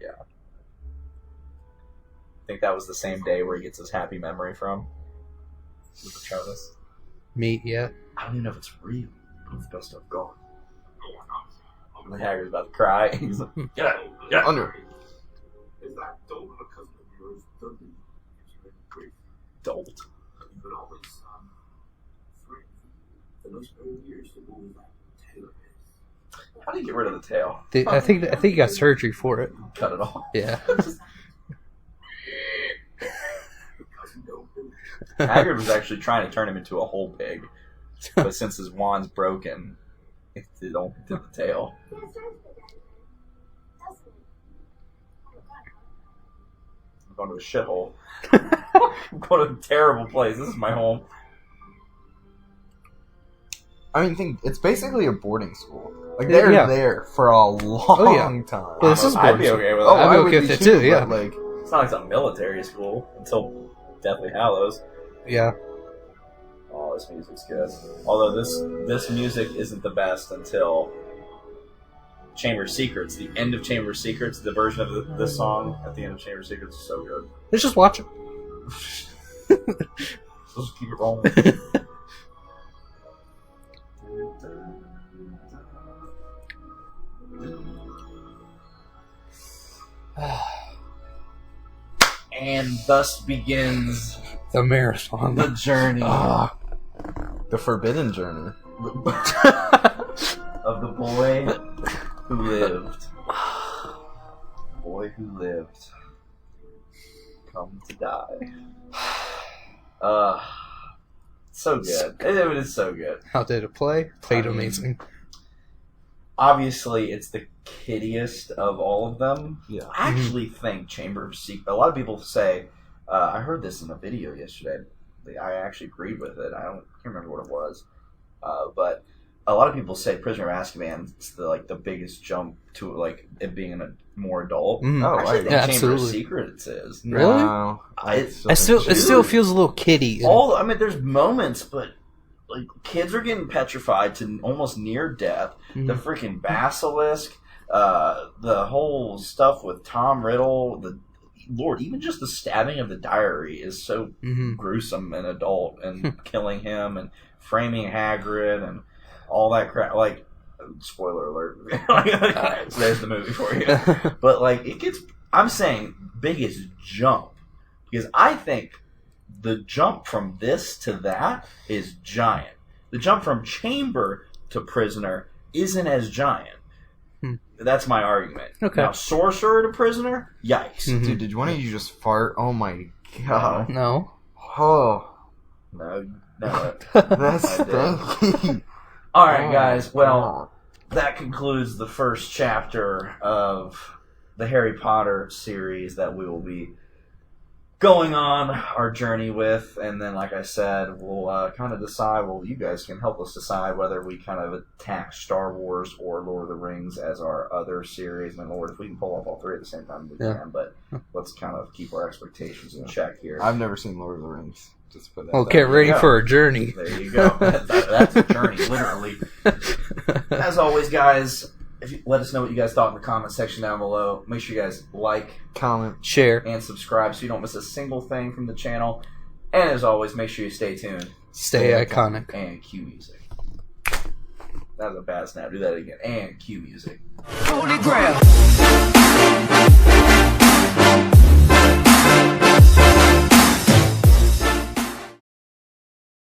Yeah. I think that was the same day where he gets his happy memory from. With the Patronus. Meat, yeah. I don't even know if it's real. But it's best stuff gone. And then Harry's about to cry. He's like, get out. Get out. Under. Is that Dolt a cousin of yours, Dudley? Dolt. You could always, threaten for those early years to move that tail of his. How do you get rid of the tail? I think he got surgery for it. Cut it off. Yeah. Cousin don't do it. Hagrid was actually trying to turn him into a whole pig. But since his wand's broken, it only did the tail. Yeah, it sounds good, Daddy. Doesn't it? Oh, God. I'm going to a shithole. I'm going to a terrible place. This is my home. I mean, it's basically a boarding school. Like, they're Yeah. there for a long time. Well, this is I'd be boarding okay with Oh, that. I'd be I would okay with be it too, yeah. but, like, It's not like it's a military school until Deathly Hallows. Yeah. Oh, this music's good. Although this music isn't the best until Chamber of Secrets. The end of Chamber of Secrets, the version of this song at the end of Chamber of Secrets is so good. Let's just watch it. So just keep it rolling. And thus begins The marathon. the journey the Forbidden Journey. of the boy who lived. Boy who lived. Come to die. So good. It is so good. How did it play? Played I mean, amazing. Obviously, it's the kiddiest of all of them. Yeah. I actually think Chamber of Secrets. A lot of people say. I heard this in a video yesterday. I actually agreed with it. Can't remember what it was, but a lot of people say Prisoner of Azkaban is the biggest jump to like it being a more adult. Mm. Oh, I actually think yeah, Chamber absolutely. of Secrets is. Really? No, I It still feels a little kiddie. I mean, there's moments, but like kids are getting petrified to almost near death. Mhm. The freaking basilisk, the whole stuff with Tom Riddle, Lord, even just the stabbing of the diary is so Mhm. gruesome and adult, and killing him and framing Hagrid and all that crap. Like, spoiler alert. So there's the movie for you. But like, I'm saying biggest jump because I think the jump from this to that is giant. The jump from Chamber to Prisoner isn't as giant. That's my argument. Okay. Now, Sorcerer to Prisoner, yikes. Mhm. Dude, did one of you just fart? Oh my god. No. Oh, No. that's I did. stinky. All right, Oh, guys. Well, God. that concludes the first chapter of the Harry Potter series that we will be going on our journey with. And then, like I said, we'll kind of decide, you guys can help us decide whether we kind of attack Star Wars or Lord of the Rings as our other series. And Lord, if we can pull off all three at the same time, we Yeah. can. But let's kind of keep our expectations in check here. I've never seen Lord of the Rings. Just put that. Well, down. get ready go. for a journey. There you go. That's a journey, literally. As always, guys, if you, let us know what you guys thought in the comment section down below. Make sure you guys like Comment. Share. and subscribe so you don't miss a single thing from the channel. And as always, make sure you stay tuned Stay iconic. and cue music. That was a bad snap. Do that again. And cue music. Holy Grail.